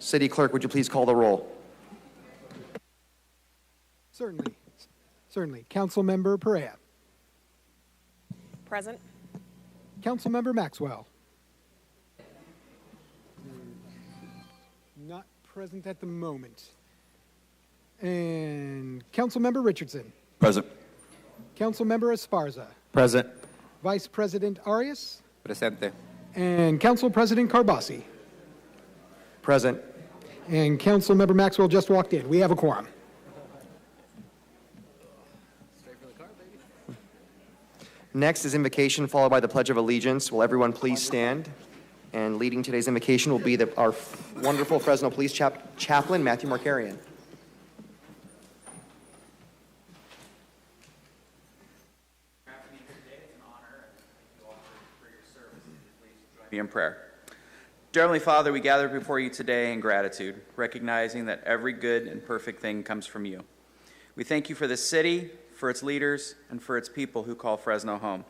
City Clerk, would you please call the roll? Certainly. Councilmember Perea. Present. Councilmember Maxwell. Not present at the moment. And Councilmember Richardson. Present. Councilmember Esparza. Present. Vice President Arias. Presente. And Council President Carbasi. Present. And Councilmember Maxwell just walked in. We have a quorum. Next is invocation, followed by the Pledge of Allegiance. Will everyone please stand? And leading today's invocation will be our wonderful Fresno Police Chaplain, Matthew Markarian. In prayer. Dear Heavenly Father, we gather before you today in gratitude, recognizing that every good and perfect thing comes from you. We thank you for this city, for its leaders, and for its people who call Fresno home.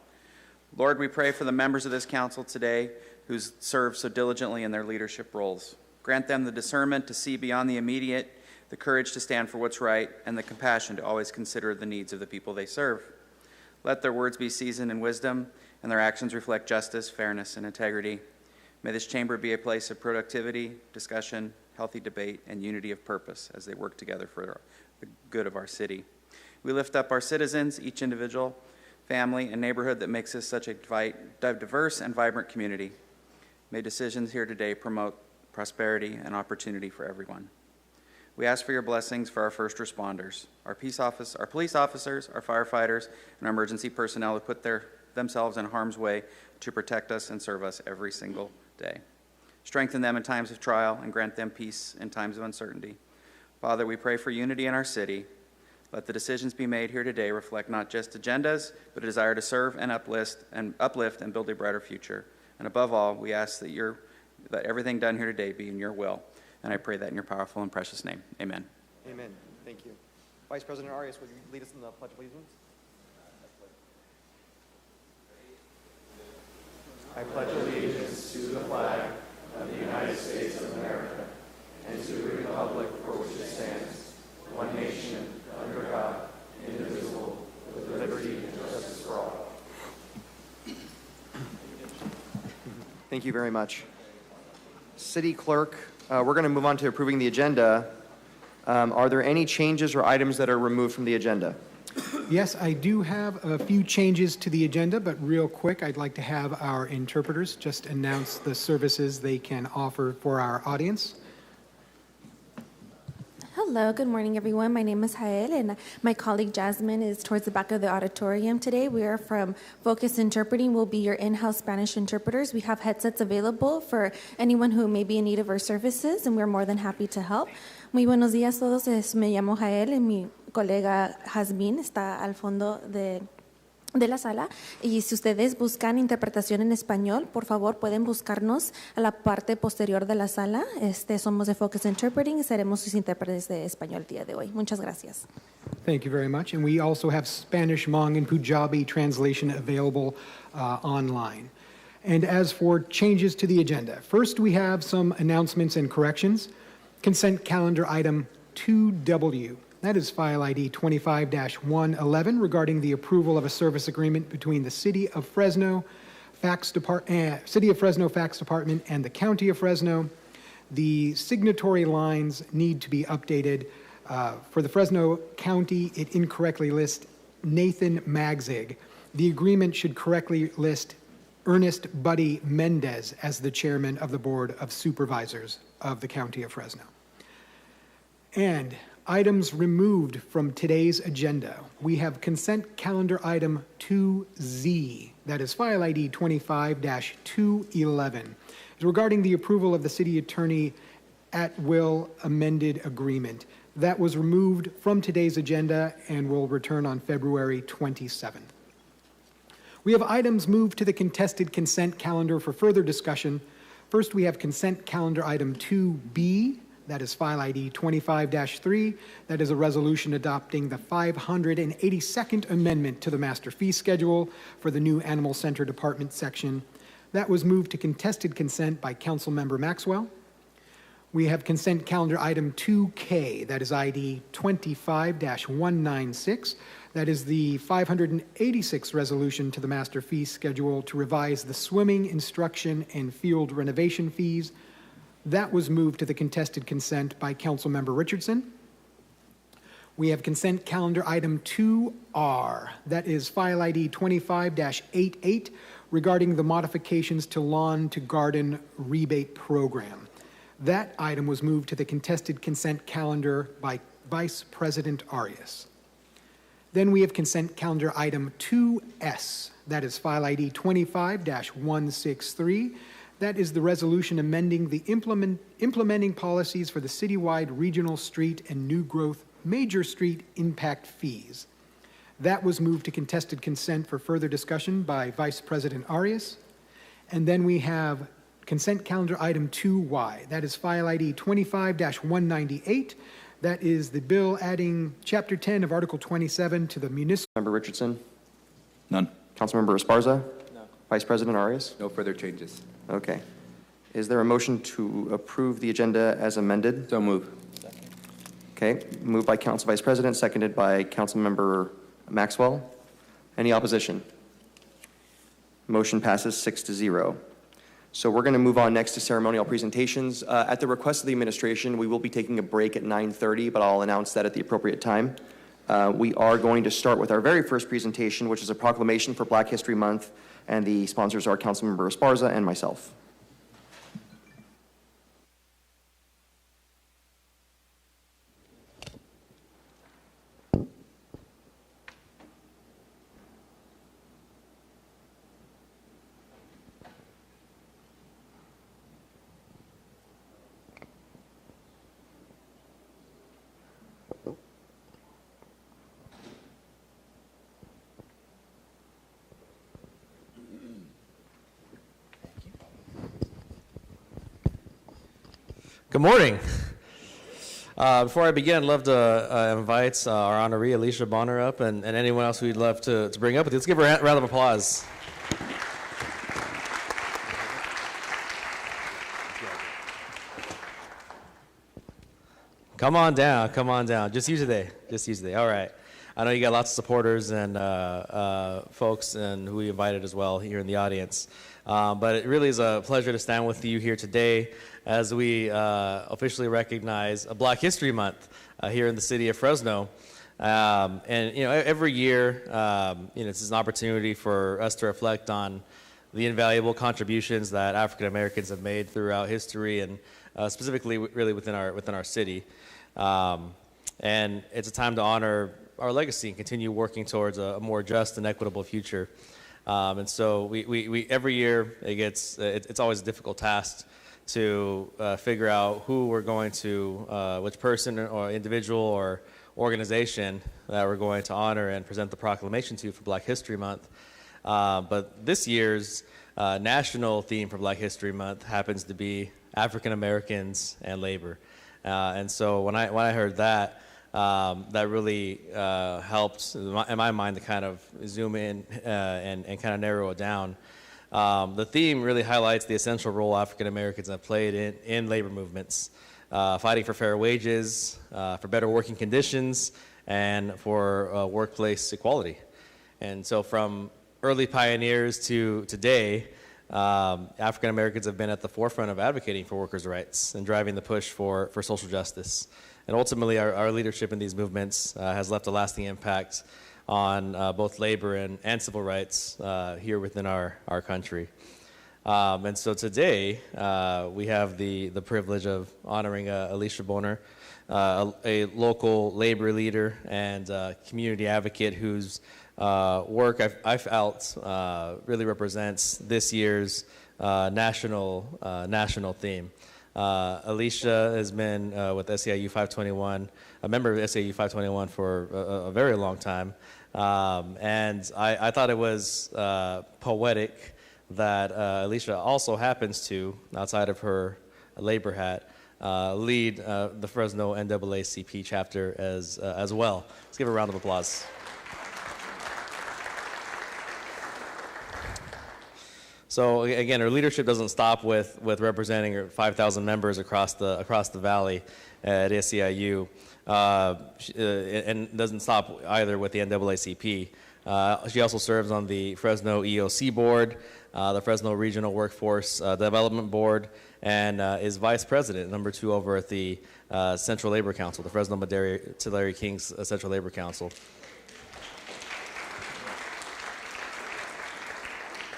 Lord, we pray for the members of this council today who serve so diligently in their leadership roles. Grant them the discernment to see beyond the immediate, the courage to stand for what's right, and the compassion to always consider the needs of the people they serve. Let their words be seasoned in wisdom, and their actions reflect justice, fairness, and integrity. May this chamber be a place of productivity, discussion, healthy debate, and unity of purpose as they work together for the good of our city. We lift up our citizens, each individual, family, and neighborhood that makes us such a diverse and vibrant community. May decisions here today promote prosperity and opportunity for everyone. We ask for your blessings for our first responders, our police officers, our firefighters, and our emergency personnel who put themselves in harm's way to protect us and serve us every single day. Strengthen them in times of trial and grant them peace in times of uncertainty. Father, we pray for unity in our city. Let the decisions be made here today reflect not just agendas, but a desire to serve and uplift and build a brighter future. And above all, we ask that everything done here today be in your will. And I pray that in your powerful and precious name. Amen. Amen. Thank you. Vice President Arias, would you lead us in the Pledge of Allegiance? I pledge allegiance to the flag of the United States of America and to the republic for which it stands, one nation, under God, indivisible, with liberty and justice for all. Thank you very much. City Clerk, we're going to move on to approving the agenda. Are there any changes or items that are removed from the agenda? Yes, I do have a few changes to the agenda, but real quick, I'd like to have our interpreters just announce the services they can offer for our audience. Hello, good morning, everyone. My name is Jael, and my colleague Jasmine is towards the back of the auditorium today. We are from Focus Interpreting. We'll be your in-house Spanish interpreters. We have headsets available for anyone who may be in need of our services, and we're more than happy to help. Muy buenos días a todos. Me llamo Jael, y mi colega Jasmine está al fondo de la sala, y si ustedes buscan interpretación en español, por favor pueden buscarnos a la parte posterior de la sala. Somos de Focus Interpreting y seremos sus intérpretes de español el día de hoy. Muchas gracias. Thank you very much. And we also have Spanish, Hmong, and Punjabi translation available online. And as for changes to the agenda, first we have some announcements and corrections. Consent calendar item 2W. That is file ID 25-111 regarding the approval of a service agreement between the City of Fresno Fax Department and the County of Fresno. The signatory lines need to be updated. For the Fresno County, it incorrectly lists Nathan Magzig. The agreement should correctly list Ernest Buddy Mendez as the chairman of the Board of Supervisors of the County of Fresno. And items removed from today's agenda. We have consent calendar item 2Z, that is file ID 25-211. It's regarding the approval of the city attorney at-will amended agreement. That was removed from today's agenda and will return on February 27th. We have items moved to the contested consent calendar for further discussion. First, we have consent calendar item 2B, that is file ID 25-3. That is a resolution adopting the 582nd amendment to the master fee schedule for the new Animal Center Department section. That was moved to contested consent by Councilmember Maxwell. We have consent calendar item 2K, that is ID 25-196. That is the 586th resolution to the master fee schedule to revise the swimming, instruction, and field renovation fees. That was moved to the contested consent by Councilmember Richardson. We have consent calendar item 2R, that is file ID 25-88, regarding the modifications to lawn to garden rebate program. That item was moved to the contested consent calendar by Vice President Arias. Then we have consent calendar item 2S, that is file ID 25-163. That is the resolution amending the implementing policies for the citywide regional street and new growth major street impact fees. That was moved to contested consent for further discussion by Vice President Arias. And then we have consent calendar item 2Y. That is file ID 25-198. That is the bill adding Chapter 10 of Article 27 to the municipal. Member Richardson? None. Councilmember Esparza? No. Vice President Arias? No further changes. Okay. Is there a motion to approve the agenda as amended? So move. Okay, moved by Council Vice President, seconded by Councilmember Maxwell. Any opposition? Motion passes 6-0. So we're going to move on next to ceremonial presentations. At the request of the administration, we will be taking a break at 9:30, but I'll announce that at the appropriate time. We are going to start with our very first presentation, which is a proclamation for Black History Month, and the sponsors are Councilmember Esparza and myself. Good morning. Before I begin, I'd love to invite our honoree, Alicia Bonner, up, and anyone else we'd love to bring up with you. Let's give her a round of applause. Come on down, come on down. Just you today, just you today. All right. I know you got lots of supporters and folks and who we invited as well here in the audience. But it really is a pleasure to stand with you here today as we officially recognize Black History Month here in the city of Fresno. And, you know, every year, it's an opportunity for us to reflect on the invaluable contributions that African Americans have made throughout history and specifically really within our city. And it's a time to honor our legacy and continue working towards a more just and equitable future. And so we every year it's always a difficult task to figure out who we're going to, which person or individual or organization that we're going to honor and present the proclamation to for Black History Month. But this year's national theme for Black History Month happens to be African Americans and labor. And so when I heard that, that really helped in my mind to kind of zoom in and kind of narrow it down. The theme really highlights the essential role African Americans have played in labor movements, fighting for fair wages, for better working conditions, and for workplace equality. And so from early pioneers to today, African Americans have been at the forefront of advocating for workers' rights and driving the push for social justice. And ultimately, our leadership in these movements has left a lasting impact on both labor and civil rights here within our country. And so today, we have the privilege of honoring Alicia Bonner, a local labor leader and community advocate whose work I felt really represents this year's national theme. Alicia has been with SEIU 521, a member of SEIU 521 for a very long time. And I thought it was poetic that Alicia also happens to, outside of her labor hat, lead the Fresno NAACP chapter as well. Let's give her a round of applause. So again, her leadership doesn't stop with representing her 5,000 members across the valley at SEIU, and doesn't stop either with the NAACP. She also serves on the Fresno EOC board, the Fresno Regional Workforce Development Board, and is vice president, number 2 over at the Central Labor Council, the Fresno Tulare Kings Central Labor Council.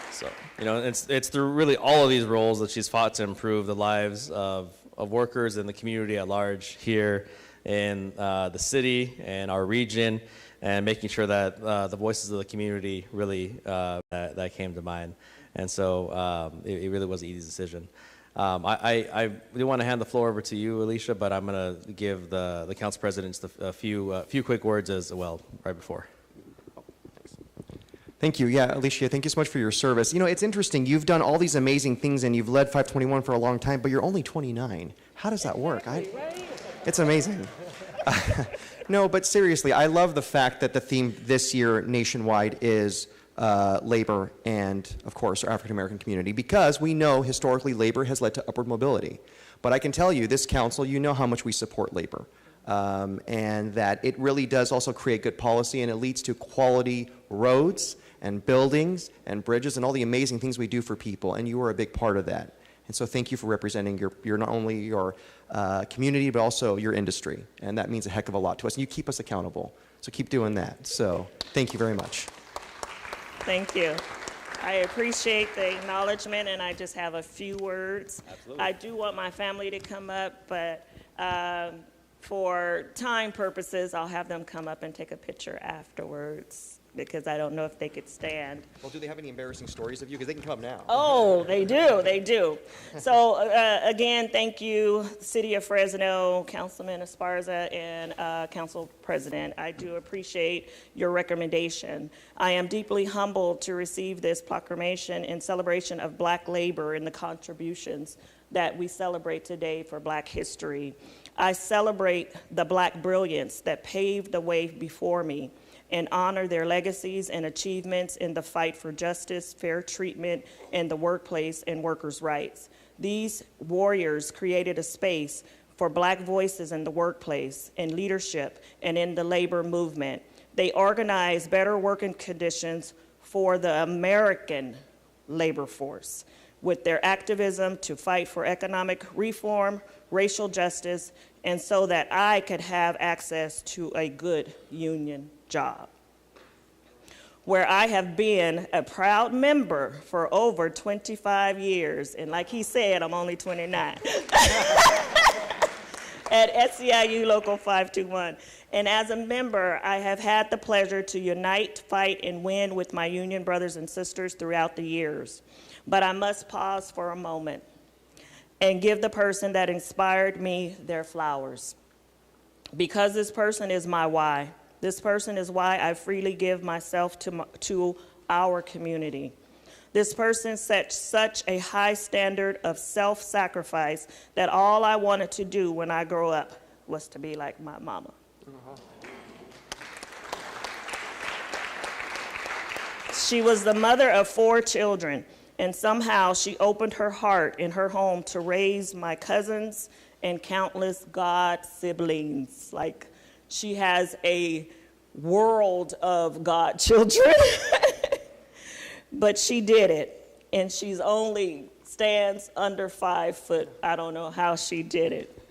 So, it's through really all of these roles that she's fought to improve the lives of workers and the community at large here in the city and our region, and making sure that the voices of the community really that came to mind. And so it really was an easy decision. I do want to hand the floor over to you, Alicia, but I'm going to give the council presidents a few quick words as well right before. Thank you. Yeah, Alicia, thank you so much for your service. It's interesting. You've done all these amazing things, and you've led 521 for a long time, but you're only 29. How does that work? It's amazing. No, but seriously, I love the fact that the theme this year nationwide is labor and, of course, our African-American community, because we know historically labor has led to upward mobility. But I can tell you, this council, you know how much we support labor, and that it really does also create good policy, and it leads to quality roads and buildings and bridges and all the amazing things we do for people, and you are a big part of that. And so thank you for representing your not only your community, but also your industry, and that means a heck of a lot to us, and you keep us accountable. So keep doing that. So thank you very much. Thank you. I appreciate the acknowledgement, and I just have a few words. Absolutely. I do want my family to come up, but for time purposes, I'll have them come up and take a picture afterwards, because I don't know if they could stand. Well, do they have any embarrassing stories of you? Because they can come up now. Oh, they do. So again, thank you, City of Fresno, Councilman Esparza, and Council President. I do appreciate your recommendation. I am deeply humbled to receive this proclamation in celebration of Black labor and the contributions that we celebrate today for Black history. I celebrate the Black brilliance that paved the way before me, and honor their legacies and achievements in the fight for justice, fair treatment in the workplace, and workers' rights. These warriors created a space for Black voices in the workplace, in leadership, and in the labor movement. They organized better working conditions for the American labor force with their activism to fight for economic reform, racial justice, and so that I could have access to a good union job, where I have been a proud member for over 25 years. And like he said, I'm only 29. At SEIU Local 521. And as a member, I have had the pleasure to unite, fight, and win with my union brothers and sisters throughout the years. But I must pause for a moment and give the person that inspired me their flowers, because this person is my why. This person is why I freely give myself to our community. This person set such a high standard of self-sacrifice that all I wanted to do when I grow up was to be like my mama. She was the mother of 4 children, and somehow she opened her heart in her home to raise my cousins and countless God siblings. Like, she has a world of God children. But she did it, and she's only stands under 5 foot. I don't know how she did it.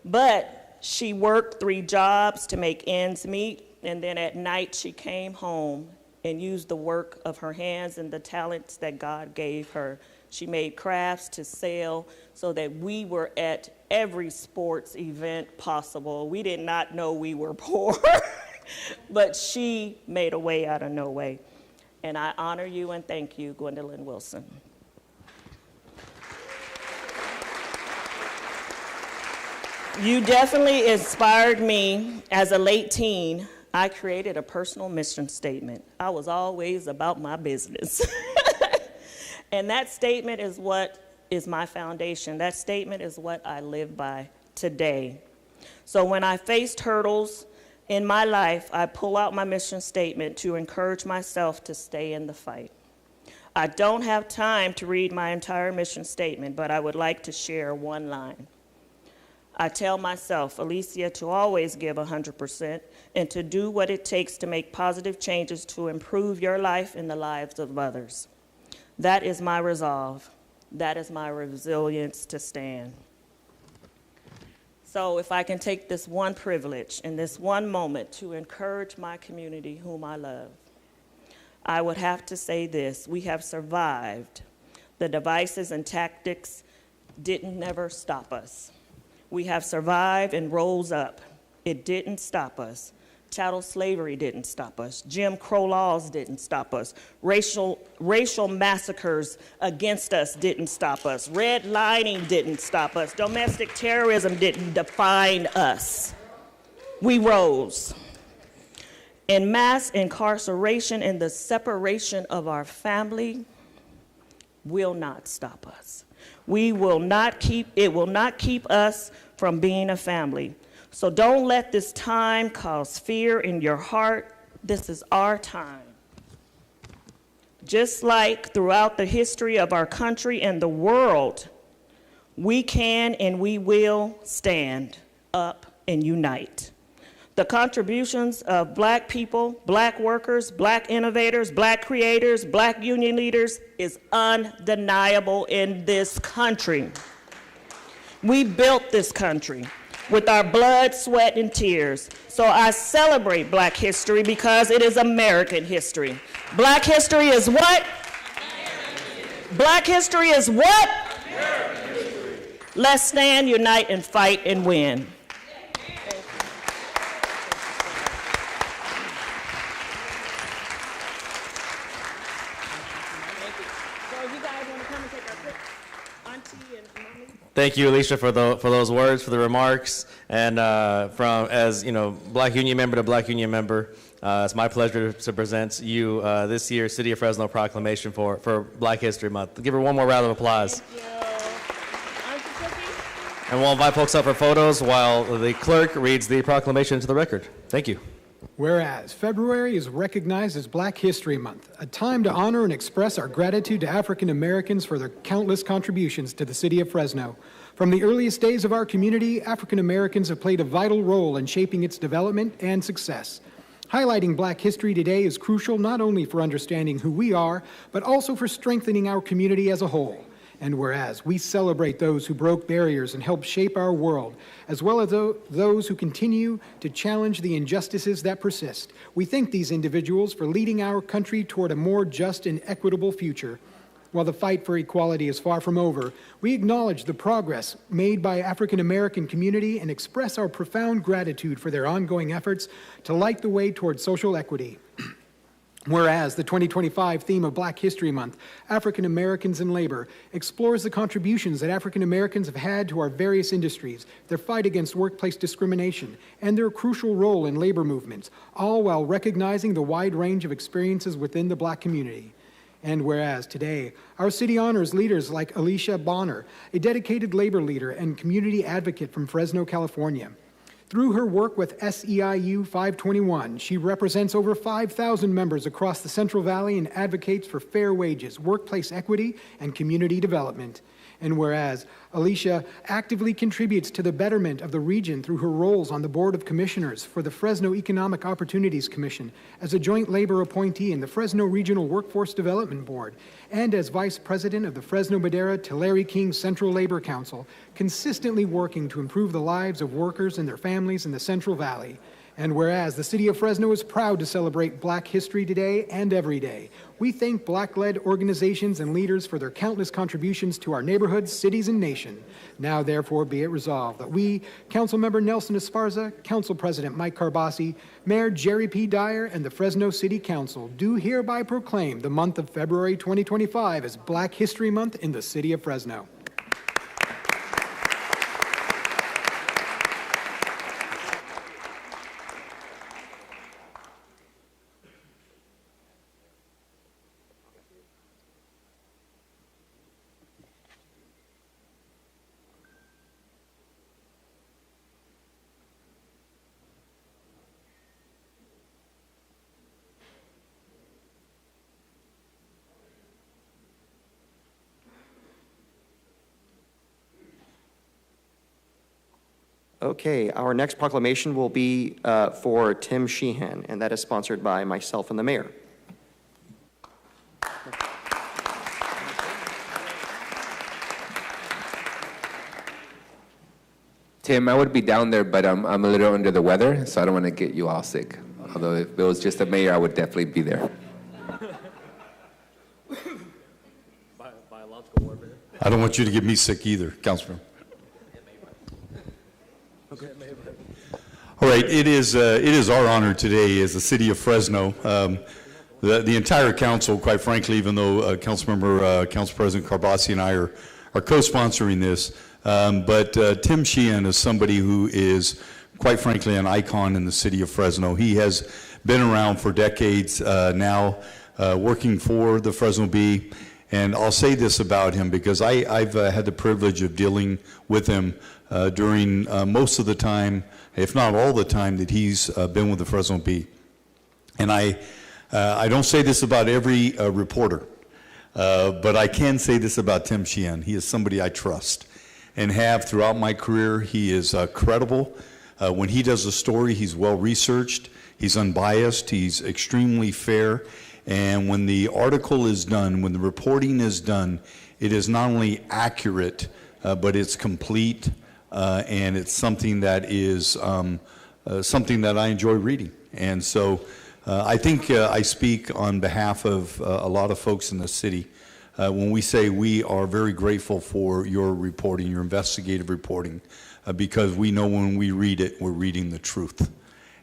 But she worked 3 jobs to make ends meet, and then at night she came home and used the work of her hands and the talents that God gave her. She made crafts to sell so that we were at every sports event possible. We did not know we were poor, but she made a way out of no way. And I honor you and thank you, Gwendolyn Wilson. You definitely inspired me. As a late teen, I created a personal mission statement. I was always about my business. And that statement is what is my foundation. That statement is what I live by today. So when I faced hurdles in my life, I pull out my mission statement to encourage myself to stay in the fight. I don't have time to read my entire mission statement, but I would like to share one line. I tell myself, Alicia, to always give 100% and to do what it takes to make positive changes to improve your life and the lives of others. That is my resolve. That is my resilience to stand. So if I can take this one privilege and this one moment to encourage my community whom I love, I would have to say this: we have survived. The devices and tactics didn't never stop us. We have survived and rose up. It didn't stop us. Chattel slavery didn't stop us. Jim Crow laws didn't stop us. Racial massacres against us didn't stop us. Redlining didn't stop us. Domestic terrorism didn't define us. We rose. And mass incarceration and the separation of our family will not stop us. It will not keep us from being a family. So don't let this time cause fear in your heart. This is our time. Just like throughout the history of our country and the world, we can and we will stand up and unite. The contributions of Black people, Black workers, Black innovators, Black creators, Black union leaders is undeniable in this country. We built this country with our blood, sweat, and tears. So I celebrate Black history because it is American history. Black history is what? Black history is what? Let's stand, unite, and fight and win. Thank you, Alicia, for those words, for the remarks, and as Black Union member to Black Union member, it's my pleasure to present you this year's City of Fresno proclamation for Black History Month. Give her one more round of applause. Thank you. And we'll invite folks up for photos while the clerk reads the proclamation into the record. Thank you. Whereas February is recognized as Black History Month, a time to honor and express our gratitude to African Americans for their countless contributions to the city of Fresno. From the earliest days of our community, African Americans have played a vital role in shaping its development and success. Highlighting Black history today is crucial not only for understanding who we are, but also for strengthening our community as a whole. And whereas we celebrate those who broke barriers and helped shape our world, as well as those who continue to challenge the injustices that persist, we thank these individuals for leading our country toward a more just and equitable future. While the fight for equality is far from over, we acknowledge the progress made by African American community and express our profound gratitude for their ongoing efforts to light the way toward social equity. Whereas the 2025 theme of Black History Month, African Americans in Labor, explores the contributions that African Americans have had to our various industries, their fight against workplace discrimination, and their crucial role in labor movements, all while recognizing the wide range of experiences within the Black community. And whereas today, our city honors leaders like Alicia Bonner, a dedicated labor leader and community advocate from Fresno, California. Through her work with SEIU 521, she represents over 5,000 members across the Central Valley and advocates for fair wages, workplace equity, and community development. And whereas Alicia actively contributes to the betterment of the region through her roles on the Board of Commissioners for the Fresno Economic Opportunities Commission, as a joint labor appointee in the Fresno Regional Workforce Development Board, and as Vice President of the Fresno Madera Tulare King Central Labor Council, consistently working to improve the lives of workers and their families in the Central Valley. And whereas the City of Fresno is proud to celebrate Black history today and every day, we thank Black-led organizations and leaders for their countless contributions to our neighborhoods, cities, and nation. Now, therefore, be it resolved that we, Councilmember Nelson Esparza, Council President Mike Carbasi, Mayor Jerry P. Dyer, and the Fresno City Council do hereby proclaim the month of February 2025 as Black History Month in the City of Fresno. Okay, our next proclamation will be for Tim Sheehan, and that is sponsored by myself and the mayor. Tim, I would be down there, but I'm a little under the weather, so I don't want to get you all sick. Although if it was just the mayor, I would definitely be there. Biological warfare. I don't want you to get me sick either, Councilman. Okay. All right, it is our honor today as the city of Fresno. The entire council, quite frankly, even though Council President Carbasi and I are co-sponsoring this, but Tim Sheehan is somebody who is, quite frankly, an icon in the city of Fresno. He has been around for decades now, working for the Fresno Bee. And I'll say this about him because I've had the privilege of dealing with him during most of the time, if not all the time, that he's been with the Fresno Bee. And I don't say this about every reporter, but I can say this about Tim Sheehan. He is somebody I trust and have throughout my career. He is credible. When he does a story, he's well-researched, he's unbiased, he's extremely fair. And when the article is done, when the reporting is done, it is not only accurate, but it's complete, and it's something that is something that I enjoy reading. And so I think I speak on behalf of a lot of folks in the city when we say we are very grateful for your reporting, your investigative reporting, because we know when we read it, we're reading the truth.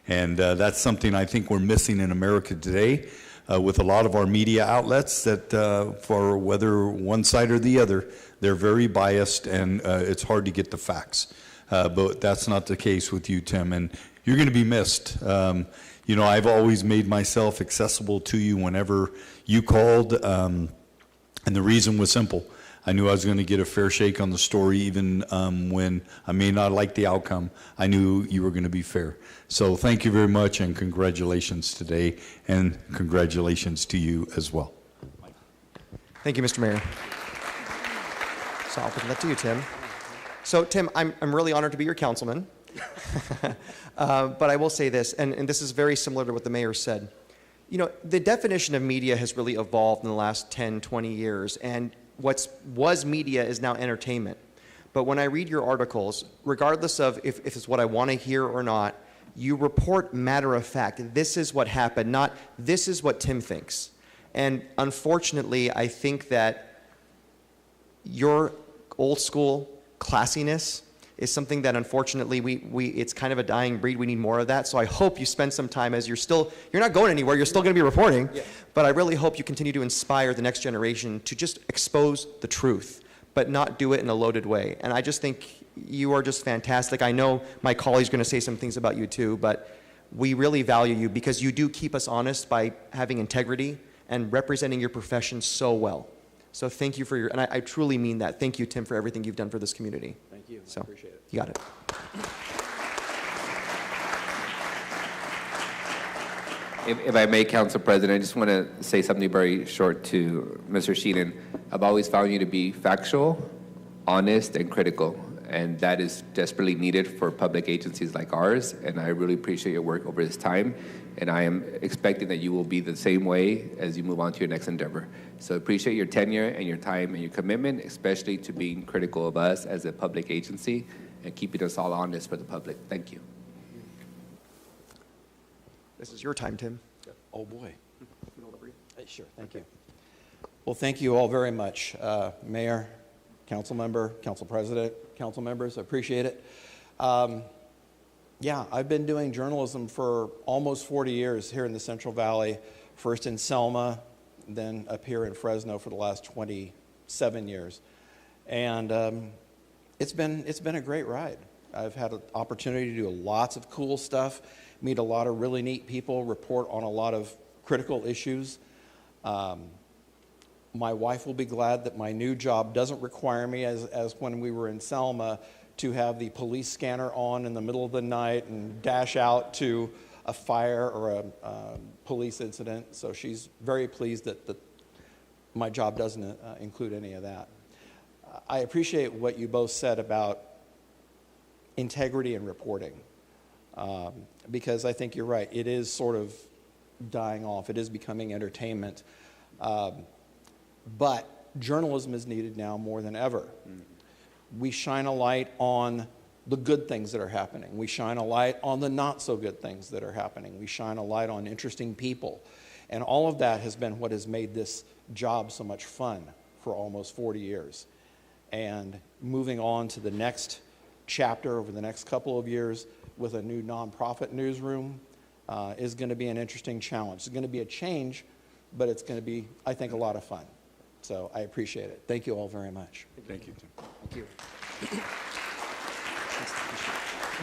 And that's something I think we're missing in America today. With a lot of our media outlets that for whether one side or the other, they're very biased and it's hard to get the facts. But that's not the case with you, Tim, and you're going to be missed. You know, I've always made myself accessible to you whenever you called, and the reason was simple. I knew I was going to get a fair shake on the story even when I may not like the outcome. I knew you were going to be fair. So thank you very much and congratulations today, and congratulations to you as well. Thank you, Mr. Mayor. So I'll put that to you, Tim. So Tim, I'm really honored to be your councilman. But I will say this, and this is very similar to what the mayor said. You know, the definition of media has really evolved in the last 10, 20 years, and what was media is now entertainment. But when I read your articles, regardless of if it's what I want to hear or not, you report matter of fact. This is what happened, not this is what Tim thinks. And unfortunately, I think that your old school classiness is something that unfortunately it's kind of a dying breed. We need more of that. So I hope you spend some time as you're not going anywhere, you're still going to be reporting, yeah. But I really hope you continue to inspire the next generation to just expose the truth, but not do it in a loaded way. And I just think you are just fantastic. I know my colleague's going to say some things about you too, but we really value you because you do keep us honest by having integrity and representing your profession so well. So thank you for and I truly mean that. Thank you, Tim, for everything you've done for this community. Thank you. So, I appreciate it. You got it. If I may, Council President, I just want to say something very short to Mr. Sheehan. I've always found you to be factual, honest, and critical, and that is desperately needed for public agencies like ours, and I really appreciate your work over this time, and I am expecting that you will be the same way as you move on to your next endeavor. So appreciate your tenure and your time and your commitment, especially to being critical of us as a public agency and keeping us all honest for the public. Thank you. This is your time, Tim. Oh, boy. Sure, thank you. Well, thank you all very much. Mayor, council member, council president, council members, I appreciate it. Yeah, I've been doing journalism for almost 40 years here in the Central Valley, first in Selma, then up here in Fresno for the last 27 years. And it's been a great ride. I've had an opportunity to do lots of cool stuff, meet a lot of really neat people, report on a lot of critical issues. My wife will be glad that my new job doesn't require me, as when we were in Selma, to have the police scanner on in the middle of the night and dash out to a fire or a police incident. So she's very pleased that my job doesn't include any of that. I appreciate what you both said about integrity in reporting. Because I think you're right, it is sort of dying off. It is becoming entertainment. But journalism is needed now more than ever. We shine a light on the good things that are happening. We shine a light on the not so good things that are happening. We shine a light on interesting people. And all of that has been what has made this job so much fun for almost 40 years. And moving on to the next chapter over the next couple of years with a new nonprofit newsroom is going to be an interesting challenge. It's going to be a change, but it's going to be, I think, a lot of fun. So I appreciate it. Thank you all very much. Thank you, Tim. Thank you.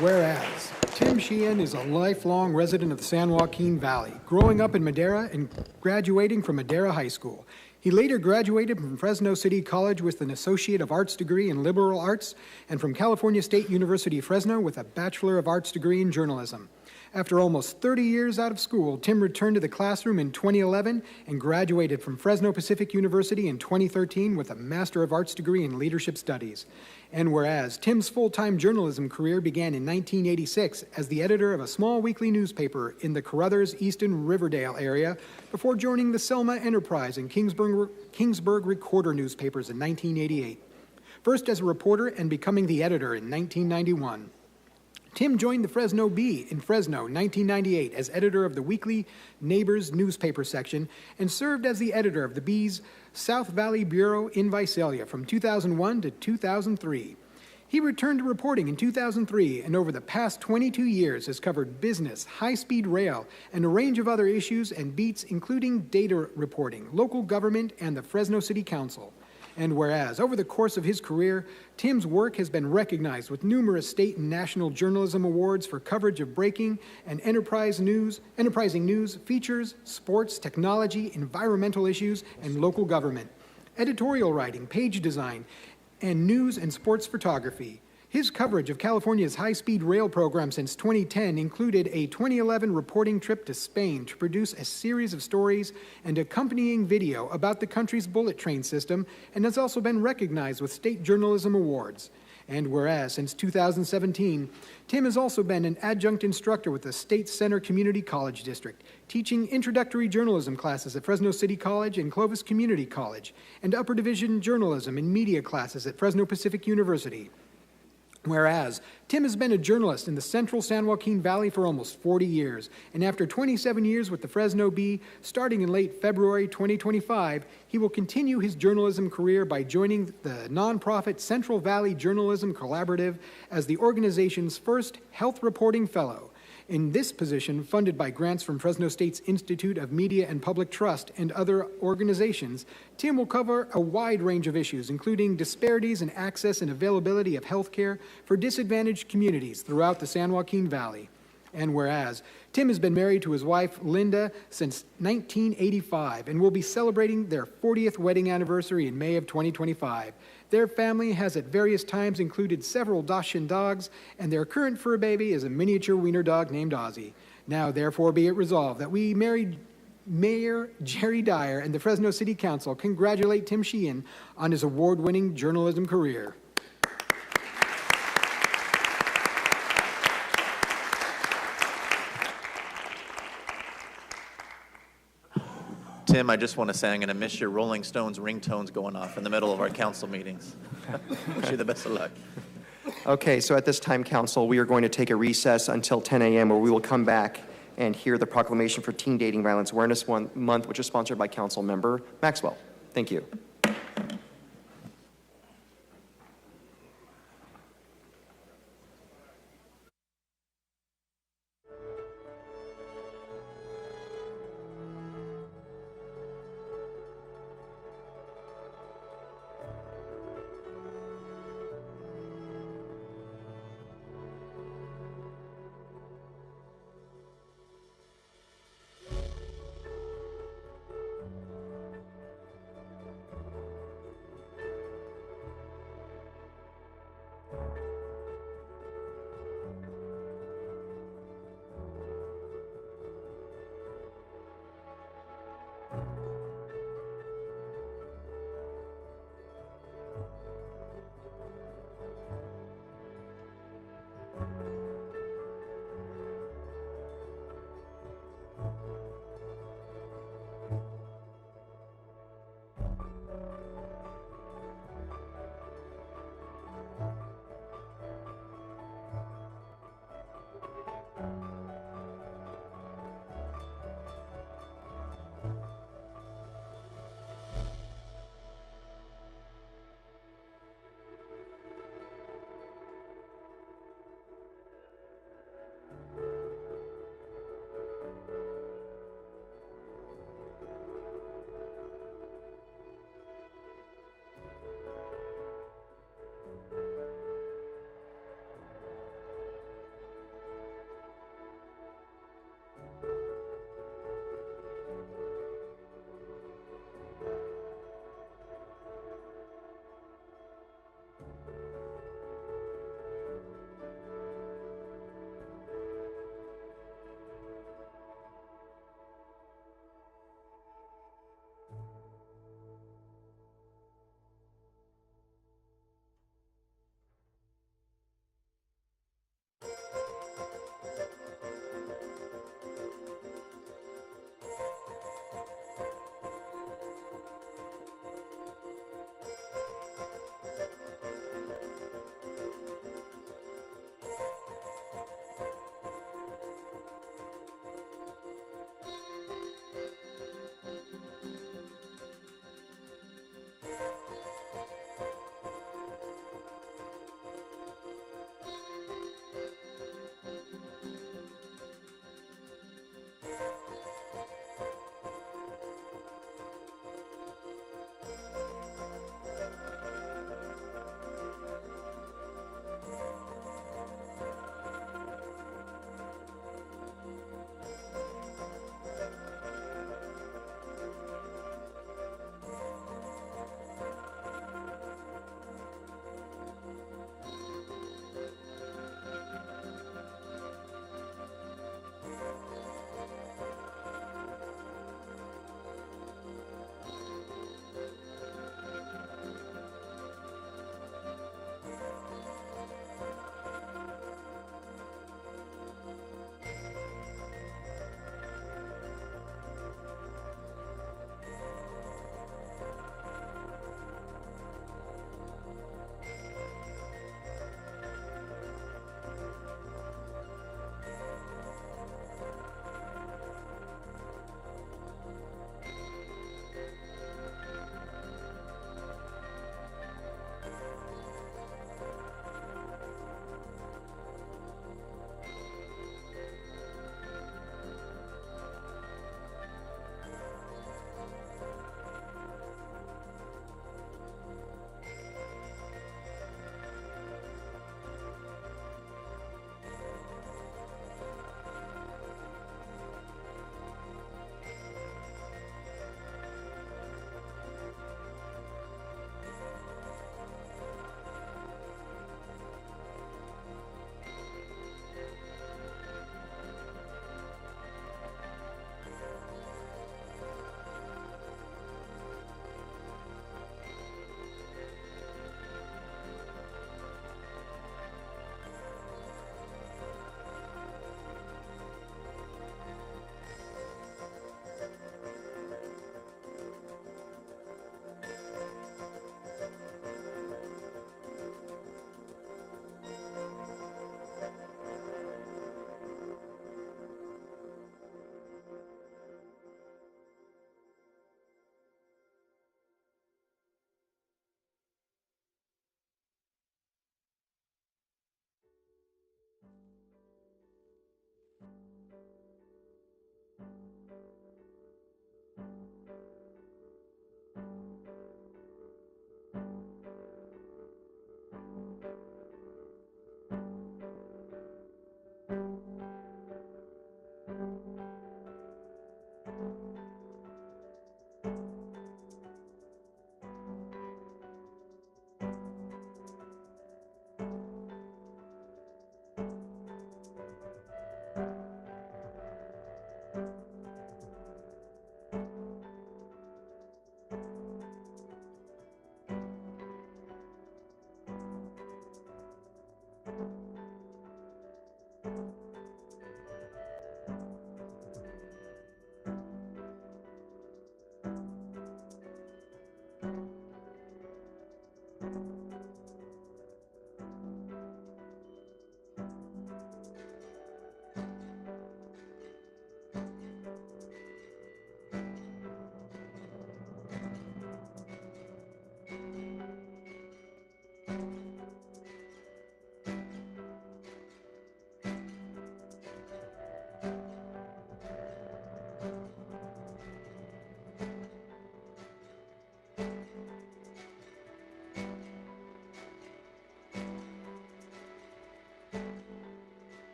Whereas Tim Sheehan is a lifelong resident of the San Joaquin Valley, growing up in Madera and graduating from Madera High School. He later graduated from Fresno City College with an Associate of Arts degree in Liberal Arts and from California State University, Fresno with a Bachelor of Arts degree in journalism. After almost 30 years out of school, Tim returned to the classroom in 2011 and graduated from Fresno Pacific University in 2013 with a Master of Arts degree in Leadership Studies. And whereas Tim's full-time journalism career began in 1986 as the editor of a small weekly newspaper in the Carruthers, Easton, Riverdale area before joining the Selma Enterprise and Kingsburg Recorder newspapers in 1988. First as a reporter and becoming the editor in 1991. Tim joined the Fresno Bee in Fresno, 1998, as editor of the weekly Neighbors newspaper section and served as the editor of the Bee's South Valley Bureau in Visalia from 2001 to 2003. He returned to reporting in 2003 and over the past 22 years has covered business, high-speed rail, and a range of other issues and beats including data reporting, local government, and the Fresno City Council. And whereas, over the course of his career, Tim's work has been recognized with numerous state and national journalism awards for coverage of breaking and enterprising news, features, sports, technology, environmental issues, and local government, editorial writing, page design, and news and sports photography. His coverage of California's high-speed rail program since 2010 included a 2011 reporting trip to Spain to produce a series of stories and accompanying video about the country's bullet train system, and has also been recognized with state journalism awards. And whereas, since 2017, Tim has also been an adjunct instructor with the State Center Community College District, teaching introductory journalism classes at Fresno City College and Clovis Community College, and upper division journalism and media classes at Fresno Pacific University. Whereas, Tim has been a journalist in the central San Joaquin Valley for almost 40 years, and after 27 years with the Fresno Bee, starting in late February 2025, he will continue his journalism career by joining the nonprofit Central Valley Journalism Collaborative as the organization's first health reporting fellow. In this position, funded by grants from Fresno State's Institute of Media and Public Trust and other organizations, Tim will cover a wide range of issues, including disparities in access and availability of health care for disadvantaged communities throughout the San Joaquin Valley. And whereas, Tim has been married to his wife, Linda, since 1985 and will be celebrating their 40th wedding anniversary in May of 2025. Their family has at various times included several Dachshund dogs, and their current fur baby is a miniature wiener dog named Ozzy. Now, therefore, be it resolved that we married Mayor Jerry Dyer and the Fresno City Council congratulate Tim Sheehan on his award-winning journalism career. Tim, I just want to say I'm going to miss your Rolling Stones ringtones going off in the middle of our council meetings. Wish you the best of luck. Okay, so at this time, council, we are going to take a recess until 10 a.m. where we will come back and hear the proclamation for Teen Dating Violence Awareness Month, which is sponsored by Council Member Maxwell. Thank you.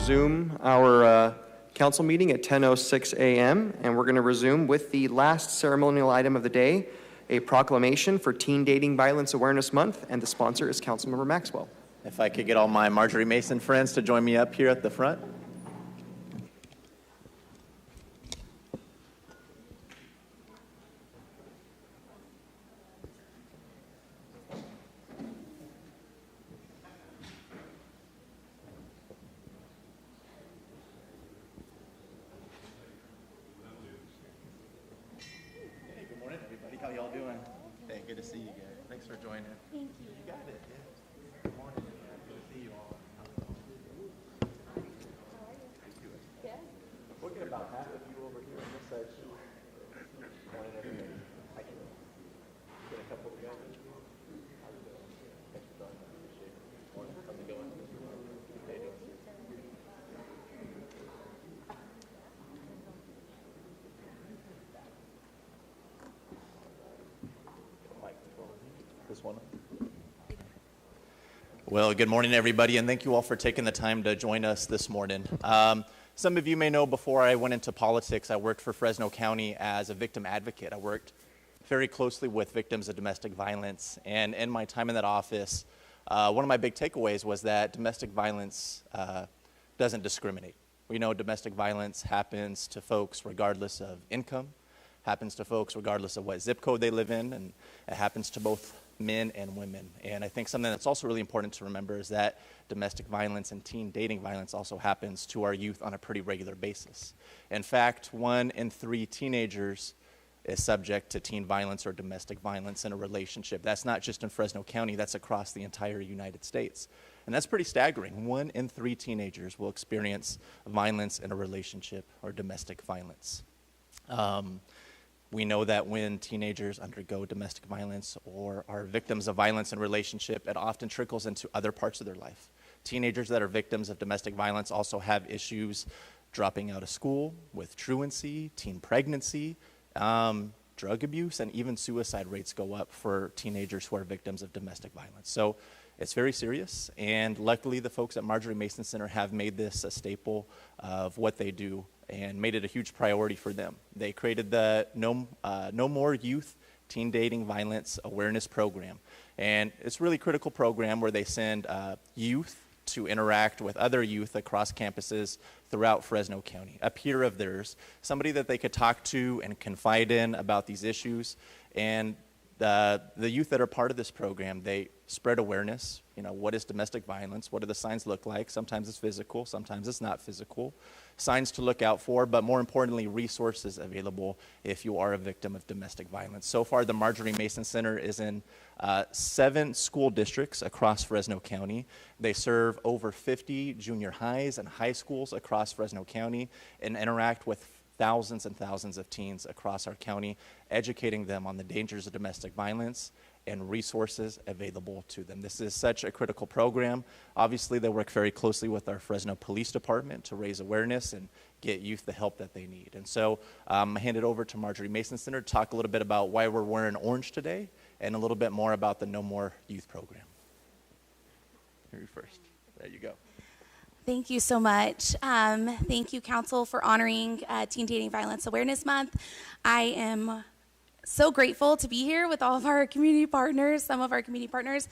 resume our council meeting at 10:06 a.m. and we're going to resume with the last ceremonial item of the day, a proclamation for Teen Dating Violence Awareness Month, and the sponsor is Councilmember Maxwell. If I could get all my Marjorie Mason friends to join me up here at the front. How y'all doing? Hey, good to see you guys. Thanks for joining. Thank you. You got it. Yeah. Good morning. Good to see you all. Yeah. We'll get about half of you over here on this side. Good morning, everybody. I can get a couple of guys in here. How's it going? Thanks for joining. Appreciate it. Morning. How's it going? Hey, this one. Well, good morning, everybody, and thank you all for taking the time to join us this morning. Some of you may know before I went into politics, I worked for Fresno County as a victim advocate. I worked very closely with victims of domestic violence, and in my time in that office, one of my big takeaways was that domestic violence doesn't discriminate. We know domestic violence happens to folks regardless of income, happens to folks regardless of what zip code they live in, and it happens to both men and women. And I think something that's also really important to remember is that domestic violence and teen dating violence also happens to our youth on a pretty regular basis. In fact, 1 in 3 teenagers is subject to teen violence or domestic violence in a relationship. That's not just in Fresno County, that's across the entire United States. And that's pretty staggering. 1 in 3 teenagers will experience violence in a relationship or domestic violence. We know that when teenagers undergo domestic violence or are victims of violence in a relationship, it often trickles into other parts of their life. Teenagers that are victims of domestic violence also have issues dropping out of school, with truancy, teen pregnancy, drug abuse, and even suicide rates go up for teenagers who are victims of domestic violence. So it's very serious, and luckily the folks at Marjorie Mason Center have made this a staple of what they do and made it a huge priority for them. They created the No More Youth Teen Dating Violence Awareness Program. And it's a really critical program where they send youth to interact with other youth across campuses throughout Fresno County. A peer of theirs, somebody that they could talk to and confide in about these issues. And the youth that are part of this program, they spread awareness. You know, what is domestic violence? What do the signs look like? Sometimes it's physical, sometimes it's not physical. Signs to look out for, but more importantly, resources available if you are a victim of domestic violence. So far, the Marjorie Mason Center is in 7 school districts across Fresno County. They serve over 50 junior highs and high schools across Fresno County and interact with thousands and thousands of teens across our county, educating them on the dangers of domestic violence and resources available to them. This is such a critical program. Obviously, they work very closely with our Fresno Police Department to raise awareness and get youth the help that they need. And so I hand it over to Marjorie Mason Center to talk a little bit about why we're wearing orange today and a little bit more about the No More Youth program. You're first. There you go. Thank you so much. Thank you, Council, for honoring Teen Dating Violence Awareness Month. I am so grateful to be here with all of our community partners, some of our community partners.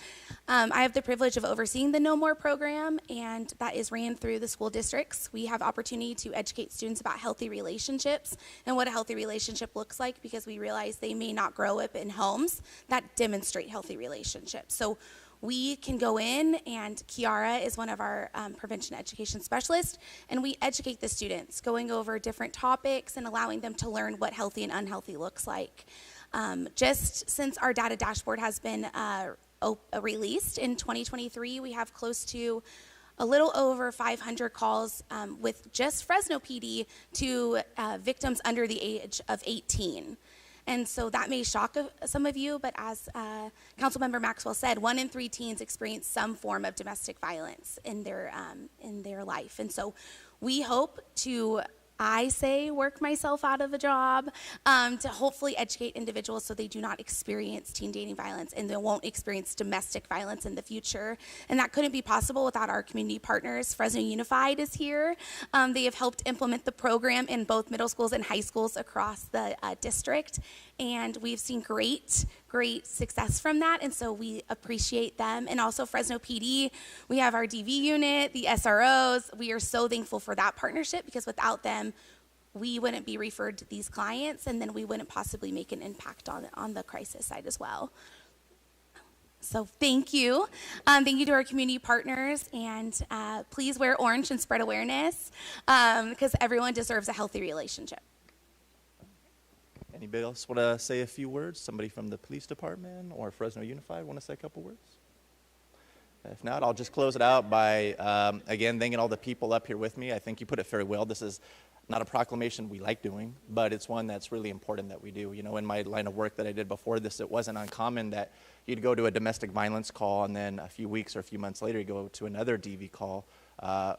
I have the privilege of overseeing the No More program, and that is ran through the school districts. We have opportunity to educate students about healthy relationships and what a healthy relationship looks like, because we realize they may not grow up in homes that demonstrate healthy relationships. So we can go in, and Kiara is one of our prevention education specialists, and we educate the students, going over different topics and allowing them to learn what healthy and unhealthy looks like. Just since our data dashboard has been released in 2023, we have close to a little over 500 calls with just Fresno PD to victims under the age of 18. And so that may shock some of you, but as Councilmember Maxwell said, 1 in 3 teens experience some form of domestic violence in their life. And so we hope to I say work myself out of a job, to hopefully educate individuals so they do not experience teen dating violence and they won't experience domestic violence in the future. And that couldn't be possible without our community partners. Fresno Unified is here. They have helped implement the program in both middle schools and high schools across the district. And we've seen great success from that, and so we appreciate them. And also Fresno PD, we have our DV unit, the SROs. We are so thankful for that partnership, because without them, we wouldn't be referred to these clients, and then we wouldn't possibly make an impact on the crisis side as well. So thank you. Thank you to our community partners, and please wear orange and spread awareness, because everyone deserves a healthy relationship. Anybody else want to say a few words? Somebody from the police department or Fresno Unified want to say a couple words? If not, I'll just close it out by, again, thanking all the people up here with me. I think you put it very well. This is not a proclamation we like doing, but it's one that's really important that we do. You know, in my line of work that I did before this, it wasn't uncommon that you'd go to a domestic violence call, and then a few weeks or a few months later, you go to another DV call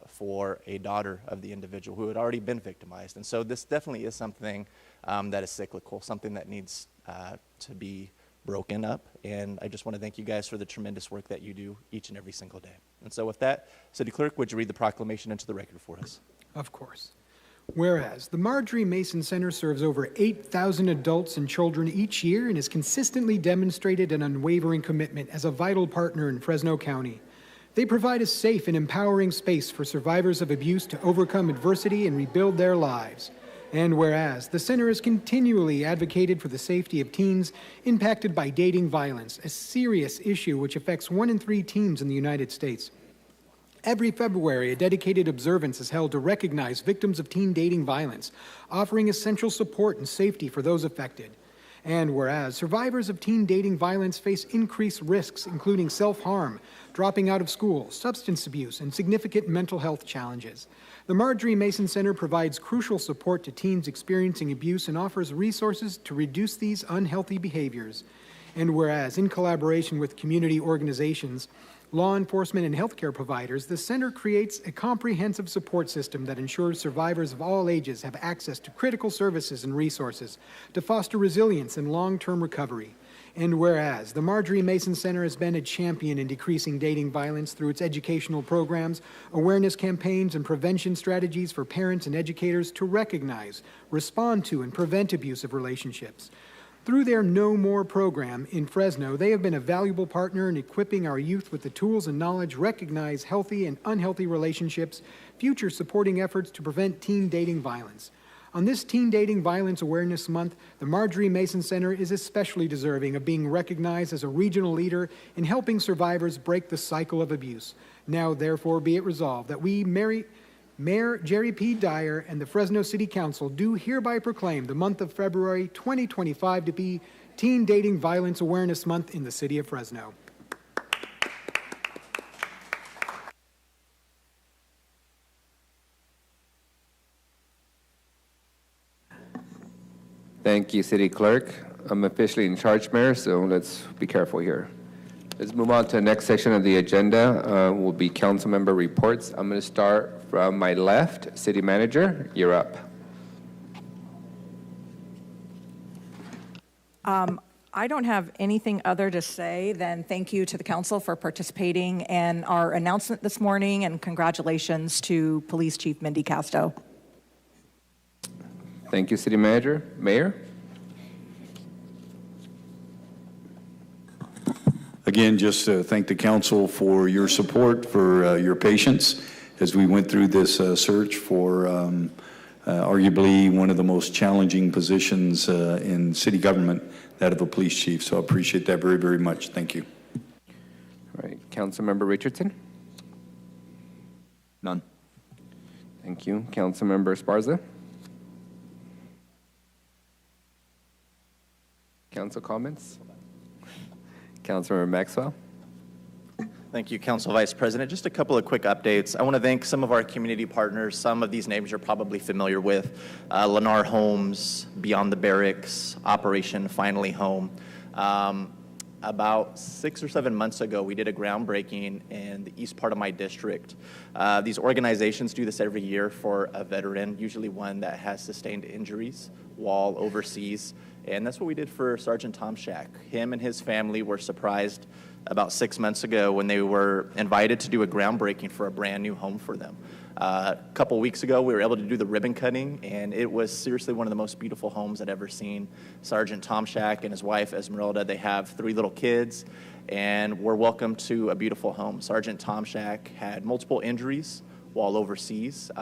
for a daughter of the individual who had already been victimized. And so this definitely is something that is cyclical, something that needs to be broken up. And I just want to thank you guys for the tremendous work that you do each and every single day. And so with that, City Clerk, would you read the proclamation into the record for us? Of course. Whereas the Marjorie Mason Center serves over 8,000 adults and children each year and has consistently demonstrated an unwavering commitment as a vital partner in Fresno County. They provide a safe and empowering space for survivors of abuse to overcome adversity and rebuild their lives. And whereas the center has continually advocated for the safety of teens impacted by dating violence, a serious issue which affects 1 in 3 teens in the United States. Every February, a dedicated observance is held to recognize victims of teen dating violence, offering essential support and safety for those affected. And whereas survivors of teen dating violence face increased risks, including self-harm, dropping out of school, substance abuse, and significant mental health challenges, the Marjorie Mason Center provides crucial support to teens experiencing abuse and offers resources to reduce these unhealthy behaviors. And whereas, in collaboration with community organizations, law enforcement, and healthcare providers, the center creates a comprehensive support system that ensures survivors of all ages have access to critical services and resources to foster resilience and long-term recovery. And whereas the Marjorie Mason Center has been a champion in decreasing dating violence through its educational programs, awareness campaigns, and prevention strategies for parents and educators to recognize, respond to, and prevent abusive relationships. Through their No More program in Fresno, they have been a valuable partner in equipping our youth with the tools and knowledge to recognize healthy and unhealthy relationships, future supporting efforts to prevent teen dating violence. On this Teen Dating Violence Awareness Month, the Marjorie Mason Center is especially deserving of being recognized as a regional leader in helping survivors break the cycle of abuse. Now, therefore, be it resolved that we, Mayor Jerry P. Dyer and the Fresno City Council do hereby proclaim the month of February 2025 to be Teen Dating Violence Awareness Month in the city of Fresno. Thank you, City Clerk. I'm officially in charge, Mayor, so let's be careful here. Let's move on to the next section of the agenda. Will be council member reports. I'm going to start from my left. City Manager, you're up. I don't have anything other to say than thank you to the council for participating in our announcement this morning, and congratulations to Police Chief Mindy Casto. Thank you, City Manager. Mayor? Again, just thank the council for your support, for your patience as we went through this search for arguably one of the most challenging positions in city government, that of a police chief. So I appreciate that very, very much. Thank you. All right, Councilmember Richardson? None. Thank you. Councilmember Esparza? Council comments? Councilmember Maxwell? Thank you, Council Vice President. Just a couple of quick updates. I want to thank some of our community partners. Some of these names you're probably familiar with. Lennar Homes, Beyond the Barracks, Operation Finally Home. About 6 or 7 months ago, we did a groundbreaking in the east part of my district. These organizations do this every year for a veteran, usually one that has sustained injuries while overseas. And that's what we did for Sergeant Tom Shack. Him and his family were surprised about 6 months ago when they were invited to do a groundbreaking for a brand new home for them. A couple weeks ago, we were able to do the ribbon cutting, and it was seriously one of the most beautiful homes I'd ever seen. Sergeant Tom Shack and his wife, Esmeralda, they have 3 little kids, and were welcomed to a beautiful home. Sergeant Tom Shack had multiple injuries while overseas.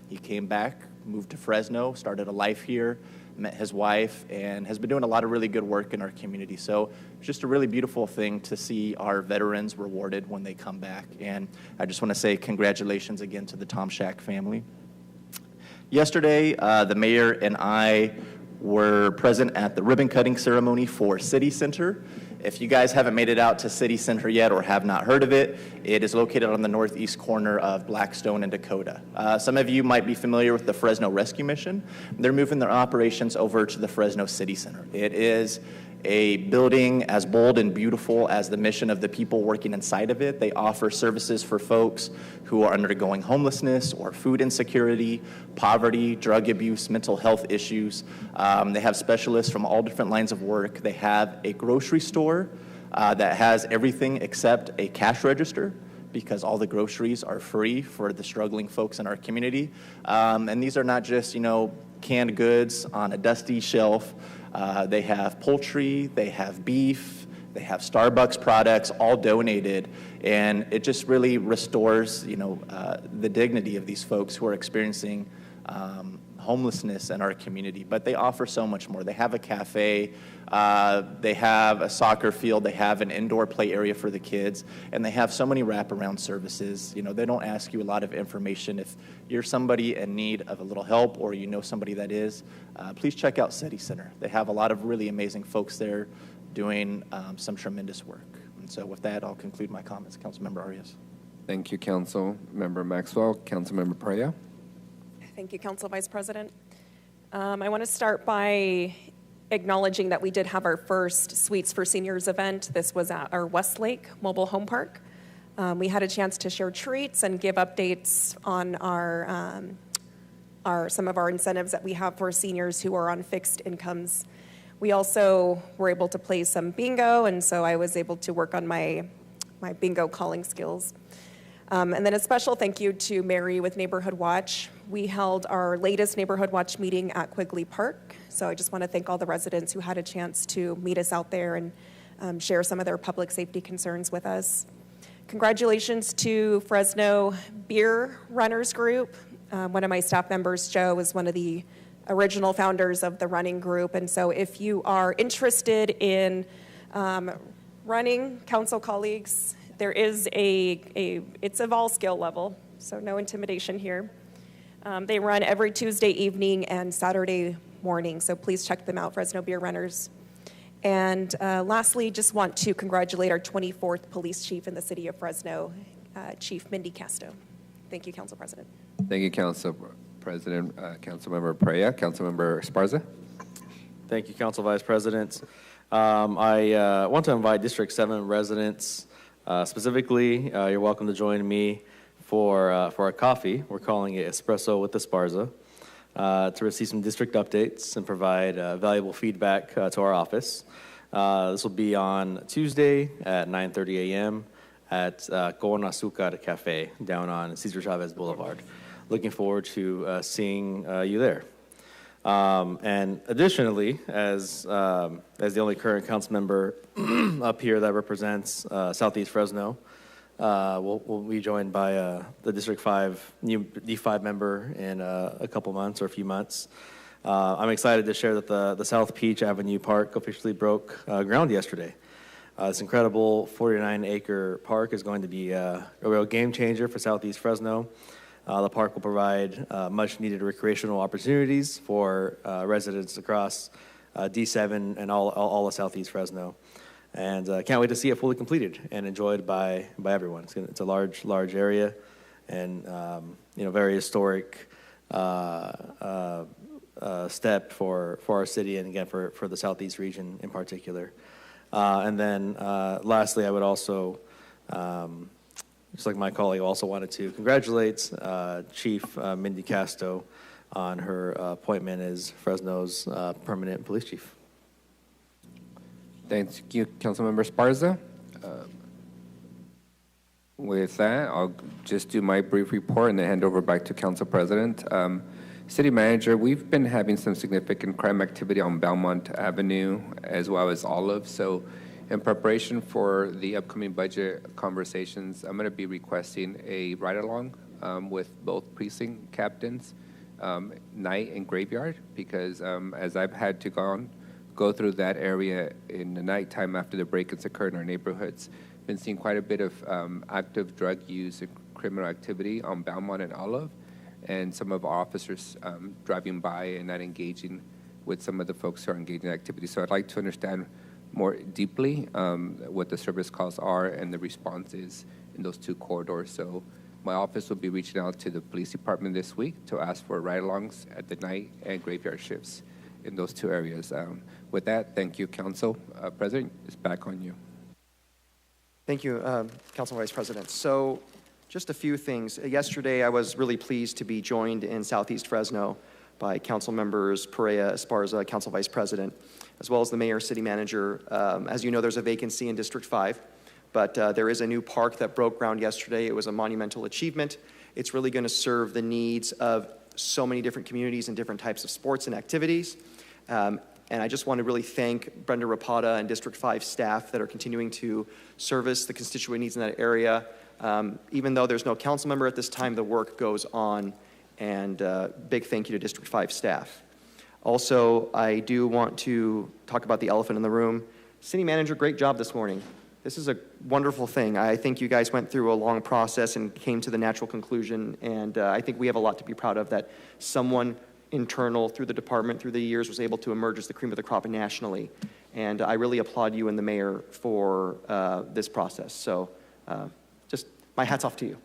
He came back, moved to Fresno, started a life here, met his wife, and has been doing a lot of really good work in our community. So it's just a really beautiful thing to see our veterans rewarded when they come back. And I just want to say congratulations again to the Tom Shack family. Yesterday, the mayor and I were present at the ribbon cutting ceremony for City Center. If you guys haven't made it out to City Center yet or have not heard of it, it is located on the northeast corner of Blackstone and Dakota. Some of you might be familiar with the Fresno Rescue Mission. They're moving their operations over to the Fresno City Center. It is a building as bold and beautiful as the mission of the people working inside of it. They offer services for folks who are undergoing homelessness or food insecurity, poverty, drug abuse, mental health issues. They have specialists from all different lines of work. They have a grocery store that has everything except a cash register, because all the groceries are free for the struggling folks in our community. And these are not just, canned goods on a dusty shelf. They have poultry, they have beef, they have Starbucks products, all donated, and it just really restores, the dignity of these folks who are experiencing homelessness in our community. But they offer so much more. They have a cafe, they have a soccer field, they have an indoor play area for the kids, and they have so many wraparound services. They don't ask you a lot of information. If you're somebody in need of a little help or you know somebody that is, please check out City Center. They have a lot of really amazing folks there doing some tremendous work. And so with that, I'll conclude my comments. Councilmember Arias. Thank you, Councilmember Maxwell. Councilmember Perea. Thank you, Council Vice President. I want to start by acknowledging that we did have our first Suites for Seniors event. This was at our Westlake Mobile Home Park. We had a chance to share treats and give updates on some of our incentives that we have for seniors who are on fixed incomes. We also were able to play some bingo, and so I was able to work on my bingo calling skills. And then a special thank you to Mary with Neighborhood Watch. We held our latest Neighborhood Watch meeting at Quigley Park. So I just want to thank all the residents who had a chance to meet us out there and share some of their public safety concerns with us. Congratulations to Fresno Beer Runners Group. One of my staff members, Joe, was one of the original founders of the running group. And so if you are interested in running, council colleagues, there is it's of all skill level, so no intimidation here. They run every Tuesday evening and Saturday morning, so please check them out, Fresno Beer Runners. And lastly, just want to congratulate our 24th police chief in the city of Fresno, Chief Mindy Casto. Thank you, Council President. Thank you, Council President. Councilmember Perea. Councilmember Esparza. Thank you, Council Vice President. I want to invite District 7 residents. Specifically, you're welcome to join me for a coffee. We're calling it Espresso with Esparza, to receive some district updates and provide valuable feedback to our office. This will be on Tuesday at 9:30 a.m. at Con Azúcar Cafe down on Cesar Chavez Boulevard. Looking forward to seeing you there. And additionally, as the only current council member up here that represents Southeast Fresno, we'll be joined by the District 5 new D5 member in a couple months or a few months. I'm excited to share that the South Peach Avenue Park officially broke ground yesterday. This incredible 49-acre park is going to be a real game changer for Southeast Fresno. The park will provide much-needed recreational opportunities for residents across D7 and all of Southeast Fresno. And can't wait to see it fully completed and enjoyed by everyone. It's a large area and very historic step for our city and again for the Southeast region in particular. And then lastly, I would also, just like my colleague, also wanted to congratulate Chief Mindy Casto on her appointment as Fresno's permanent police chief. Thank you, Councilmember Esparza. With that, I'll just do my brief report and then hand over back to Council President. City Manager, we've been having some significant crime activity on Belmont Avenue as well as Olive. So in preparation for the upcoming budget conversations, I'm going to be requesting a ride-along with both precinct captains, night and graveyard, because as I've had to go through that area in the nighttime after the break-ins occurred in our neighborhoods, been seeing quite a bit of active drug use and criminal activity on Belmont and Olive, and some of our officers driving by and not engaging with some of the folks who are engaging in activity. So I'd like to understand more deeply what the service calls are and the responses in those two corridors. So my office will be reaching out to the police department this week to ask for ride-alongs at the night and graveyard shifts in those two areas. With that, thank you, Council. President, it's back on you. Thank you, Council Vice President. So just a few things. Yesterday, I was really pleased to be joined in Southeast Fresno by Council Members Perea, Esparza, Council Vice President, as well as the Mayor, City Manager. As you know, there's a vacancy in District 5, but there is a new park that broke ground yesterday. It was a monumental achievement. It's really going to serve the needs of so many different communities and different types of sports and activities. And I just want to really thank Brenda Rapata and District 5 staff that are continuing to service the constituent needs in that area. Even though there's no council member at this time, the work goes on, and big thank you to District 5 staff. Also, I do want to talk about the elephant in the room. City Manager, great job this morning. This is a wonderful thing. I think you guys went through a long process and came to the natural conclusion, and I think we have a lot to be proud of that someone internal through the department through the years was able to emerge as the cream of the crop nationally. And I really applaud you and the mayor for this process. So just my hat's off to you.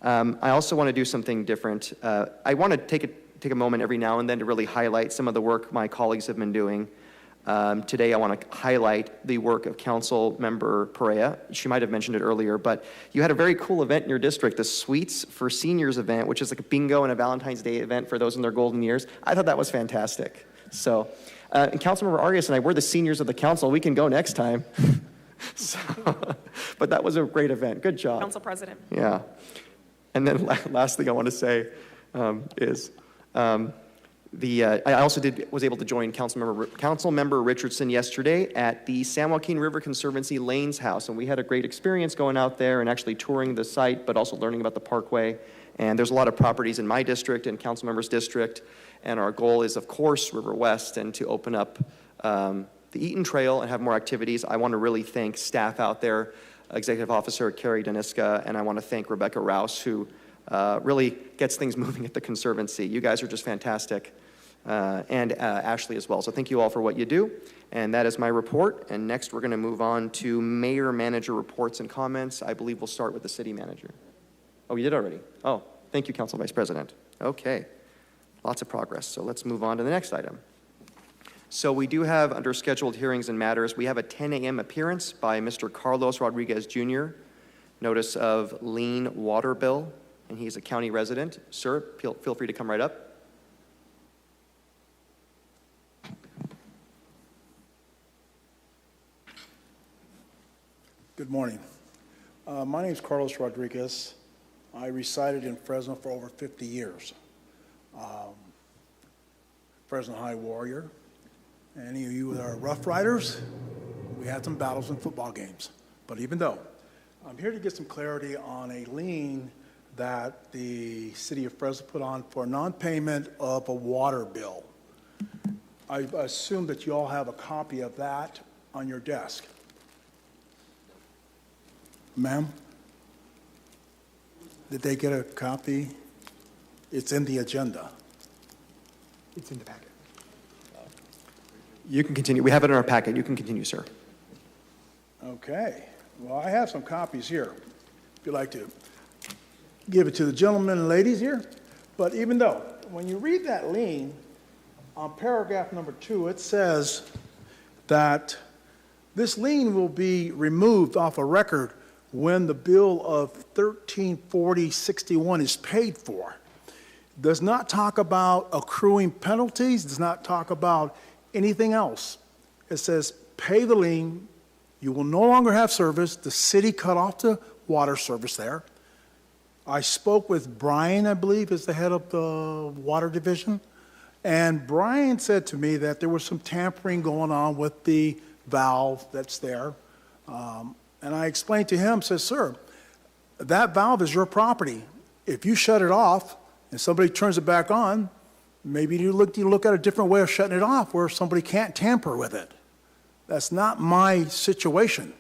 I also want to do something different. I want to take a moment every now and then to really highlight some of the work my colleagues have been doing. Today, I want to highlight the work of Council Member Perea. She might have mentioned it earlier, but you had a very cool event in your district, the Sweets for Seniors event, which is like a bingo and a Valentine's Day event for those in their golden years. I thought that was fantastic. So, and Councilmember Arias and I, we're the seniors of the council. We can go next time. So, but that was a great event. Good job. Council President. Yeah. And then last thing I want to say is I also was able to join Councilmember Richardson yesterday at the San Joaquin River Conservancy Lanes House, and we had a great experience going out there and actually touring the site, but also learning about the parkway. And there's a lot of properties in my district and Councilmember's district, and our goal is, of course, River West and to open up the Eaton Trail and have more activities. I want to really thank staff out there, Executive Officer Carrie Daniska, and I want to thank Rebecca Rouse, who really gets things moving at the Conservancy. You guys are just fantastic, and Ashley as well. So thank you all for what you do, and that is my report. And next we're going to move on to Mayor Manager reports and comments. I believe we'll start with the City Manager. Oh, you did already? Oh, thank you, Council Vice President. Okay, lots of progress. So let's move on to the next item. So we do have, under scheduled hearings and matters, we have a 10 a.m. appearance by Mr. Carlos Rodriguez Jr., notice of lien water bill, and he's a county resident. Sir, feel free to come right up. Good morning. My name is Carlos Rodriguez. I resided in Fresno for over 50 years. Fresno High Warrior. Any of you that are Rough Riders, we had some battles in football games. But even though, I'm here to get some clarity on a lien that the city of Fresno put on for non-payment of a water bill. I assume that you all have a copy of that on your desk. Ma'am? Did they get a copy? It's in the agenda. It's in the packet. You can continue. We have it in our packet. You can continue, sir. Okay. Well, I have some copies here, if you'd like to give it to the gentlemen and ladies here. But even though, when you read that lien, on paragraph number 2, it says that This lien will be removed off a record when the bill of 134061 is paid for. Does not talk about accruing penalties, does not talk about anything else. It says pay the lien, you will no longer have service, the city cut off the water service there. I spoke with Brian, I believe, is the head of the water division, and Brian said to me that there was some tampering going on with the valve that's there. And I explained to him, says, sir, that valve is your property. If you shut it off and somebody turns it back on, maybe you look at a different way of shutting it off where somebody can't tamper with it. That's not my situation.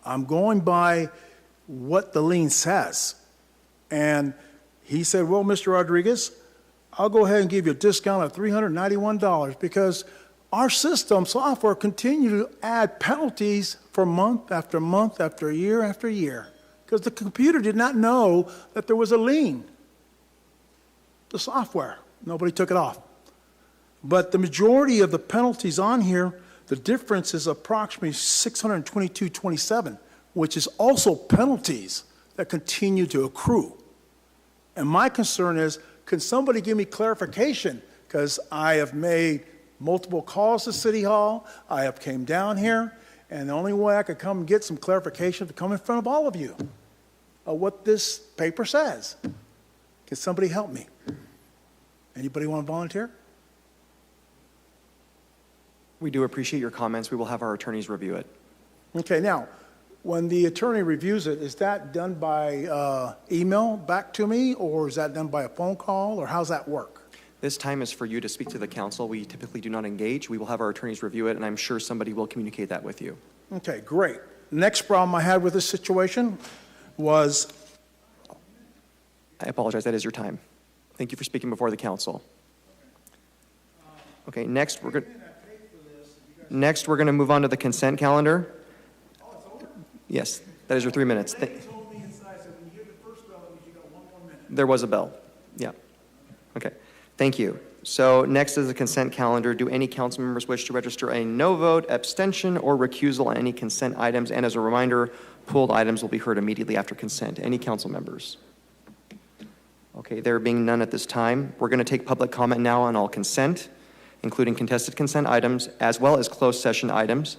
I'm going by what the lien says. And he said, well, Mr. Rodriguez, I'll go ahead and give you a discount of $391 because our system software continue to add penalties for month after month after year because the computer did not know that there was a lien. The software, nobody took it off. But the majority of the penalties on here, the difference is approximately $622.27, which is also penalties that continue to accrue. And my concern is, can somebody give me clarification? Because I have made multiple calls to City Hall, I have came down here, and the only way I could come and get some clarification is to come in front of all of you of what this paper says. Can somebody help me? Anybody want to volunteer? We do appreciate your comments. We will have our attorneys review it. Okay, now, when the attorney reviews it, is that done by email back to me, or is that done by a phone call, or how's that work? This time is for you to speak to the council. We typically do not engage. We will have our attorneys review it, and I'm sure somebody will communicate that with you. Okay, great. Next problem I had with this situation was... I apologize. That is your time. Thank you for speaking before the council. Okay, next we're going to move on to the consent calendar. Yes, that is your 3 minutes. There was a bell. Yeah. Okay. Thank you. So next is the consent calendar. Do any council members wish to register a no vote, abstention, or recusal on any consent items? And as a reminder, pulled items will be heard immediately after consent. Any council members? Okay, there being none at this time, we're going to take public comment now on all consent, including contested consent items, as well as closed session items.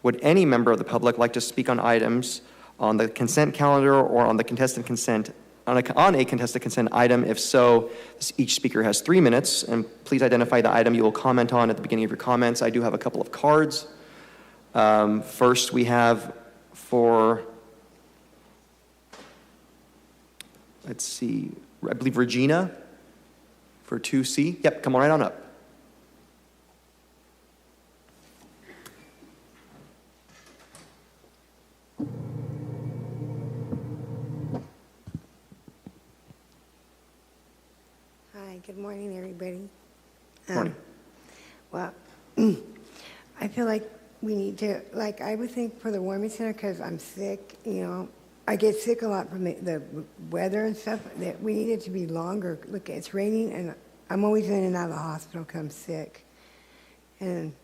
Would any member of the public like to speak on items on the consent calendar or on the contested consent on a contested consent item? If so, each speaker has 3 minutes, and please identify the item you will comment on at the beginning of your comments. I do have a couple of cards. First, we have for, let's see, I believe Regina for 2C. Yep, come on right on up. Good morning, everybody. Morning. Well, I feel like we need to, like, I would think for the warming center, because I'm sick, you know, I get sick a lot from the weather and stuff, that we need it to be longer. Look, it's raining, and I'm always in and out of the hospital because I'm sick. And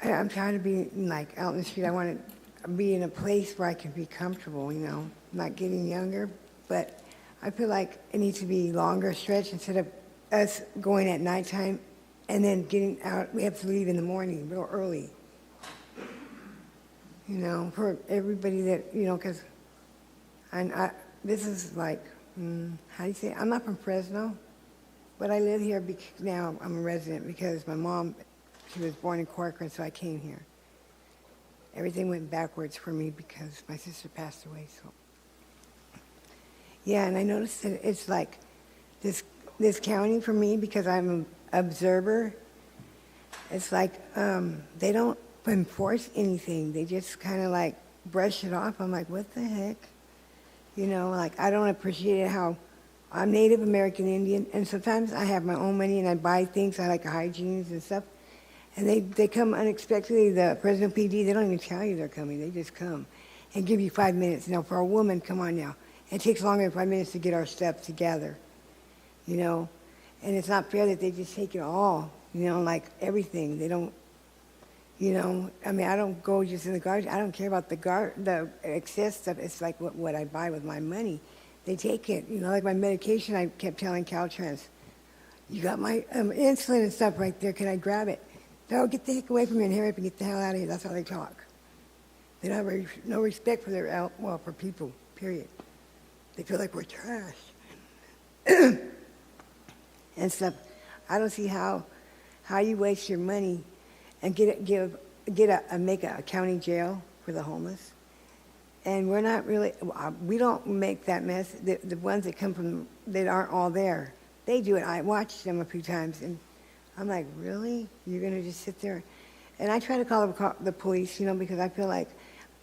I'm trying to be, like, out in the street. I want to be in a place where I can be comfortable, you know, not getting younger, but I feel like it needs to be longer stretch instead of us going at nighttime and then getting out. We have to leave in the morning real early. You know, for everybody that, you know, because this is like, how do you say it? I'm not from Fresno, but I live here now. I'm a resident because my mom, she was born in Corcoran, so I came here. Everything went backwards for me because my sister passed away, so. Yeah, and I noticed that it's like this county for me, because I'm an observer, it's like they don't enforce anything. They just kind of like brush it off. I'm like, what the heck? You know, like I don't appreciate how I'm Native American Indian, and sometimes I have my own money and I buy things. I like hygiene and stuff. And they come unexpectedly, the Fresno PD, they don't even tell you they're coming. They just come and give you 5 minutes. Now, for a woman, come on now. It takes longer than 5 minutes to get our stuff together, you know. And it's not fair that they just take it all, you know, like everything. They don't, You know, I mean, I don't go just in the garbage. I don't care about the excess stuff. It's like what I buy with my money. They take it. You know, like my medication, I kept telling Caltrans, you got my insulin and stuff right there. Can I grab it? No, get the heck away from me and hurry up and get the hell out of here. That's how they talk. They don't have no respect for for people, period. They feel like we're trash and stuff. I don't see how you waste your money and make a county jail for the homeless. And we're not really, we don't make that mess. The ones that come from, that aren't all there, they do it. I watched them a few times, and I'm like, really? You're going to just sit there? And I try to call the police, you know, because I feel like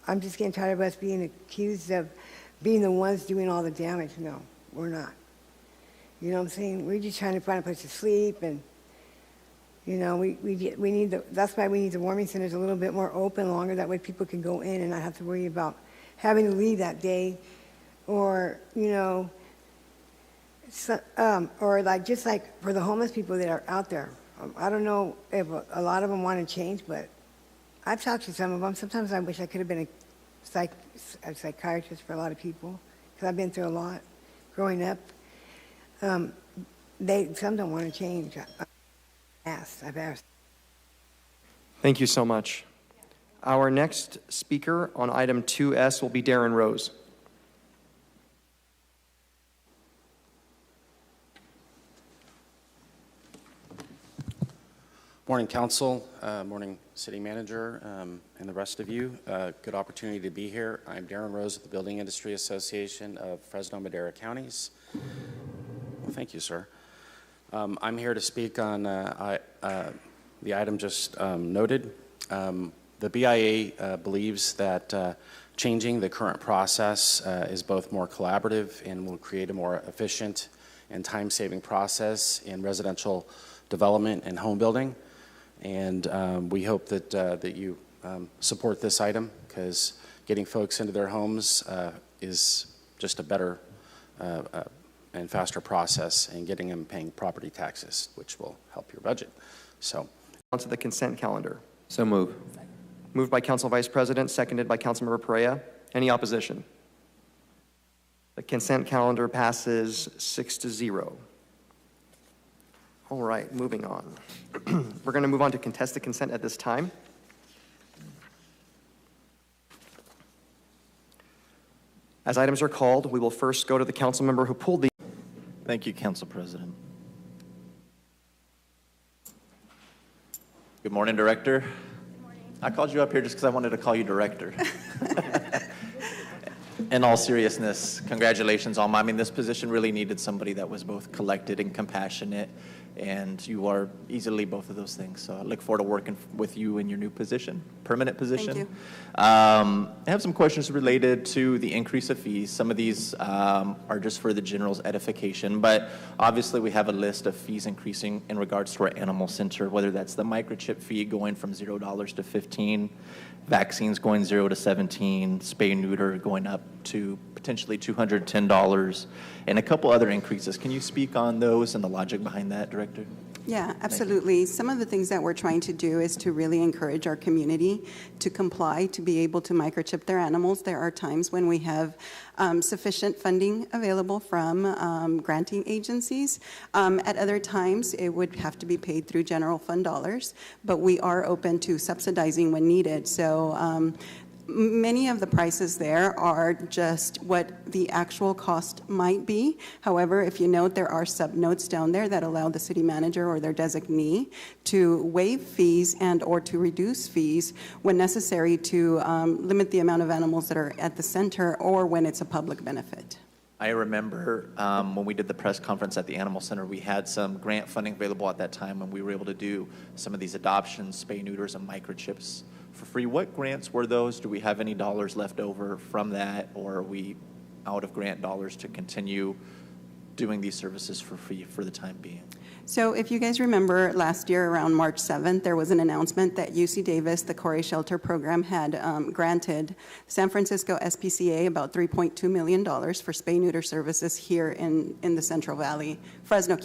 I'm just getting tired of us being accused of being the ones doing all the damage. No, we're not. You know what I'm saying? We're just trying to find a place to sleep, and you know, we need that's why we need the warming centers a little bit more open longer. That way people can go in and not have to worry about having to leave that day, or, you know, or like, just like for the homeless people that are out there. I don't know if a lot of them want to change, but I've talked to some of them. Sometimes I wish I could have been a psychiatrist for a lot of people, because I've been through a lot growing up. Some don't want to change. I've asked. Thank you so much. Our next speaker on item 2S will be Darren Rose. Morning, Council. Morning, City Manager, and the rest of you. Good opportunity to be here. I'm Darren Rose with the Building Industry Association of Fresno Madera Counties. Well, thank you, sir. I'm here to speak on the item just noted. The BIA believes that changing the current process is both more collaborative and will create a more efficient and time-saving process in residential development and home building. And we hope that you support this item, because getting folks into their homes is just a better and faster process, and getting them paying property taxes, which will help your budget. So, on to the consent calendar. So move. Moved by Council Vice President, seconded by Councilmember Perea. Any opposition? The consent calendar passes 6-0. All right, moving on. We're going to move on to contested consent at this time. As items are called, we will first go to the council member who pulled the. Thank you, Council President. Good morning, Director. Good morning. I called you up here just because I wanted to call you Director. In all seriousness, congratulations, Alma. I mean, this position really needed somebody that was both collected and compassionate, and you are easily both of those things. So I look forward to working with you in your new position, permanent position. Thank you. I have some questions related to the increase of fees. Some of these are just for the general's edification, but obviously we have a list of fees increasing in regards to our animal center, whether that's the microchip fee going from $0 to $15, vaccines going 0 to 17, spay and neuter going up to potentially $210, and a couple other increases. Can you speak on those and the logic behind that, Director? Yeah, absolutely. Some of the things that we're trying to do is to really encourage our community to comply, to be able to microchip their animals. There are times when we have sufficient funding available from granting agencies. At other times, it would have to be paid through general fund dollars, but we are open to subsidizing when needed. So many of the prices there are just what the actual cost might be. However, if you note, there are sub-notes down there that allow the city manager or their designee to waive fees and or to reduce fees when necessary to limit the amount of animals that are at the center or when it's a public benefit. I remember when we did the press conference at the Animal Center, we had some grant funding available at that time, and we were able to do some of these adoptions, spay neuters, and microchips for free. What grants were those? Do we have any dollars left over from that, or are we out of grant dollars to continue doing these services for free for the time being? So if you guys remember last year around March 7th, there was an announcement that UC Davis, the Corey Shelter Program, had granted San Francisco SPCA about $3.2 million for spay-neuter services here in the Central Valley, Fresno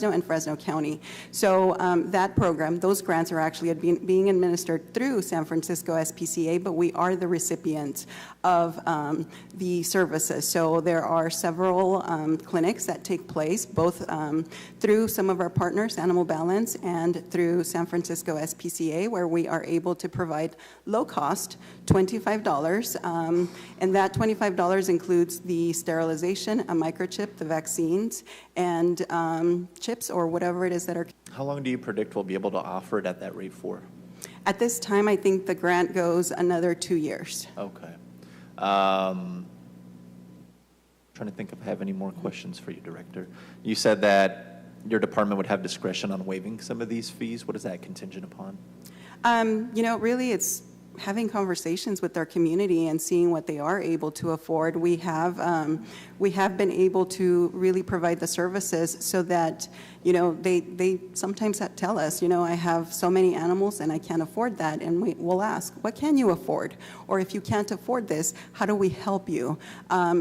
and Fresno County. So that program, those grants are actually being administered through San Francisco SPCA, but we are the recipients of the services. So there are several clinics that take place, both through some of our partners, Animal Balance, and through San Francisco SPCA, where we are able to provide low cost, $25. And that $25 includes the sterilization, a microchip, the vaccines, and chips or whatever it is that are. How long do you predict we'll be able to offer it at that rate for? At this time, I think the grant goes another 2 years. Okay. Trying to think if I have any more questions for you, Director. You said that your department would have discretion on waiving some of these fees. What is that contingent upon? Really it's having conversations with our community and seeing what they are able to afford. We have been able to really provide the services so that, they sometimes tell us, I have so many animals and I can't afford that. And we'll ask, what can you afford? Or if you can't afford this, how do we help you?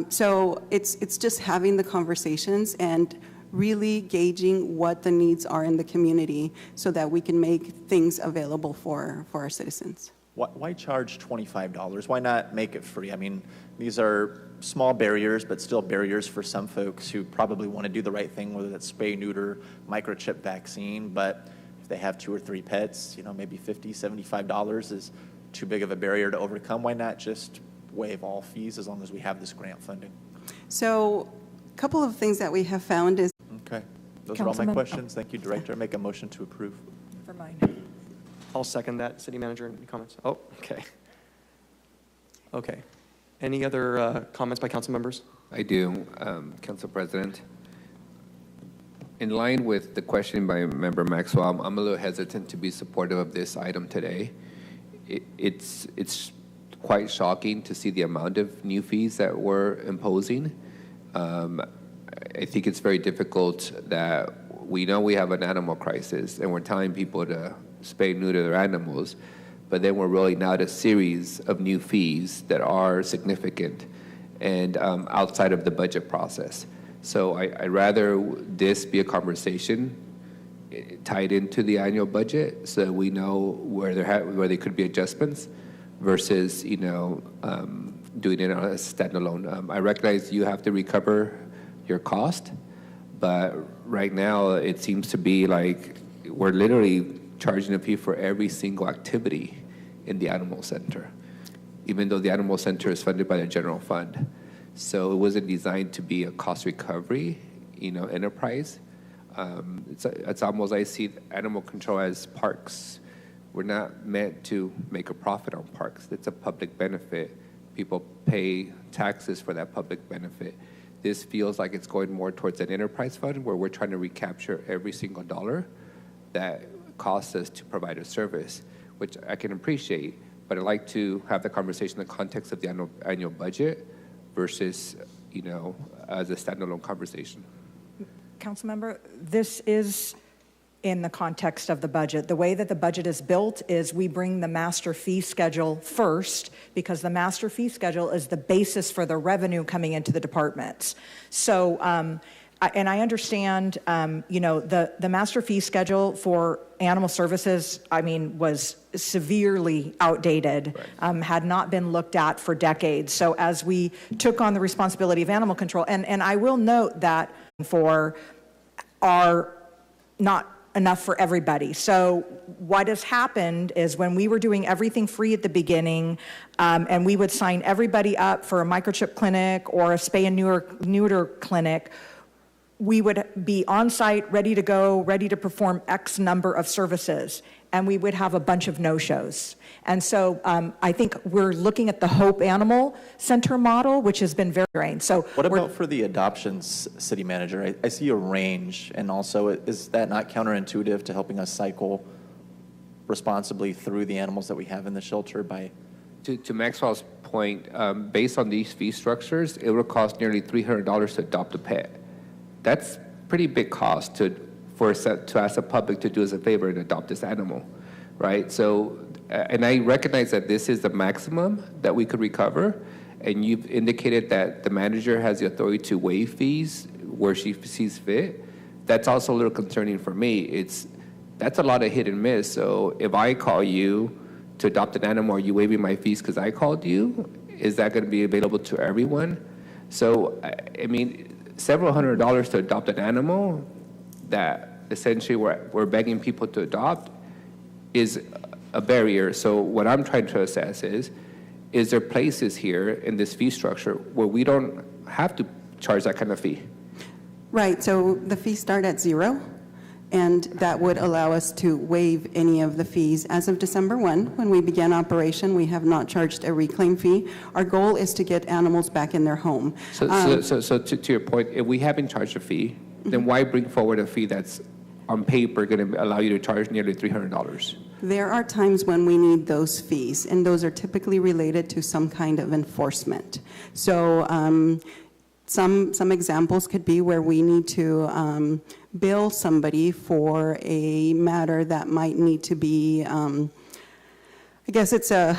So it's just having the conversations and really gauging what the needs are in the community so that we can make things available for our citizens. Why charge $25? Why not make it free? I mean, these are small barriers, but still barriers for some folks who probably want to do the right thing, whether that's spay, neuter, microchip vaccine. But if they have 2 or 3 pets, maybe $50, $75 is too big of a barrier to overcome. Why not just waive all fees as long as we have this grant funding? So a couple of things that we have found is. Okay. Those are all my questions. Thank you, Director. Make a motion to approve. For mine. I'll second that. City Manager, any comments? Oh, okay. Okay. Any other comments by council members? I do, Council President. In line with the question by Member Maxwell, I'm a little hesitant to be supportive of this item today. It's quite shocking to see the amount of new fees that we're imposing. I think it's very difficult that we know we have an animal crisis and we're telling people to spay neuter their animals, but then we're rolling out a series of new fees that are significant and outside of the budget process. So I'd rather this be a conversation tied into the annual budget so that we know where there could be adjustments versus doing it on a standalone. I recognize you have to recover your cost, but right now it seems to be like we're literally charging a fee for every single activity in the animal center, even though the animal center is funded by the general fund. So it wasn't designed to be a cost recovery, enterprise. It's almost, I see animal control as parks. We're not meant to make a profit on parks. It's a public benefit. People pay taxes for that public benefit. This feels like it's going more towards an enterprise fund where we're trying to recapture every single dollar that costs us to provide a service, which I can appreciate, but I'd like to have the conversation in the context of the annual budget versus, as a standalone conversation. Councilmember, this is in the context of the budget. The way that the budget is built is we bring the master fee schedule first because the master fee schedule is the basis for the revenue coming into the departments. So, and I understand, the master fee schedule for animal services, was severely outdated, had not been looked at for decades. So as we took on the responsibility of animal control, and I will note that are not enough for everybody. So what has happened is when we were doing everything free at the beginning, and we would sign everybody up for a microchip clinic or a spay and neuter clinic, we would be on site, ready to go, ready to perform X number of services, and we would have a bunch of no-shows. And so I think we're looking at the Hope Animal Center model, which has been very great. So what about for the adoptions, City Manager? I see a range, and also is that not counterintuitive to helping us cycle responsibly through the animals that we have in the shelter by? To Maxwell's point, based on these fee structures, it will cost nearly $300 to adopt a pet. That's pretty big cost to ask the public to do us a favor and adopt this animal, right? So, and I recognize that this is the maximum that we could recover, and you've indicated that the manager has the authority to waive fees where she sees fit. That's also a little concerning for me. That's a lot of hit and miss. So if I call you to adopt an animal, are you waiving my fees because I called you? Is that going to be available to everyone? So, I mean, several $100s to adopt an animal that essentially we're begging people to adopt is a barrier. So what I'm trying to assess is there places here in this fee structure where we don't have to charge that kind of fee? Right, so the fees start at 0, and that would allow us to waive any of the fees. As of December 1, when we began operation, we have not charged a reclaim fee. Our goal is to get animals back in their home. So to your point, if we haven't charged a fee, then why bring forward a fee that's on paper going to allow you to charge nearly $300? There are times when we need those fees, and those are typically related to some kind of enforcement. So some examples could be where we need to bill somebody for a matter that might need to be, I guess it's a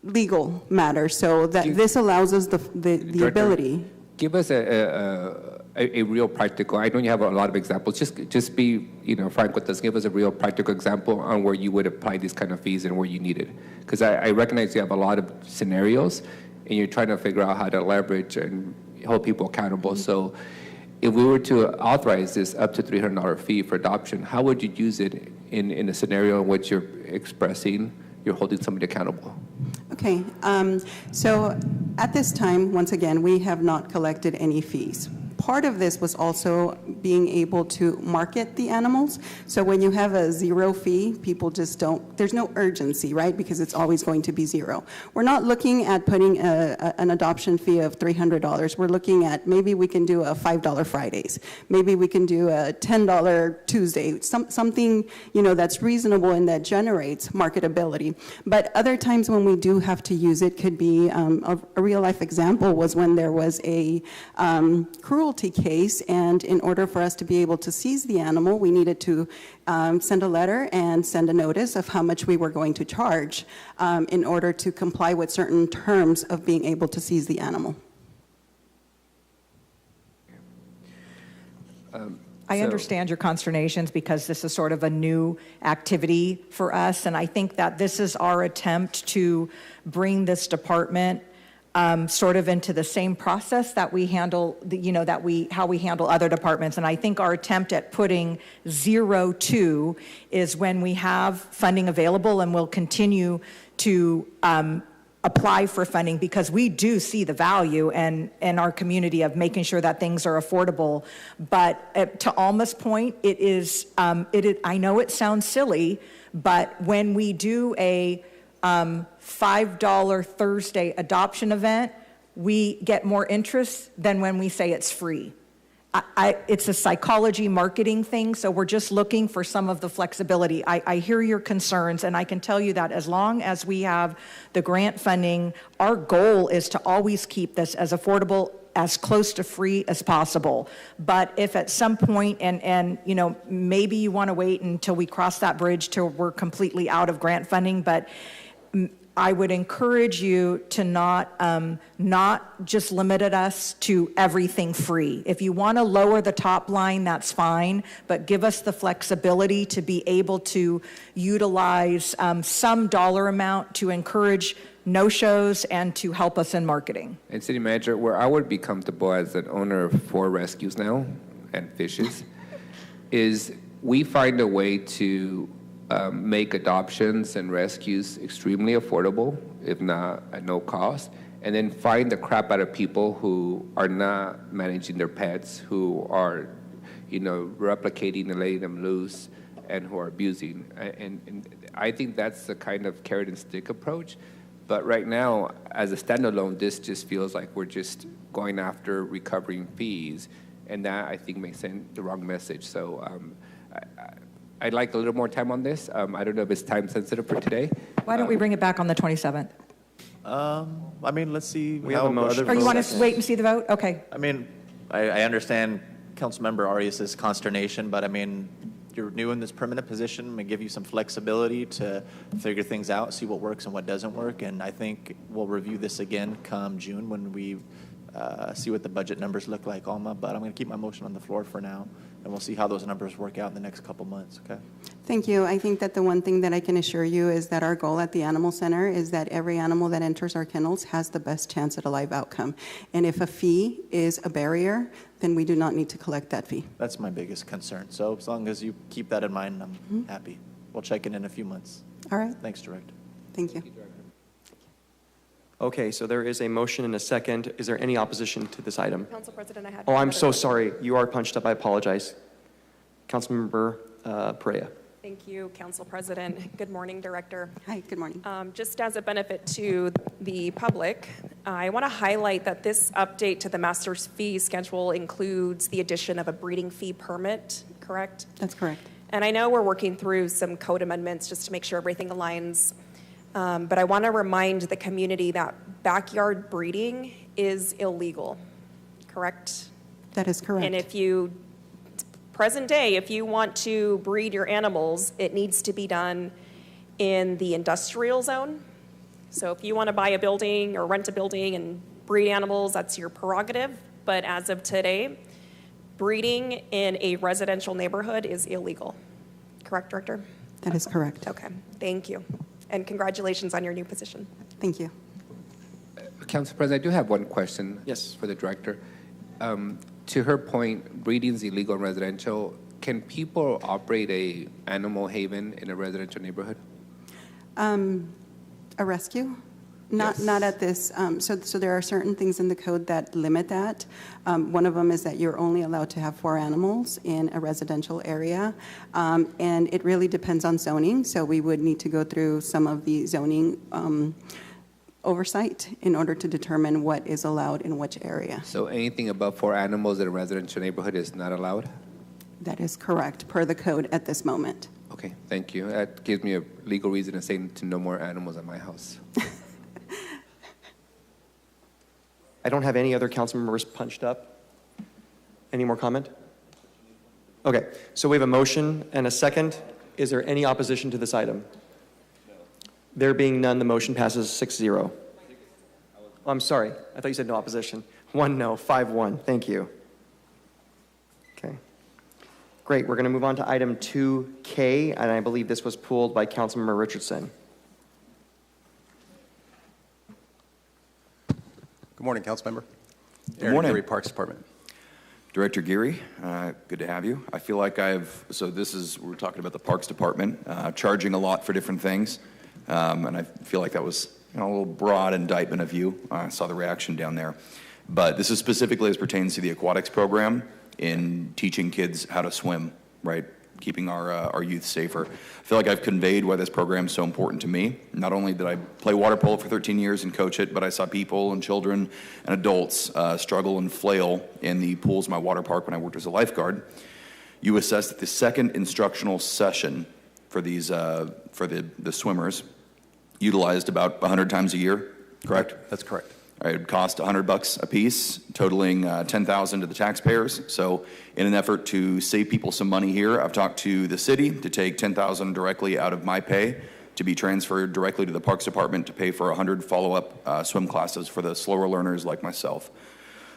legal matter, so that this allows us the ability. Give us a real practical, I know you have a lot of examples, just be frank with us, give us a real practical example on where you would apply these kind of fees and where you need it. Because I recognize you have a lot of scenarios and you're trying to figure out how to leverage and hold people accountable. So if we were to authorize this up to $300 fee for adoption, how would you use it in a scenario in which you're expressing you're holding somebody accountable? Okay, so at this time, once again, we have not collected any fees. Part of this was also being able to market the animals. So when you have a 0 fee, people just don't, there's no urgency, right? Because it's always going to be 0. We're not looking at putting an adoption fee of $300. We're looking at maybe we can do a $5 Fridays. Maybe we can do a $10 Tuesday, something, that's reasonable and that generates marketability. But other times when we do have to use it could be, a real life example was when there was a cruelty case, and in order for us to be able to seize the animal, we needed to send a letter and send a notice of how much we were going to charge in order to comply with certain terms of being able to seize the animal. I understand your consternations because this is sort of a new activity for us, and I think that this is our attempt to bring this department sort of into the same process that we handle, how we handle other departments. And I think our attempt at putting 0-2 is when we have funding available, and we'll continue to apply for funding because we do see the value in our community of making sure that things are affordable. But to Alma's point, I know it sounds silly, but when we do a $5 Thursday adoption event, we get more interest than when we say it's free. It's a psychology marketing thing, so we're just looking for some of the flexibility. I hear your concerns, and I can tell you that as long as we have the grant funding, our goal is to always keep this as affordable, as close to free as possible. But if at some point, and maybe you want to wait until we cross that bridge till we're completely out of grant funding, but I would encourage you to not just limit us to everything free. If you want to lower the top line, that's fine, but give us the flexibility to be able to utilize some dollar amount to encourage no-shows and to help us in marketing. And City Manager, where I would be comfortable as an owner of 4 rescues now and fishes, is we find a way to make adoptions and rescues extremely affordable, if not at no cost, and then find the crap out of people who are not managing their pets, who are, replicating and letting them loose, and who are abusing. And I think that's the kind of carrot and stick approach. But right now, as a standalone, this just feels like we're just going after recovering fees, and that I think may send the wrong message. So I'd like a little more time on this. I don't know if it's time sensitive for today. Why don't we bring it back on the 27th? Let's see. We have a motion. Or you want to wait and see the vote? Okay. I understand Councilmember Arias's consternation, but I mean, you're new in this permanent position. I'm gonna give you some flexibility to figure things out, see what works and what doesn't work, and I think we'll review this again come June when we see what the budget numbers look like, Alma, but I'm gonna keep my motion on the floor for now, and we'll see how those numbers work out in the next couple months, okay? Thank you. I think that the one thing that I can assure you is that our goal at the Animal Center is that every animal that enters our kennels has the best chance at a live outcome. And if a fee is a barrier, then we do not need to collect that fee. That's my biggest concern. So as long as you keep that in mind, I'm happy. We'll check in a few months. All right. Thanks, Director. Thank you. Okay, so there is a motion and a second. Is there any opposition to this item? Council President, I had. Oh, I'm another so question. sorry. You are punched up. I apologize. Councilmember Perea. Thank you, Council President. Good morning, Director. Hi, good morning. Just as a benefit to the public, I want to highlight that this update to the master's fee schedule includes the addition of a breeding fee permit, correct? That's correct. And I know we're working through some code amendments just to make sure everything aligns. But I want to remind the community that backyard breeding is illegal, correct? That is correct. And if you, present day, if you want to breed your animals, it needs to be done in the industrial zone. So if you want to buy a building or rent a building and breed animals, that's your prerogative. But as of today, breeding in a residential neighborhood is illegal. Correct, Director? That is correct. Okay, thank you. And congratulations on your new position. Thank you. Council President, I do have one question. Yes. For the director. To her point, breeding is illegal in residential. Can people operate a animal haven in a residential neighborhood? A rescue? Not at this. So there are certain things in the code that limit that. One of them is that you're only allowed to have 4 animals in a residential area. And it really depends on zoning. So we would need to go through some of the zoning oversight in order to determine what is allowed in which area. So anything above 4 animals in a residential neighborhood is not allowed? That is correct, per the code at this moment. Okay, thank you. That gives me a legal reason to say to no more animals at my house. I don't have any other council members punched up. Any more comment? Okay, so we have a motion and a second. Is there any opposition to this item? There being none, the motion passes 6-0. Oh, I'm sorry. I thought you said no opposition. 1 no, 5-1. Thank you. Okay. Great. We're going to move on to item 2K, and I believe this was pulled by Councilmember Richardson. Good morning, Councilmember. Good morning. Geary, Parks Department. Director Geary, good to have you. I feel like we're talking about the Parks Department, charging a lot for different things, and I feel like that was a little broad indictment of you. I saw the reaction down there. But this is specifically as pertains to the aquatics program in teaching kids how to swim, right? Keeping our youth safer. I feel like I've conveyed why this program is so important to me. Not only did I play water polo for 13 years and coach it, but I saw people and children and adults struggle and flail in the pools of my water park when I worked as a lifeguard. You assessed that the second instructional session for these for the swimmers utilized about 100 times a year, correct? That's correct. All right, it would cost $100 a piece, totaling $10,000 to the taxpayers. So in an effort to save people some money here, I've talked to the city to take $10,000 directly out of my pay to be transferred directly to the Parks Department to pay for 100 follow-up swim classes for the slower learners like myself.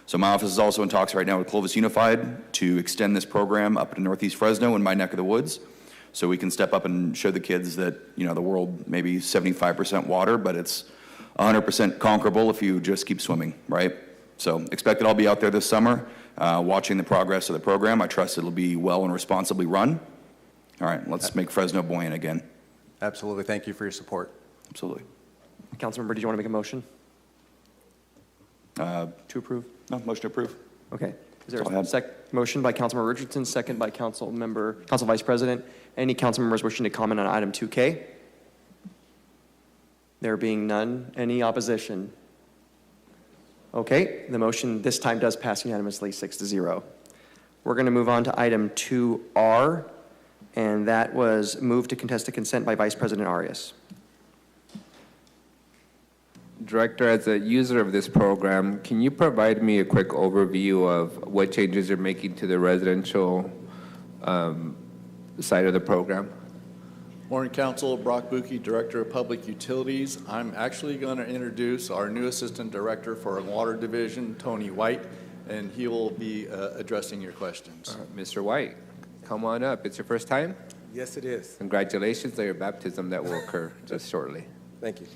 So my office is also in talks right now with Clovis Unified to extend this program up to Northeast Fresno in my neck of the woods, so we can step up and show the kids that, the world may be 75% water, but it's 100% conquerable if you just keep swimming, right? So expect that I'll be out there this summer watching the progress of the program. I trust it'll be well and responsibly run. All right, let's make Fresno buoyant again. Absolutely. Thank you for your support. Absolutely. Councilmember, did you want to make a motion? To approve? No, motion to approve. Okay. Is there a motion by Councilmember Richardson, second by Council Vice President? Any council members wishing to comment on item 2K? There being none, any opposition? Okay, the motion this time does pass unanimously, 6-0. We're going to move on to item 2R, and that was moved to contested consent by Vice President Arias. Director, as a user of this program, can you provide me a quick overview of what changes you're making to the residential side of the program? Morning, Council. Brock Buki, Director of Public Utilities. I'm actually going to introduce our new Assistant Director for our Water Division, Tony White, and he will be addressing your questions. Mr. White, come on up. It's your first time? Yes, it is. Congratulations on your baptism that will occur just shortly. Thank you.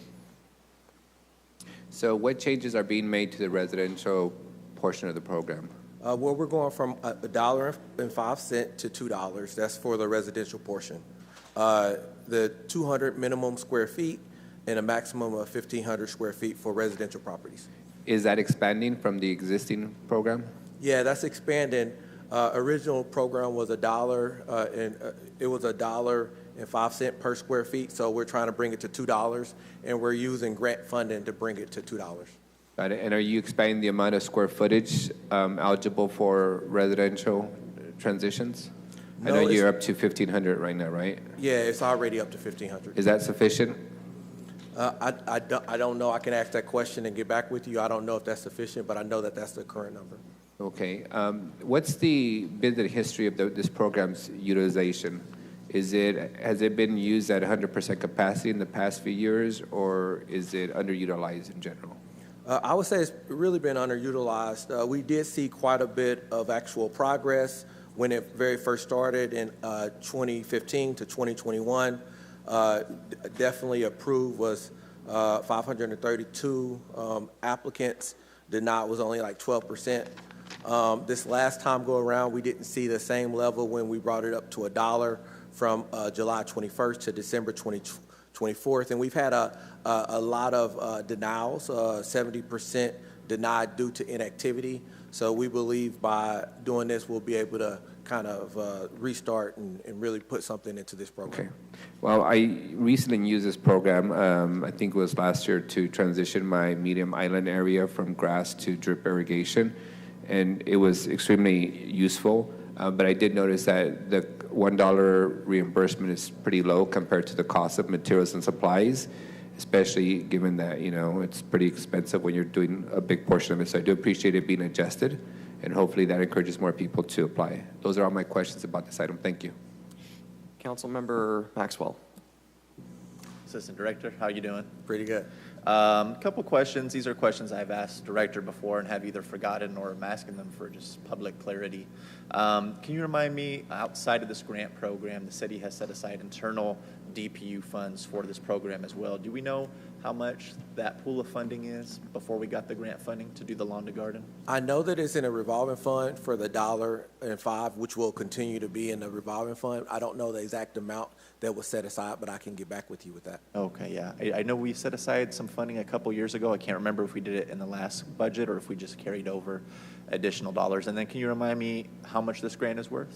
So what changes are being made to the residential portion of the program? Well, we're going from $1.05 to $2. That's for the residential portion. The 200 minimum square feet and a maximum of 1,500 square feet for residential properties. Is that expanding from the existing program? Yeah, that's expanding. Original program was $1, and it was $1.05 per square feet. So we're trying to bring it to $2, and we're using grant funding to bring it to $2. Got it. And are you expanding the amount of square footage eligible for residential transitions? No, I know you're up to 1,500 right now, right? Yeah, it's already up to 1,500. Is that sufficient? I don't know. I can ask that question and get back with you. I don't know if that's sufficient, but I know that that's the current number. Okay. What's been the history of this program's utilization? Has it been used at 100% capacity in the past few years, or is it underutilized in general? I would say it's really been underutilized. We did see quite a bit of actual progress when it very first started in 2015 to 2021. Definitely approved was 532 applicants. Denied was only like 12%. This last time go around, we didn't see the same level when we brought it up to $1 from July 21st to December 24th. And we've had a lot of denials, 70% denied due to inactivity. So we believe by doing this, we'll be able to kind of restart and really put something into this program. Okay. Well, I recently used this program, I think it was last year, to transition my medium island area from grass to drip irrigation. And it was extremely useful. But I did notice that the $1 reimbursement is pretty low compared to the cost of materials and supplies, especially given that, it's pretty expensive when you're doing a big portion of it. So I do appreciate it being adjusted, and hopefully that encourages more people to apply. Those are all my questions about this item. Thank you. Councilmember Maxwell. Assistant Director, how you doing? Pretty good. Couple questions. These are questions I've asked Director before and have either forgotten or I'm asking them for just public clarity. Can you remind me, outside of this grant program, the city has set aside internal DPU funds for this program as well. Do we know how much that pool of funding is before we got the grant funding to do the lawn to garden? I know that it's in a revolving fund for the $1.05, which will continue to be in the revolving fund. I don't know the exact amount that was set aside, but I can get back with you with that. Okay, yeah. I know we set aside some funding a couple years ago. I can't remember if we did it in the last budget or if we just carried over additional dollars. And then can you remind me how much this grant is worth?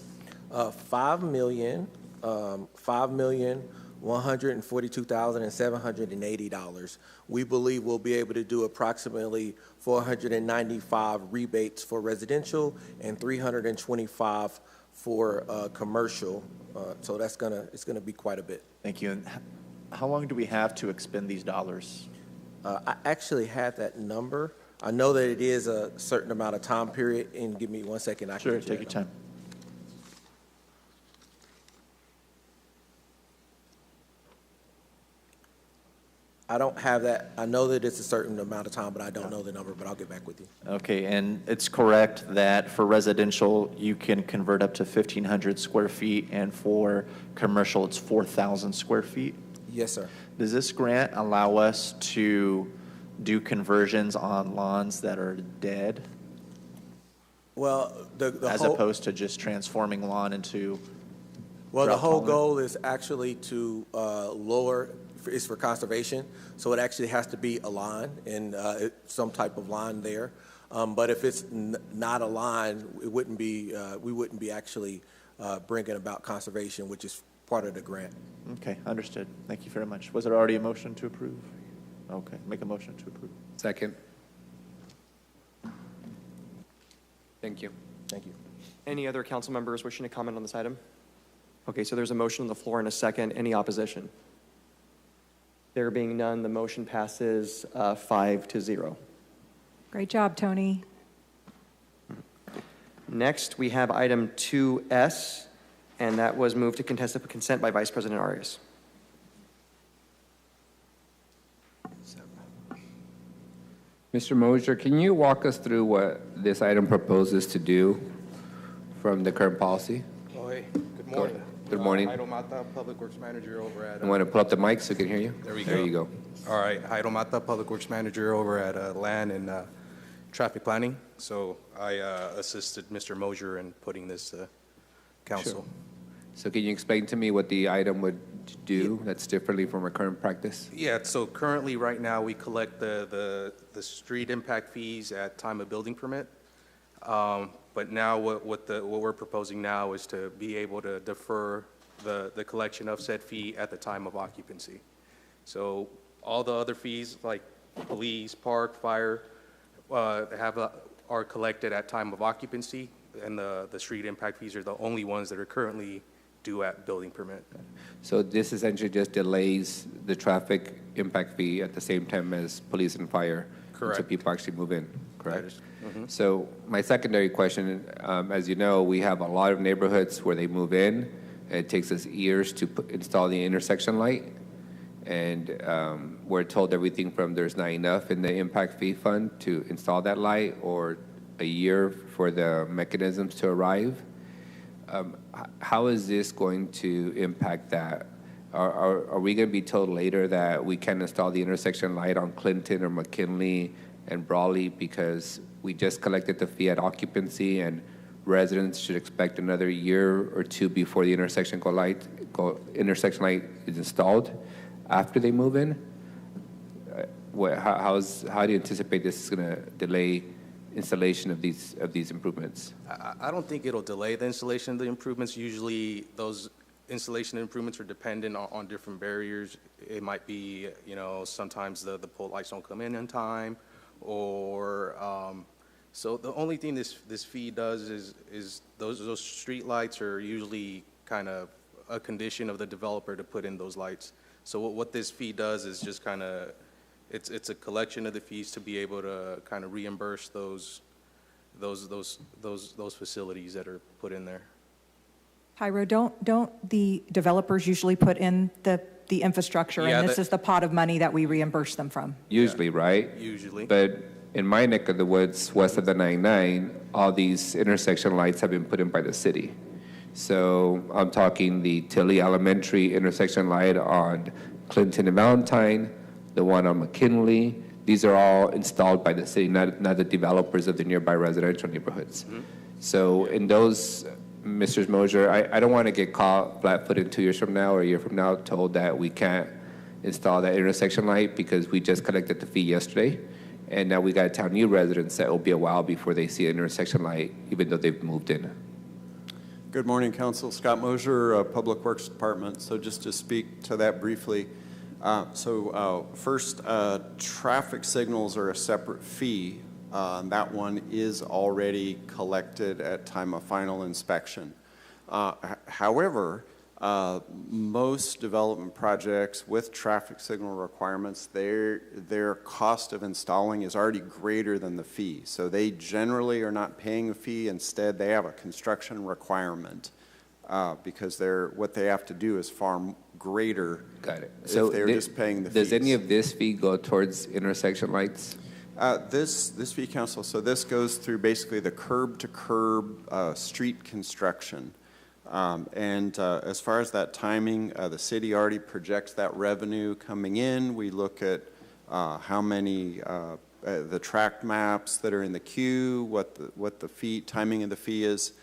$5,142,780. We believe we'll be able to do approximately 495 rebates for residential and 325 for commercial. So it's gonna be quite a bit. Thank you. And how long do we have to expend these dollars? I actually had that number. I know that it is a certain amount of time period, and give me 1 second. Sure, take your time. I don't have that. I know that it's a certain amount of time, but I don't know the number, but I'll get back with you. Okay, and it's correct that for residential, you can convert up to 1,500 square feet, and for commercial, it's 4,000 square feet? Yes, sir. Does this grant allow us to do conversions on lawns that are dead? Well, as opposed to just transforming lawn into Well, the whole tolerant? goal is actually to lower, is for conservation, so it actually has to be a line and some type of line there. But if it's not a line, it wouldn't be, we wouldn't be actually bringing about conservation, which is part of the grant. Okay, understood. Thank you very much. Was there already a motion to approve? Okay, make a motion to approve. Second. Thank you. Thank you. Any other council members wishing to comment on this item? Okay, so there's a motion on the floor and a second. Any opposition? There being none, the motion passes 5-0. Great job, Tony. Next, we have item 2S, and that was moved to contested consent by Vice President Arias. Mr. Mosier, can you walk us through what this item proposes to do from the current policy? Oh, hey, good morning. Good morning. Heido Mata, Public Works Manager over at... I want to pull up the mic so we can hear you. There we go. There you go. All right, Heido Mata, Public Works Manager over at Land and Traffic Planning. So I assisted Mr. Mosier in putting this council. Sure. So can you explain to me what the item would do that's differently from our current practice? Yeah, so currently, right now, we collect the street impact fees at time of building permit. But now what we're proposing now is to be able to defer the collection of said fee at the time of occupancy. So all the other fees like police, park, fire, are collected at time of occupancy, and the street impact fees are the only ones that are currently due at building permit. So this essentially just delays the traffic impact fee at the same time as police and fire. Correct. So people actually move in, correct? Mhm. So my secondary question, as you know, we have a lot of neighborhoods where they move in. It takes us years to install the intersection light. And we're told everything from there's not enough in the impact fee fund to install that light, or a year for the mechanisms to arrive. How is this going to impact that? Are we going to be told later that we can't install the intersection light on Clinton or McKinley and Brawley because we just collected the fee at occupancy, and residents should expect another year or two before the intersection light is installed after they move in? How do you anticipate this is going to delay installation of these improvements? I don't think it'll delay the installation of the improvements. Usually those installation improvements are dependent on different barriers. It might be, sometimes the pole lights don't come in time, or so the only thing this fee does is those street lights are usually kind of a condition of the developer to put in those lights. So what this fee does is just kind of, it's a collection of the fees to be able to kind of reimburse those facilities that are put in there. Pyro, don't the developers usually put in the infrastructure, Yeah, and this is the pot of money that we reimburse them from? Usually, right? Usually. But in my neck of the woods, west of the 99, all these intersection lights have been put in by the city. So I'm talking the Tilly Elementary intersection light on Clinton and Valentine, the one on McKinley. These are all installed by the city, not the developers of the nearby residential neighborhoods. Mm-hmm. So in those, Mr. Mosier, I don't want to get caught flat-footed 2 years from now or a year from now told that we can't install that intersection light because we just collected the fee yesterday, and now we got to tell new residents that it'll be a while before they see an intersection light, even though they've moved in. Good morning, Council. Scott Mosier, Public Works Department. So just to speak to that briefly, first, traffic signals are a separate fee. That one is already collected at time of final inspection. However, most development projects with traffic signal requirements, their cost of installing is already greater than the fee. So they generally are not paying a fee. Instead, they have a construction requirement because what they have to do is far greater. Got it. If So they're just paying the does fees. any of this fee go towards intersection lights? This fee, Council, so this goes through basically the curb-to-curb street construction. As far as that timing, the city already projects that revenue coming in. We look at how many, the tract maps that are in the queue, what the fee, timing of the fee is,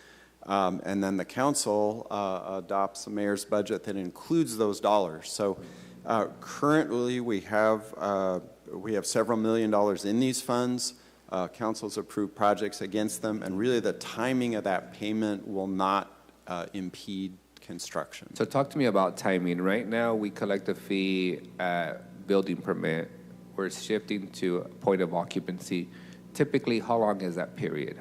and then the council adopts the mayor's budget that includes those dollars. So currently we have several $1 million in these funds. Council's approved projects against them, and really the timing of that payment will not impede construction. So talk to me about timing. Right now, we collect a fee at building permit. We're shifting to a point of occupancy. Typically, how long is that period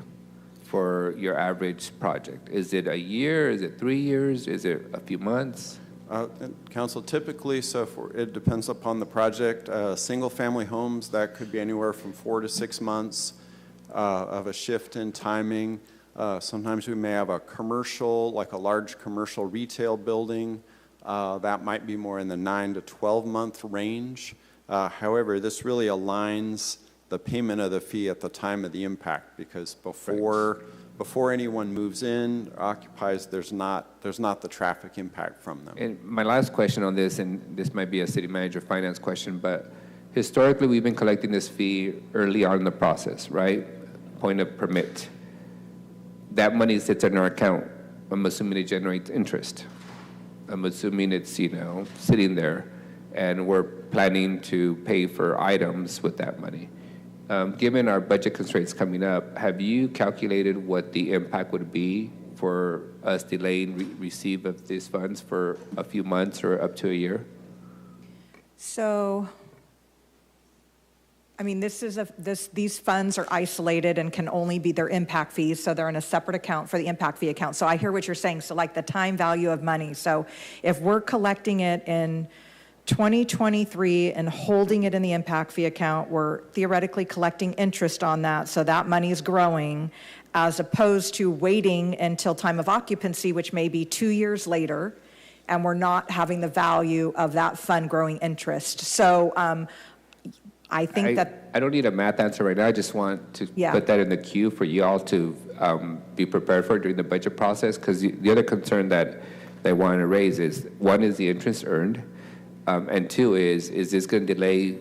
for your average project? Is it a year? Is it 3 years? Is it a few months? Council, typically, so it depends upon the project. Single-family homes, that could be anywhere from 4 to 6 months of a shift in timing. Sometimes we may have a commercial, like a large commercial retail building. That might be more in the 9 to 12-month range. However, this really aligns the payment of the fee at the time of the impact, because before anyone moves in, occupies, there's not the traffic impact from them. And my last question on this, and this might be a city manager finance question, but historically we've been collecting this fee early on in the process, right? Point of permit. That money sits in our account. I'm assuming it generates interest. I'm assuming it's, sitting there, and we're planning to pay for items with that money. Given our budget constraints coming up, have you calculated what the impact would be for us delaying receive of these funds for a few months or up to a year? So, I mean, these funds are isolated and can only be their impact fees, so they're in a separate account for the impact fee account. So I hear what you're saying. So like the time value of money. So if we're collecting it in 2023 and holding it in the impact fee account, we're theoretically collecting interest on that, so that money is growing, as opposed to waiting until time of occupancy, which may be 2 years later, and we're not having the value of that fund growing interest. So I think I don't need a math answer right now. I just want to put that in the queue for you all to be prepared for during the budget process, because the other concern that they want to raise is, one is the interest earned, and two is this going to delay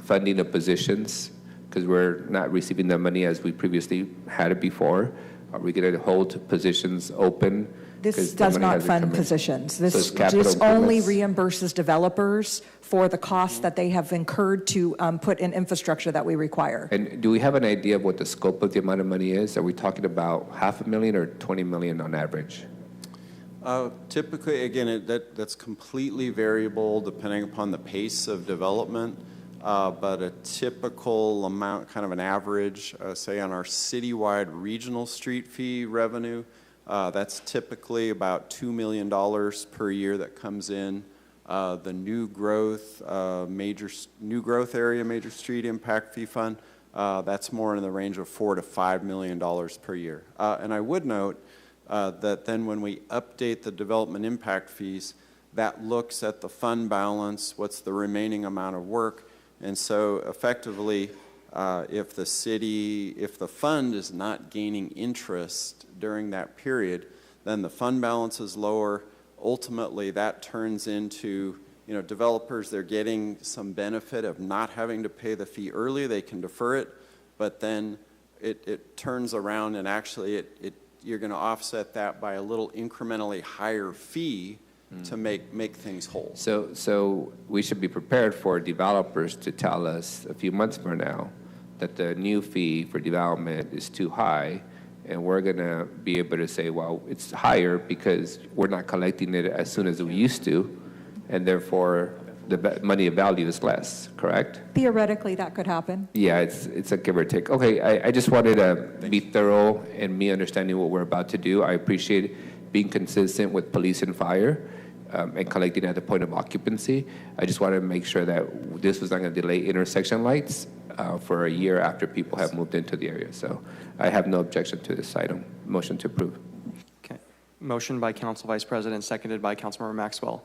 funding of positions because we're not receiving the money as we previously had it before? Are we going to hold positions open? This does not fund positions. This just only reimburses developers for the costs that they have incurred to put in infrastructure that we require. And do we have an idea of what the scope of the amount of money is? Are we talking about $500,000 or $20 million on average? Typically, again, that's completely variable depending upon the pace of development, but a typical amount, kind of an average, say on our citywide regional street fee revenue, that's typically about $2 million per year that comes in. The new growth area major street impact fee fund, that's more in the range of $4 to $5 million per year. And I would note that then when we update the development impact fees, that looks at the fund balance, what's the remaining amount of work, and so effectively, if the fund is not gaining interest during that period, then the fund balance is lower. Ultimately, that turns into, developers, they're getting some benefit of not having to pay the fee early. They can defer it, but then it turns around and actually you're going to offset that by a little incrementally higher fee to make things whole. So we should be prepared for developers to tell us a few months from now that the new fee for development is too high, and we're going to be able to say, well, it's higher because we're not collecting it as soon as we used to, and therefore the money of value is less, correct? Theoretically, that could happen. Yeah, it's a give or take. Okay, I just wanted to be thorough in me understanding what we're about to do. I appreciate being consistent with police and fire and collecting at the point of occupancy. I just wanted to make sure that this was not going to delay intersection lights for a year after people have moved into the area. So I have no objection to this item. Motion to approve. Okay. Motion by Council Vice President, seconded by Councilmember Maxwell.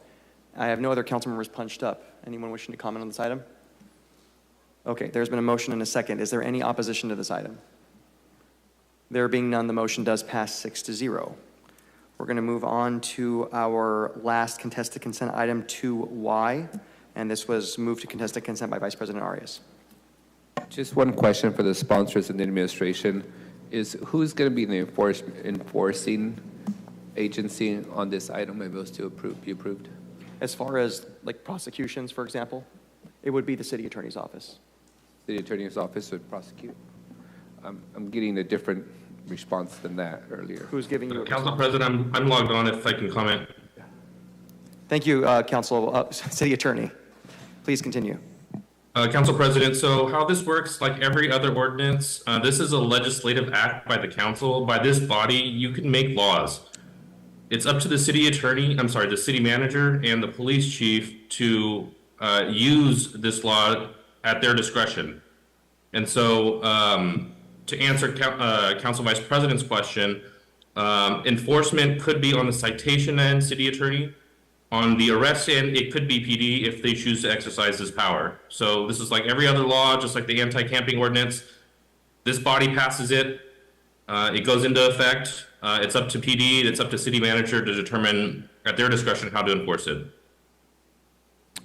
I have no other council members punched up. Anyone wishing to comment on this item? Okay, there's been a motion and a second. Is there any opposition to this item? There being none, the motion does pass 6-0. We're going to move on to our last contested consent item, 2Y, and this was moved to contested consent by Vice President Arias. Just one question for the sponsors and the administration is, who's going to be the enforcing agency on this item if it was to be approved? As far as like prosecutions, for example, it would be the city attorney's office. City attorney's office would prosecute. I'm getting a different response than that earlier. Who's giving you a Council President, I'm logged on if I can comment. Thank you, City Attorney. Please continue. Council President, so how this works, like every other ordinance, this is a legislative act by the council. By this body, you can make laws. it's up to the city attorney, I'm sorry, the city manager and the police chief to use this law at their discretion. And so to answer Council Vice President's question, enforcement could be on the citation end, city attorney. On the arrest end, it could be PD if they choose to exercise this power. So this is like every other law, just like the anti-camping ordinance. This body passes it, it goes into effect. It's up to PD, it's up to city manager to determine at their discretion how to enforce it.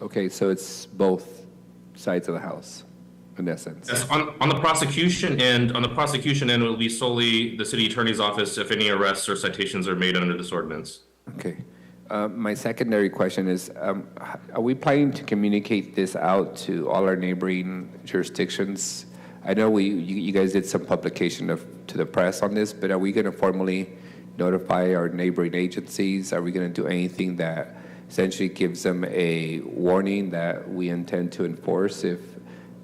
Okay, so it's both sides of the house, in essence. Yes, on the prosecution end, it will be solely the city attorney's office if any arrests or citations are made under this ordinance. Okay. My secondary question is, are we planning to communicate this out to all our neighboring jurisdictions? I know you guys did some publication to the press on this, but are we going to formally notify our neighboring agencies? Are we going to do anything that essentially gives them a warning that we intend to enforce if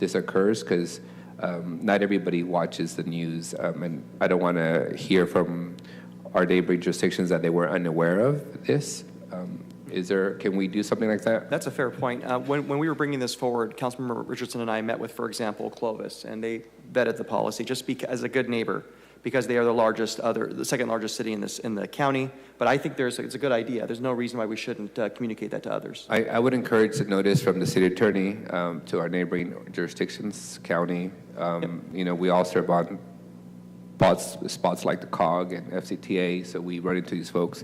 this occurs? Because not everybody watches the news, and I don't want to hear from our neighboring jurisdictions that they were unaware of this. Can we do something like that? That's a fair point. When we were bringing this forward, Councilmember Richardson and I met with, for example, Clovis, and they vetted the policy just as a good neighbor, because they are the second largest city in the county. But I think it's a good idea. There's no reason why we shouldn't communicate that to others. I would encourage the notice from the city attorney to our neighboring jurisdictions, county. You know, we all serve on spots like the COG and FCTA, so we run into these folks.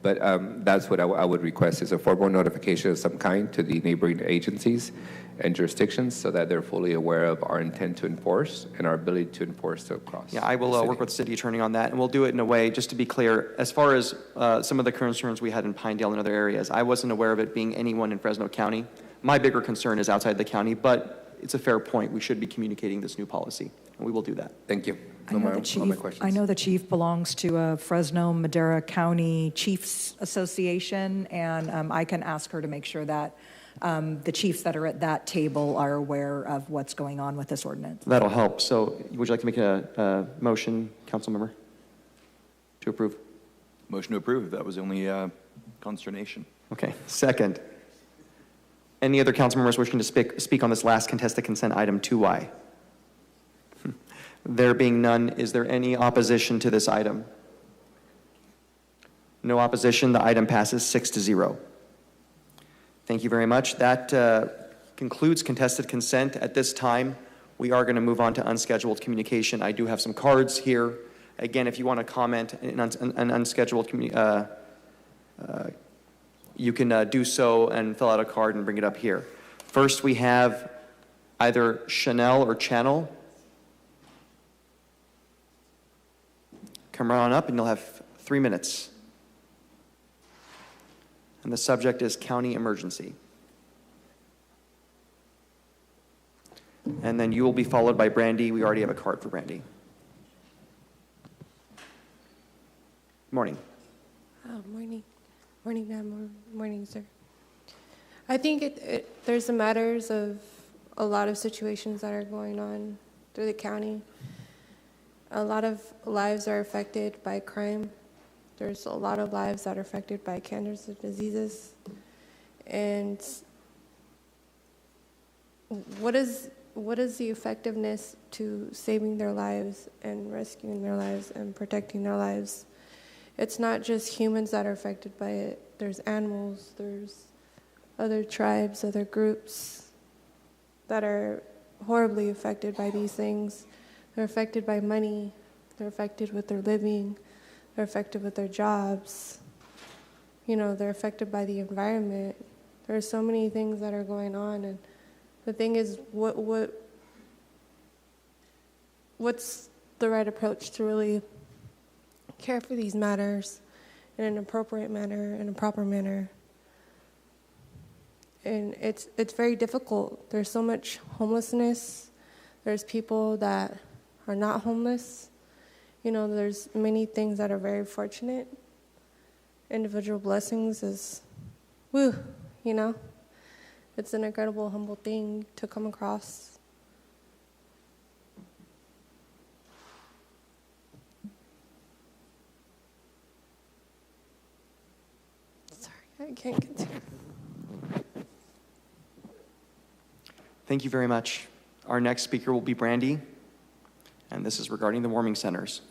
But that's what I would request, is a formal notification of some kind to the neighboring agencies and jurisdictions so that they're fully aware of our intent to enforce and our ability to enforce across. Yeah, I will work with the city attorney on that, and we'll do it in a way, just to be clear, as far as some of the concerns we had in Pinedale and other areas, I wasn't aware of it being anyone in Fresno County. My bigger concern is outside the county, but it's a fair point. We should be communicating this new policy, and we will do that. Thank you. I know the chief belongs to Fresno Madera County Chiefs Association, and I can ask her to make sure that the chiefs that are at that table are aware of what's going on with this ordinance. That'll help. So would you like to make a motion, council member, to approve? Motion to approve. That was the only consternation. Okay. Second. Any other council members wishing to speak on this last contested consent item 2Y? There being none, is there any opposition to this item? No opposition. The item passes 6-0. Thank you very much. That concludes contested consent. At this time, we are going to move on to unscheduled communication. I do have some cards here. Again, if you want to comment in unscheduled you can do so and fill out a card and bring it up here. First, we have either Chanel or Channel. Come on up and you'll have 3 minutes. And the subject is county emergency. And then you will be followed by Brandy. We already have a card for Brandy. Morning. Morning. Morning, ma'am. Morning, sir. I think there's the matters of a lot of situations that are going on through the county. A lot of lives are affected by crime. There's a lot of lives that are affected by cancers and diseases. And what is the effectiveness to saving their lives and rescuing their lives and protecting their lives? It's not just humans that are affected by it. There's animals, there's other tribes, other groups that are horribly affected by these things. They're affected by money. They're affected with their living. They're affected with their jobs. They're affected by the environment. There are so many things that are going on. And the thing is, what's the right approach to really care for these matters in an appropriate manner, in a proper manner? And it's very difficult. There's so much homelessness. There's people that are not homeless. There's many things that are very fortunate. Individual blessings is, it's an incredible, humble thing to come across. I can't continue. Thank you very much. Our next speaker will be Brandy, and this is regarding the warming centers.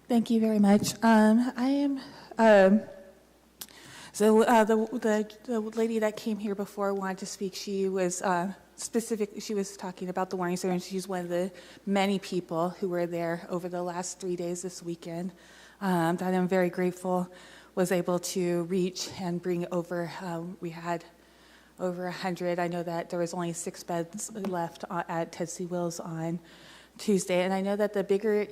Thank you very much. I am, the lady that came here before wanted to speak. She was she was talking about the warning center, and she's one of the many people who were there over the last 3 days this weekend that I'm very grateful was able to reach and bring over. We had over 100. I know that there was only 6 beds left at Ted C. Wills on Tuesday, and I know that the bigger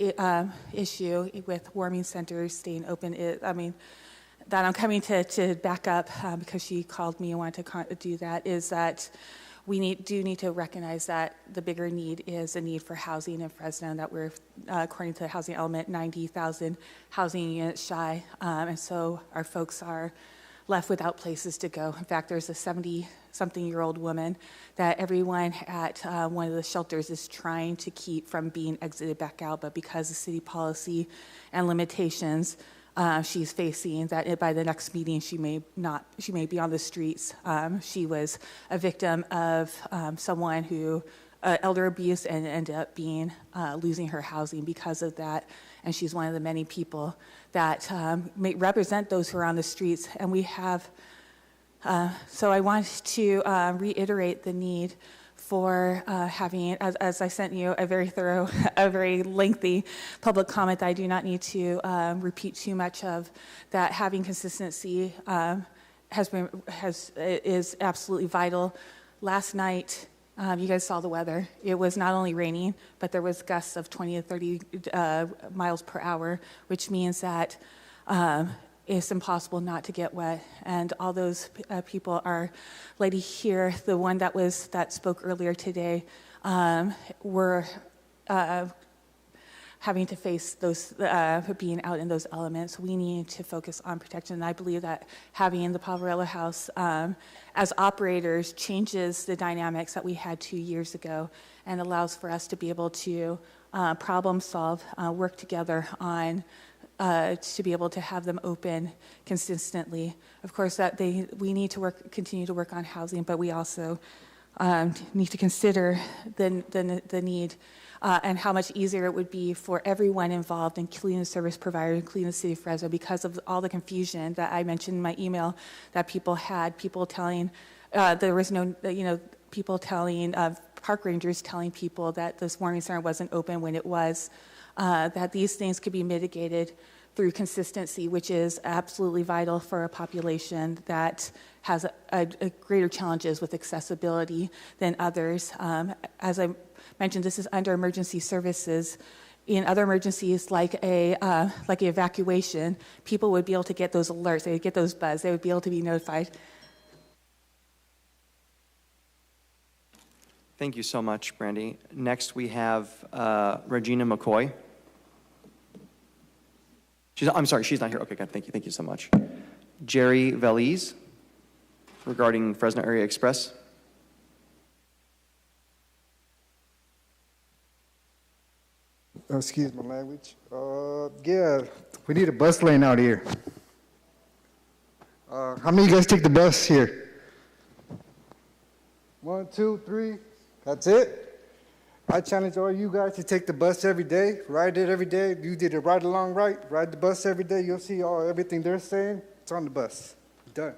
issue with warming centers staying open is, that I'm coming to back up because she called me and wanted to do that, is that we do need to recognize that the bigger need is a need for housing in Fresno, and that we're, according to the housing element, 90,000 housing units shy, and so our folks are left without places to go. In fact, there's a 70-something-year-old woman that everyone at one of the shelters is trying to keep from being exited back out, but because of city policy and limitations, she's facing that by the next meeting she may be on the streets. She was a victim of someone who elder abuse and ended up losing her housing because of that, and she's one of the many people that may represent those who are on the streets. And we have so I want to reiterate the need for having, as I sent you a very thorough, a very lengthy public comment that I do not need to repeat too much of, that having consistency is absolutely vital. Last night, you guys saw the weather. It was not only raining, but there was gusts of 20 to 30 miles per hour, which means that it's impossible not to get wet. And all those people, our lady here, the one that spoke earlier today, were having to face those, being out in those elements. We need to focus on protection. And I believe that having the Poverello House as operators changes the dynamics that we had 2 years ago and allows for us to be able to problem solve, work together on to be able to have them open consistently. Of course, we need to continue to work on housing, but we also need to consider the need and how much easier it would be for everyone involved, including the service provider, including the city of Fresno, because of all the confusion that I mentioned in my email that people had. People telling there was no, people telling park rangers telling people that this warming center wasn't open when it was. That these things could be mitigated through consistency, which is absolutely vital for a population that has a greater challenges with accessibility than others. As I mentioned, this is under emergency services. In other emergencies, like an evacuation, people would be able to get those alerts, they would get those buzz, they would be able to be notified. Thank you so much, Brandy. Next, we have Regina McCoy. I'm sorry, she's not here. Okay, good. Thank you so much. Jerry Veliz, regarding Fresno Area Express. Excuse my language. Yeah, we need a bus lane out here. How many of you guys take the bus here? 1, 2, 3. That's it? I challenge all you guys to take the bus every day, ride it every day. You did a ride along right, ride the bus every day. You'll see everything they're saying. It's on the bus. Done.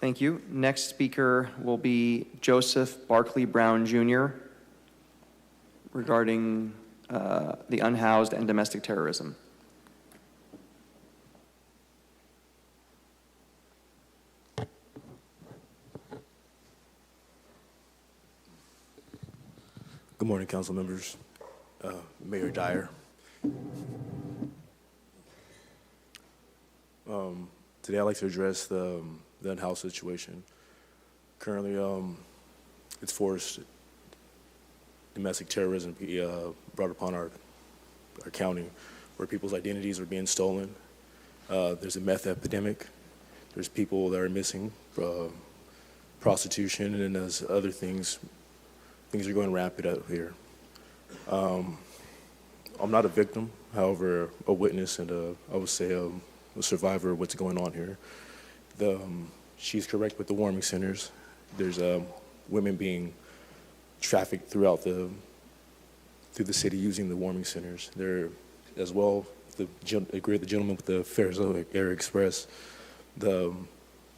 Thank you. Next speaker will be Joseph Barkley Brown Jr. regarding the unhoused and domestic terrorism. Good morning, council members, Mayor Dyer. Today I'd like to address the unhoused situation. Currently, it's forced domestic terrorism brought upon our county, where people's identities are being stolen. There's a meth epidemic. There's people that are missing, prostitution, and then there's other things. Things are going rapid out here. I'm not a victim, however, a witness and I would say a survivor of what's going on here. She's correct with the warming centers. There's women being trafficked through the city using the warming centers. There, as well, I agree with the gentleman with the Fresno Air Express. The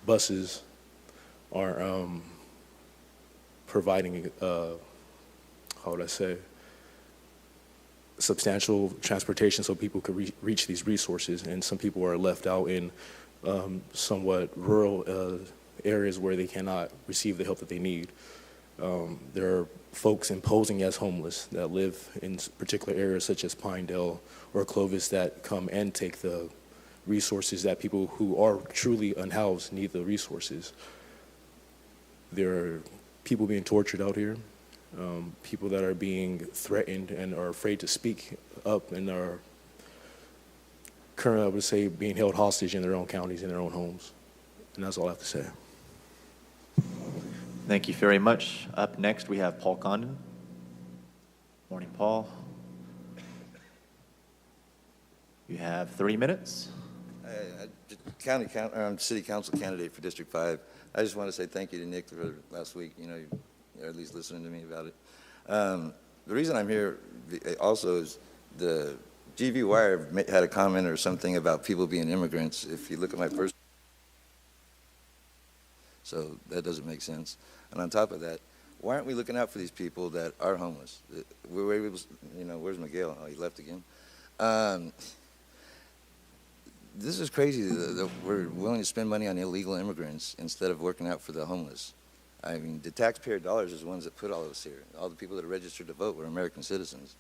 buses are providing, how would I say, substantial transportation so people could reach these resources, and some people are left out in somewhat rural areas where they cannot receive the help that they need. There are folks imposing as homeless that live in particular areas such as Pinedale or Clovis that come and take the resources that people who are truly unhoused need the resources. There are people being tortured out here, people that are being threatened and are afraid to speak up and are currently, I would say, being held hostage in their own counties, in their own homes. And that's all I have to say. Thank you very much. Up next, we have Paul Condon. Morning, Paul. You have 30 minutes. City council candidate for District 5. I just want to say thank you to Nick for last week, or at least listening to me about it. The reason I'm here also is the GV Wire had a comment or something about people being immigrants. If you look at my first, so that doesn't make sense. And on top of that, why aren't we looking out for these people that are homeless? Where's Miguel? Oh, he left again. This is crazy that we're willing to spend money on illegal immigrants instead of working out for the homeless. I mean, the taxpayer dollars is the ones that put all of us here. All the people that are registered to vote were American citizens.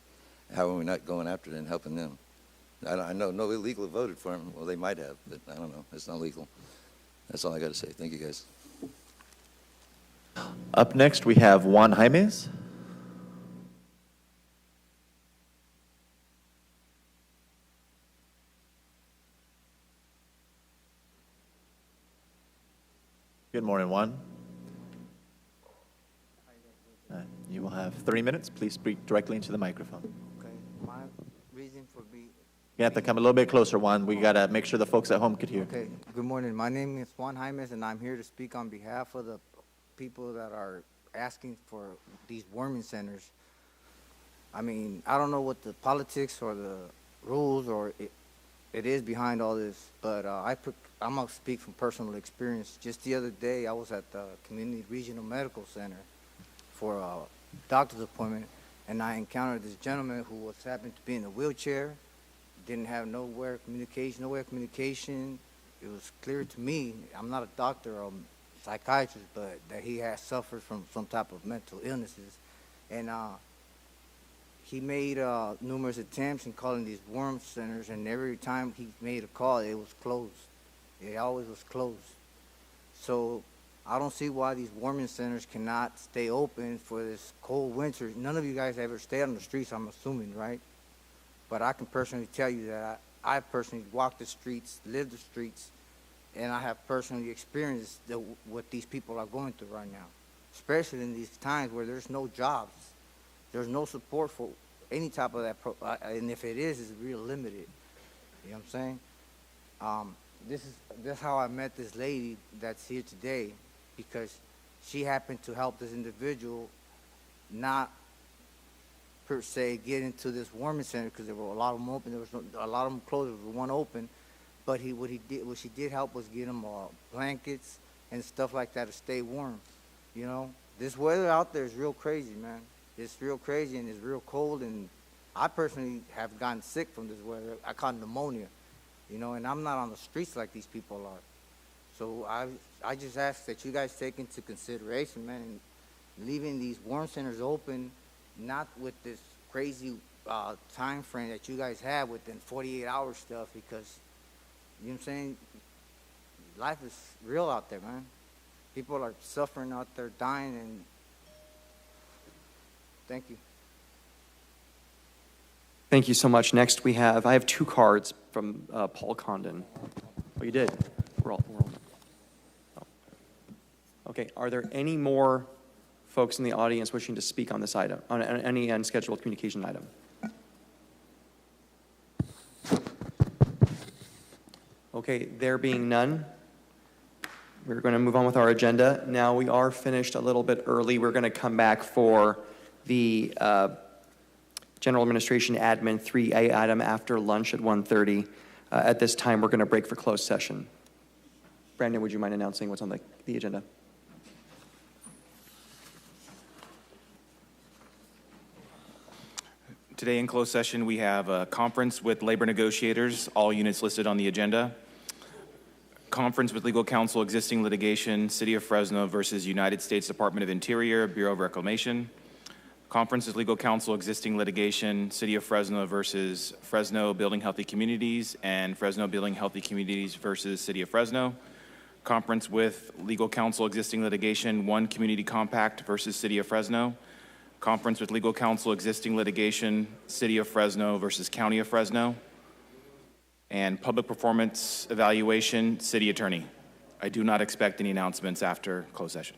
How are we not going after them and helping them? I know no illegal voted for them. Well, they might have, but I don't know. It's not legal. That's all I got to say. Thank you, guys. Up next, we have Juan Jaimes. Good morning, Juan. You will have 3 minutes. Please speak directly into the microphone. Okay. My reason for being... You have to come a little bit closer, Juan. We got to make sure the folks at home could hear. Okay. Good morning. My name is Juan Jaimes, and I'm here to speak on behalf of the people that are asking for these warming centers. I mean, I don't know what the politics or the rules or it is behind all this, but I'm going to speak from personal experience. Just the other day, I was at the Community Regional Medical Center for a doctor's appointment, and I encountered this gentleman who was happened to be in a wheelchair, didn't have no way of communication. It was clear to me, I'm not a doctor or a psychiatrist, but that he has suffered from some type of mental illnesses. And he made numerous attempts in calling these warm centers, and every time he made a call, it was closed. It always was closed. So I don't see why these warming centers cannot stay open for this cold winter. None of you guys ever stayed on the streets, I'm assuming, right? But I can personally tell you that I personally walked the streets, lived the streets, and I have personally experienced what these people are going through right now, especially in these times where there's no jobs. There's no support for any type of that, and if it is, it's real limited. You know what I'm saying? This is how I met this lady that's here today, because she happened to help this individual not per se get into this warming center, because there were a lot of them open. There was a lot of them closed. There was one open, but what she did help was get him blankets and stuff like that to stay warm. You know, this weather out there is real crazy, man. It's real crazy and it's real cold, and I personally have gotten sick from this weather. I caught pneumonia, you know, and I'm not on the streets like these people are. So I just ask that you guys take into consideration, man, and leaving these warm centers open, not with this crazy time frame that you guys have within 48-hour stuff, because, you know what I'm saying, life is real out there, man. People are suffering out there, dying, and thank you. Thank you so much. Next I have 2 cards from Paul Condon. Oh, you did? We're all. Oh. Okay, are there any more folks in the audience wishing to speak on this item, on any unscheduled communication item? Okay, there being none, we're going to move on with our agenda. Now, we are finished a little bit early. We're going to come back for the General Administration Admin 3A item after lunch at 1:30. At this time, we're going to break for closed session. Brandon, would you mind announcing what's on the agenda? Today in closed session, we have a conference with labor negotiators, all units listed on the agenda. Conference with legal counsel, existing litigation, City of Fresno versus United States Department of Interior, Bureau of Reclamation. Conference with legal counsel, existing litigation, City of Fresno versus Fresno Building Healthy Communities and Fresno Building Healthy Communities versus City of Fresno. Conference with legal counsel, existing litigation, One Community Compact versus City of Fresno. Conference with legal counsel, existing litigation, City of Fresno versus County of Fresno. And public performance evaluation, City Attorney. I do not expect any announcements after closed session.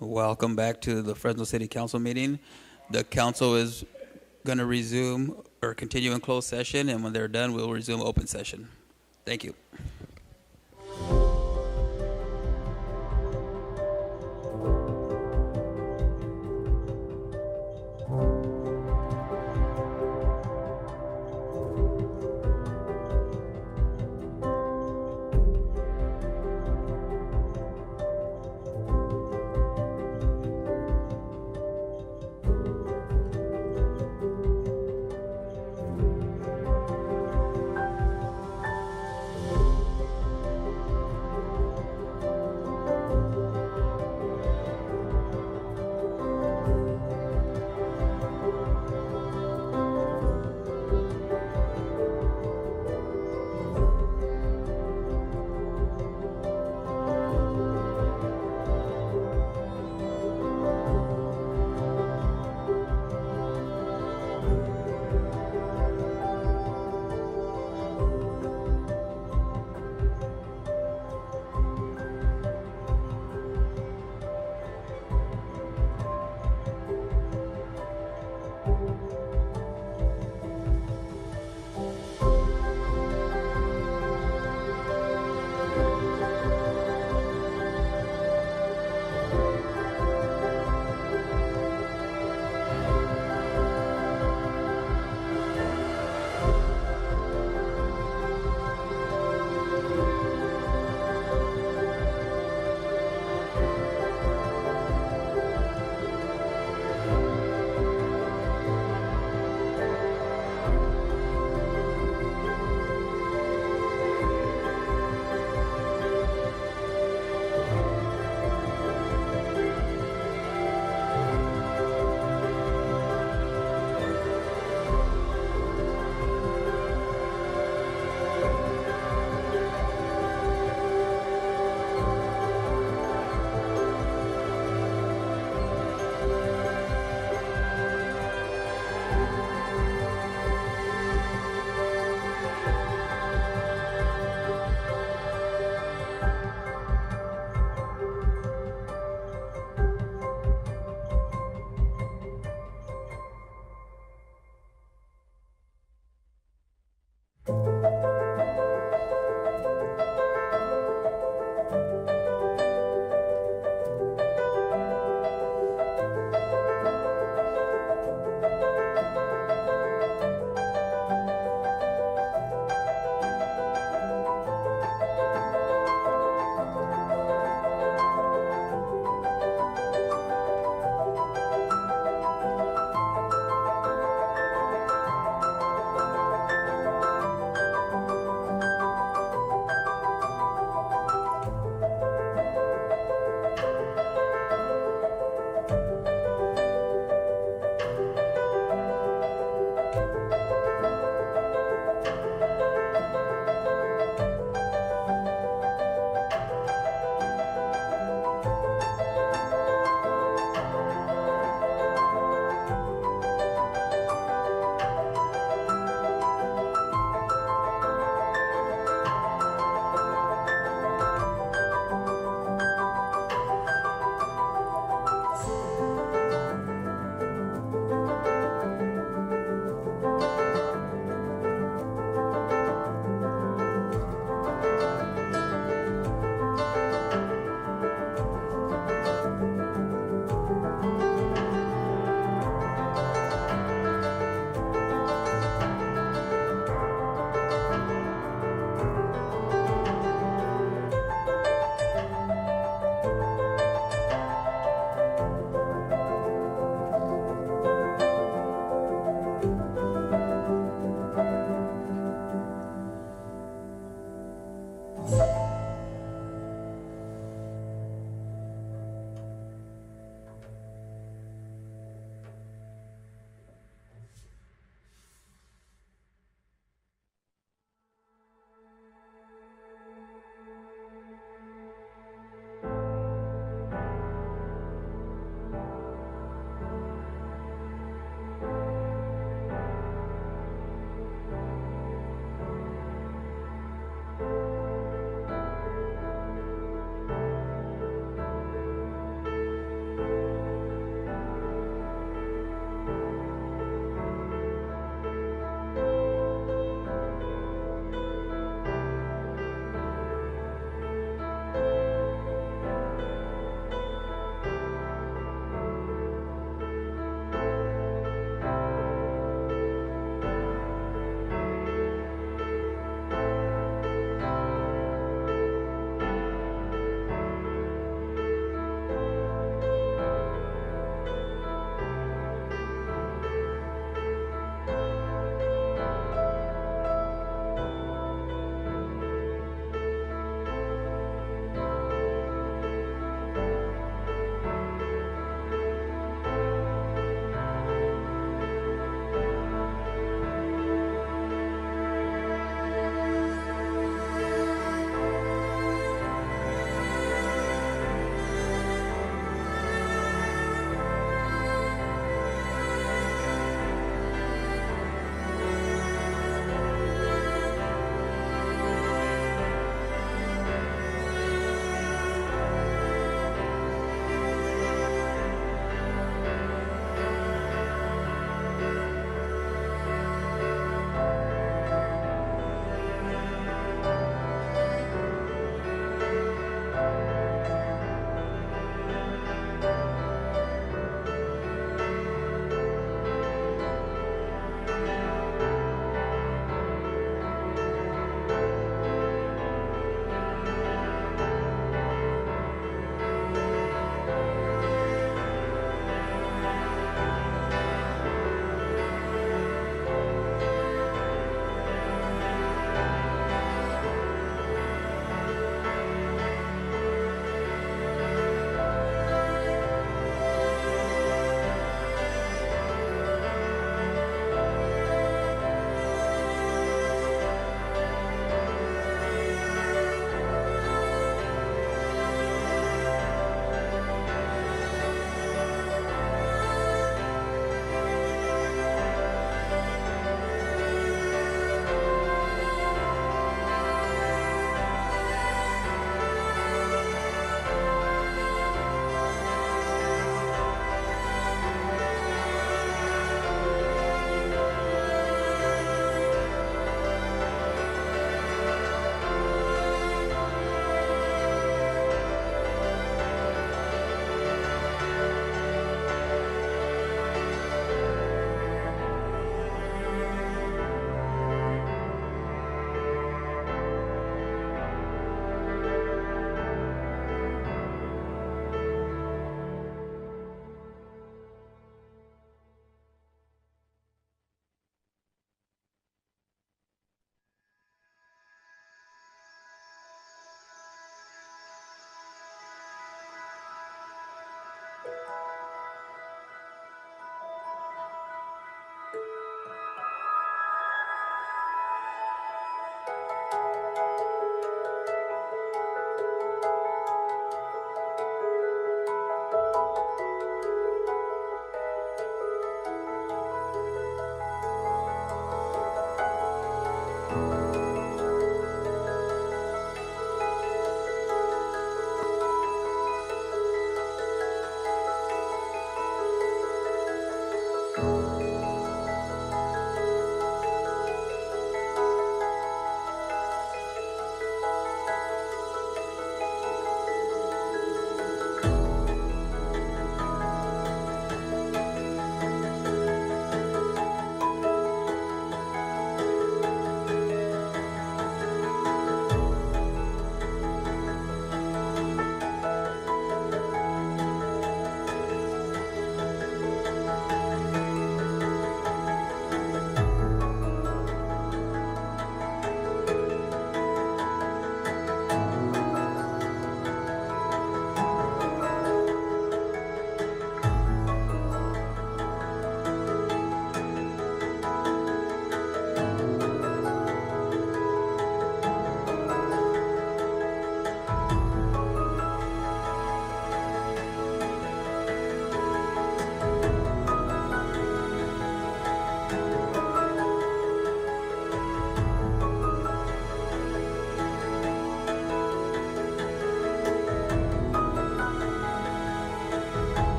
Welcome back to the Fresno City Council meeting. The council is going to resume or continue in closed session, and when they're done, we'll resume open session. Thank you.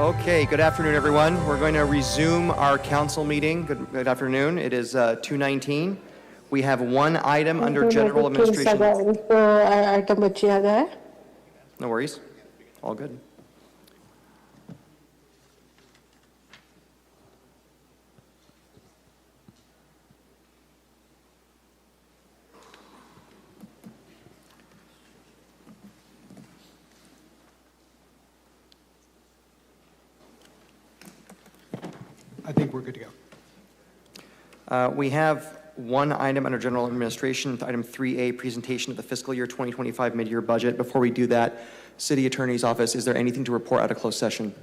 Okay, good afternoon, everyone. We're going to resume our council meeting. Good afternoon. It is 2:19. We have one item under general administration. No worries. All good. I think we're good to go. We have one item under general administration, item 3A, presentation of the fiscal year 2025 mid-year budget. Before we do that, City Attorney's Office, is there anything to report out of closed session?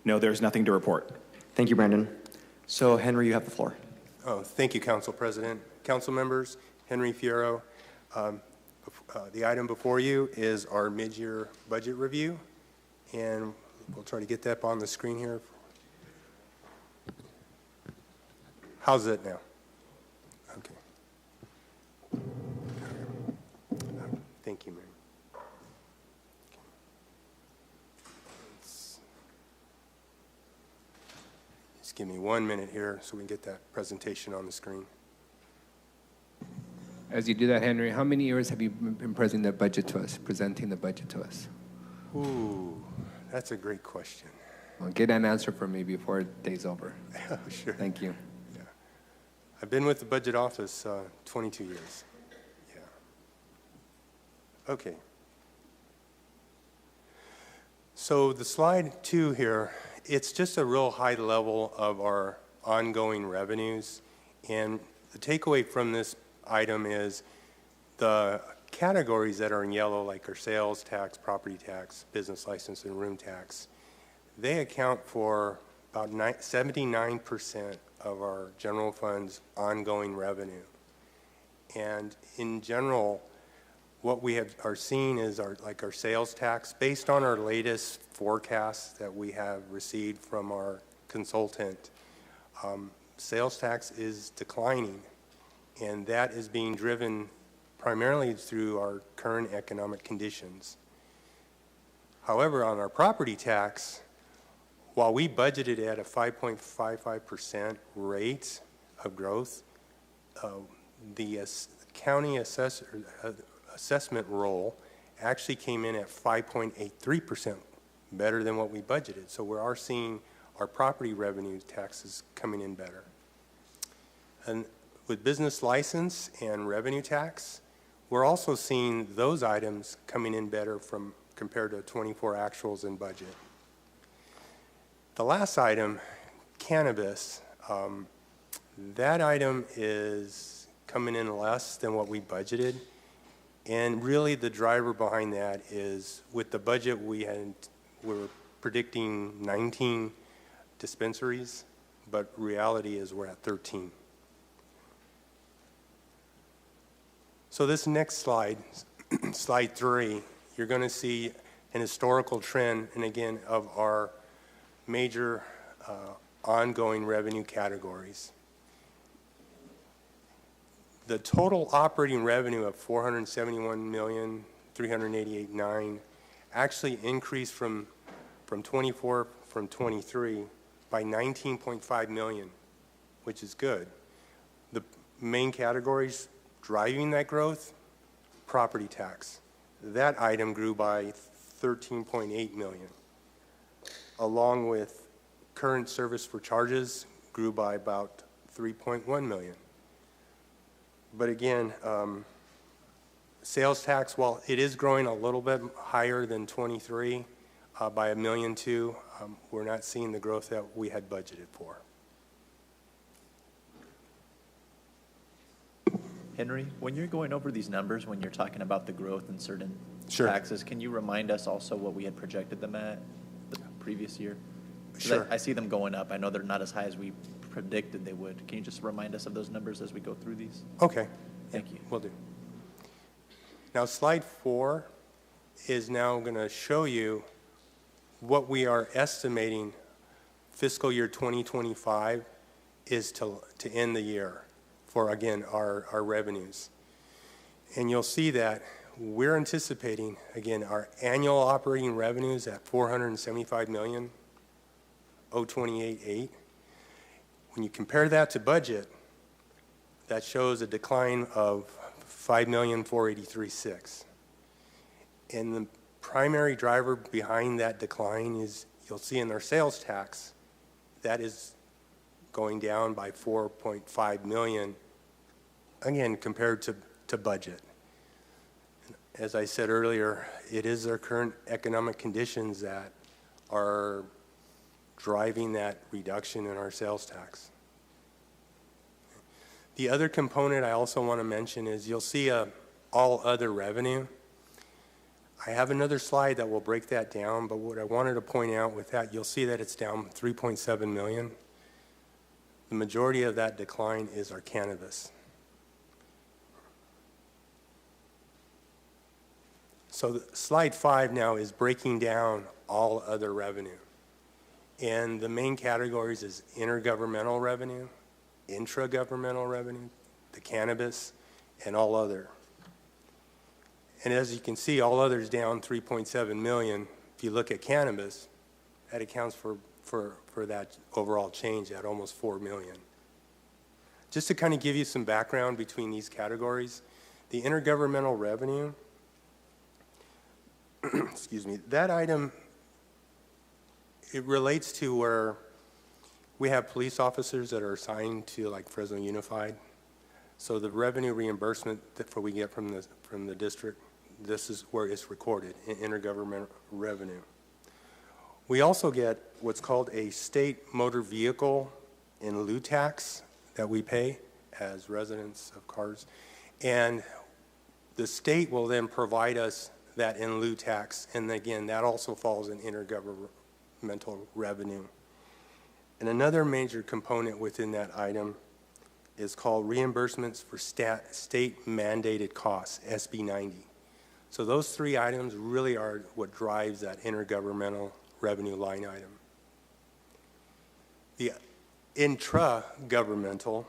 No, there's nothing to report. Thank you, Brandon. So, Henry, you have the floor. Oh, thank you, Council President. Council members, Henry Fierro. The item before you is our mid-year budget review, and we'll try to get that up on the screen here. How's it now? Okay. Thank you, Mary. Just give me 1 minute here so we can get that presentation on the screen. As you do that, Henry, how many years have you been presenting the budget to us? Ooh, that's a great question. Well, get an answer from me before the day's over. Oh, sure. Thank you. Yeah. I've been with the budget office 22 years. Yeah. Okay. So the slide 2 here, it's just a real high level of our ongoing revenues. And the takeaway from this item is the categories that are in yellow, like our sales tax, property tax, business license, and room tax, they account for about 79% of our general fund's ongoing revenue. And in general, what we are seeing is our sales tax, based on our latest forecasts that we have received from our consultant, sales tax is declining, and that is being driven primarily through our current economic conditions. However, on our property tax, while we budgeted at a 5.55% rate of growth, the county assessment roll actually came in at 5.83%, better than what we budgeted. So we are seeing our property revenue taxes coming in better. And with business license and revenue tax, we're also seeing those items coming in better compared to 24 actuals in budget. The last item, cannabis, that item is coming in less than what we budgeted. And really the driver behind that is with the budget we're predicting 19 dispensaries, but reality is we're at 13. So this next slide, slide 3, you're going to see an historical trend, and again, of our major ongoing revenue categories. The total operating revenue of $471,388,900 actually increased from 23 by $19.5 million, which is good. The main categories driving that growth, property tax. That item grew by $13.8 million, along with current service for charges grew by about $3.1 million. But again, sales tax, while it is growing a little bit higher than 23 by $1.2 million, we're not seeing the growth that we had budgeted for. Henry, when you're going over these numbers, when you're talking about the growth in certain Sure. taxes, can you remind us also what we had projected them at the previous year? 'Cause Sure. I see them going up. I know they're not as high as we predicted they would. Can you just remind us of those numbers as we go through these? Okay. Thank you. Will do. Now, slide 4 is now going to show you what we are estimating fiscal year 2025 is to end the year for, again, our revenues. And you'll see that we're anticipating, again, our annual operating revenues at $475,028,800. When you compare that to budget, that shows a decline of $5,483,600. And the primary driver behind that decline is, you'll see in our sales tax, that is going down by $4.5 million, again, compared to budget. As I said earlier, it is our current economic conditions that are driving that reduction in our sales tax. The other component I also want to mention is you'll see all other revenue. I have another slide that will break that down, but what I wanted to point out with that, you'll see that it's down $3.7 million. The majority of that decline is our cannabis. So slide 5 now is breaking down all other revenue. And the main categories is intergovernmental revenue, intragovernmental revenue, the cannabis, and all other. And as you can see, all others down $3.7 million. If you look at cannabis, that accounts for that overall change at almost $4 million. Just to kind of give you some background between these categories, the intergovernmental revenue, excuse me, that item, it relates to where we have police officers that are assigned to like Fresno Unified. So the revenue reimbursement that we get from the district, this is where it's recorded in intergovernmental revenue. We also get what's called a state motor vehicle in lieu tax that we pay as residents of cars. And the state will then provide us that in lieu tax. And again, that also falls in intergovernmental revenue. And another major component within that item is called reimbursements for state mandated costs, SB 90. So those three items really are what drives that intergovernmental revenue line item. The intra-governmental,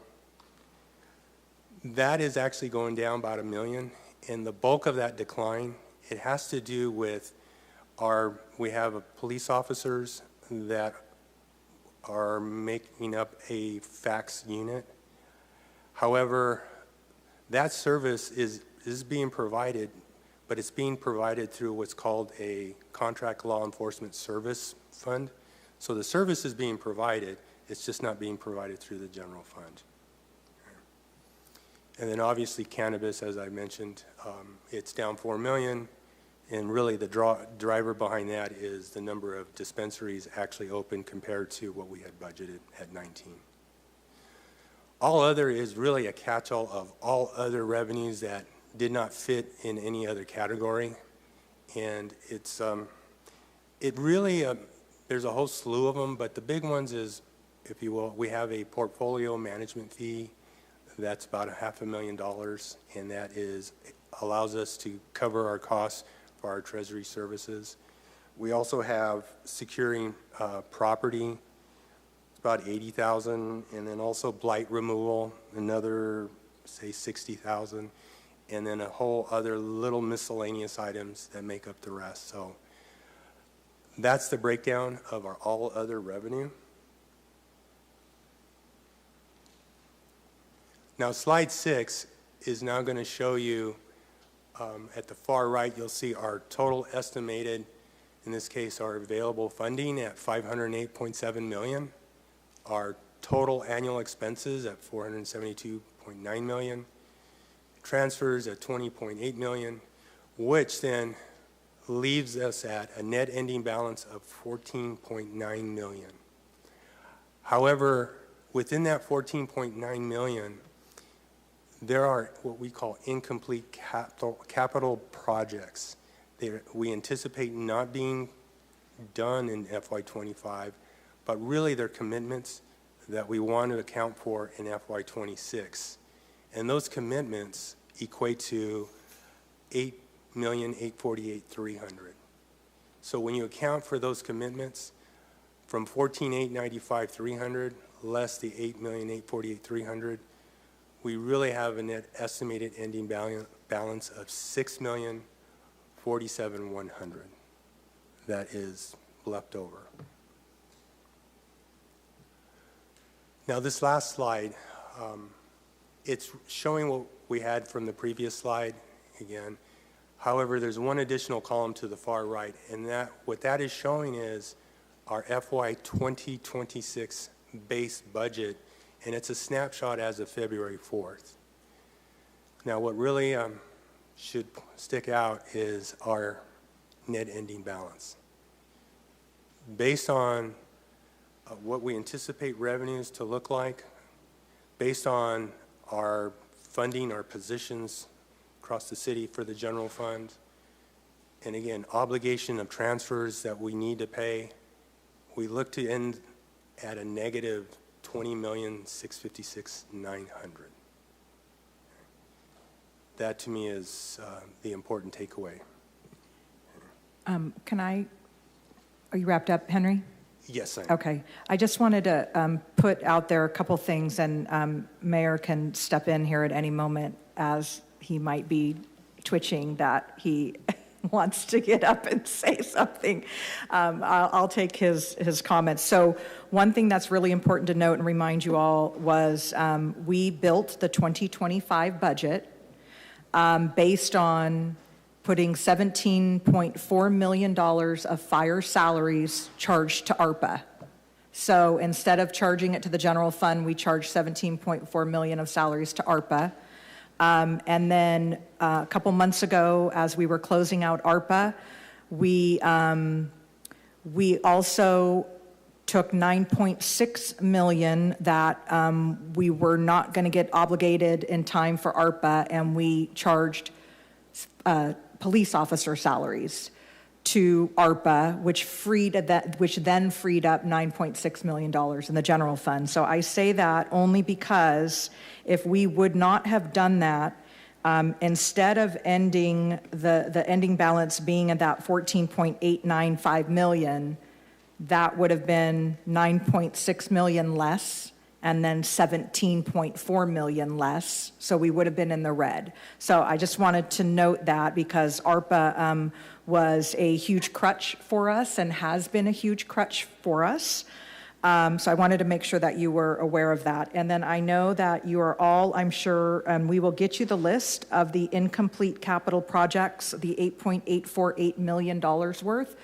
that is actually going down about $1 million, and the bulk of that decline, it has to do with we have police officers that are making up a fax unit. However, that service is being provided, but it's being provided through what's called a contract law enforcement service fund. So the service is being provided, it's just not being provided through the general fund. And then obviously cannabis, as I mentioned, it's down $4 million, and really the driver behind that is the number of dispensaries actually open compared to what we had budgeted at 19. All other is really a catch-all of all other revenues that did not fit in any other category. And it's, it really, there's a whole slew of them, but the big ones is, if you will, we have a portfolio management fee that's about $500,000, and that allows us to cover our costs for our treasury services. We also have securing property, it's about $80,000, and then also blight removal, another, say, $60,000, and then a whole other little miscellaneous items that make up the rest. So that's the breakdown of our all other revenue. Now slide 6 is now going to show you, at the far right, you'll see our total estimated, in this case, our available funding at $508.7 million, our total annual expenses at $472.9 million, transfers at $20.8 million, which then leaves us at a net ending balance of $14.9 million. However, within that $14.9 million, there are what we call incomplete capital projects. We anticipate not being done in FY25, but really they're commitments that we want to account for in FY26. And those commitments equate to $8,848,300. So when you account for those commitments, from $14,895,300 less the $8,848,300, we really have a net estimated ending balance of $6,047,100 that is left over. Now this last slide, it's showing what we had from the previous slide again. However, there's one additional column to the far right, and what that is showing is our FY 2026 base budget, and it's a snapshot as of February 4th. Now what really should stick out is our net ending balance. Based on what we anticipate revenues to look like, based on our funding, our positions across the city for the general fund, and again, obligation of transfers that we need to pay, we look to end at a negative $20,656,900. That to me is the important takeaway. Are you wrapped up, Henry? Yes, I am. Okay. I just wanted to put out there a couple things, and Mayor can step in here at any moment as he might be twitching that he wants to get up and say something. I'll take his comments. So one thing that's really important to note and remind you all was we built the 2025 budget based on putting $17.4 million of fire salaries charged to ARPA. So instead of charging it to the general fund, we charged $17.4 million of salaries to ARPA. And then a couple months ago, as we were closing out ARPA, we also took $9.6 million that we were not going to get obligated in time for ARPA, and we charged police officer salaries to ARPA, which then freed up $9.6 million in the general fund. So I say that only because if we would not have done that, instead of ending the ending balance being at that $14.895 million, that would have been $9.6 million less, and then $17.4 million less, so we would have been in the red. So I just wanted to note that because ARPA was a huge crutch for us and has been a huge crutch for us. So I wanted to make sure that you were aware of that. And then I know that you are all, I'm sure, we will get you the list of the incomplete capital projects, the $8.848 million worth.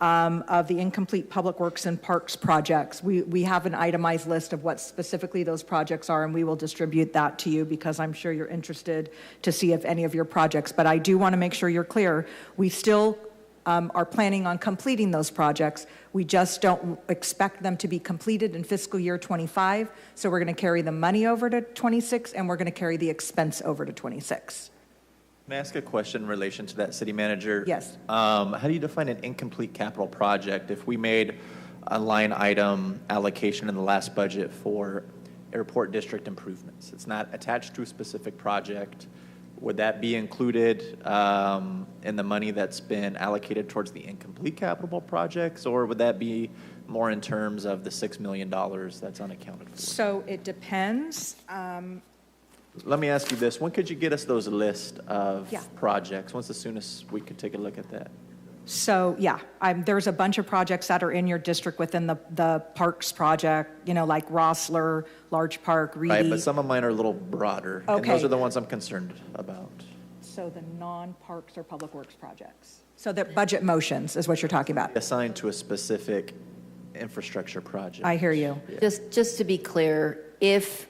Of the incomplete public works and parks projects. We have an itemized list of what specifically those projects are, and we will distribute that to you because I'm sure you're interested to see if any of your projects, but I do want to make sure you're clear. We still are planning on completing those projects. We just don't expect them to be completed in fiscal year 25, so we're going to carry the money over to 26, and we're going to carry the expense over to 26. May I ask a question in relation to that, City Manager? Yes. How do you define an incomplete capital project? If we made a line item allocation in the last budget for airport district improvements, it's not attached to a specific project, would that be included in the money that's been allocated towards the incomplete capital projects, or would that be more in terms of the $6 million that's unaccounted for? So it depends. Let me ask you this. When could you get us those list of Yeah. projects? When's the soonest we could take a look at that? So, yeah, there's a bunch of projects that are in your district within the parks project, like Rossler, Large Park, Reedy. Right, but some of mine are a little broader. And Okay. those are the ones I'm concerned about. So the non-parks or public works projects. So the budget motions is what you're talking about. Assigned to a specific infrastructure project. I hear you. Yeah. Just to be clear, if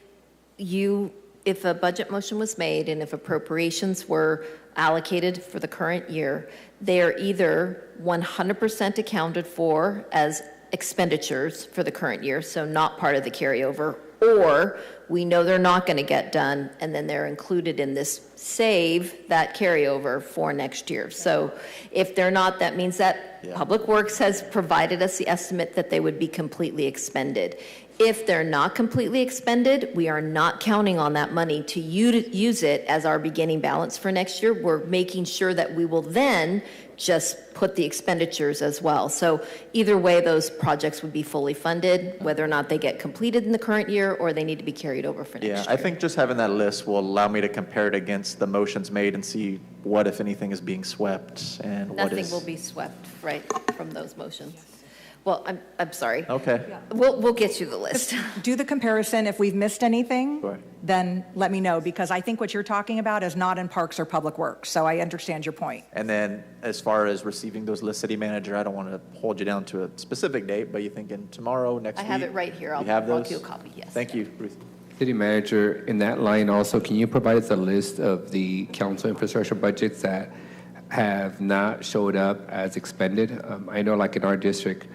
a budget motion was made and if appropriations were allocated for the current year, they are either 100% accounted for as expenditures for the current year, so not part of the carryover, or we know they're not going to get done, and then they're included in this save that carryover for next year. So if they're not, that means that Public Works has provided us the estimate that they would be completely expended. If they're not completely expended, we are not counting on that money to use it as our beginning balance for next year. We're making sure that we will then just put the expenditures as well. So either way, those projects would be fully funded, whether or not they get completed in the current year or they need to be carried over for next year. Yeah, I think just having that list will allow me to compare it against the motions made and see what, if anything, is being swept and what Nothing is. will be swept, right, from those motions. Well, I'm sorry. Okay. We'll get you the list. Do the comparison. If we've missed anything, Sure. then let me know, because I think what you're talking about is not in Parks or Public Works. So I understand your point. And then as far as receiving those lists, city manager, I don't want to hold you down to a specific date, but you thinking tomorrow, next week? I have it right here. You have I'll those? give you a copy, yes. Thank you, Ruth. City Manager, in that line also, can you provide us a list of the council infrastructure budgets that have not showed up as expended? I know like in our district,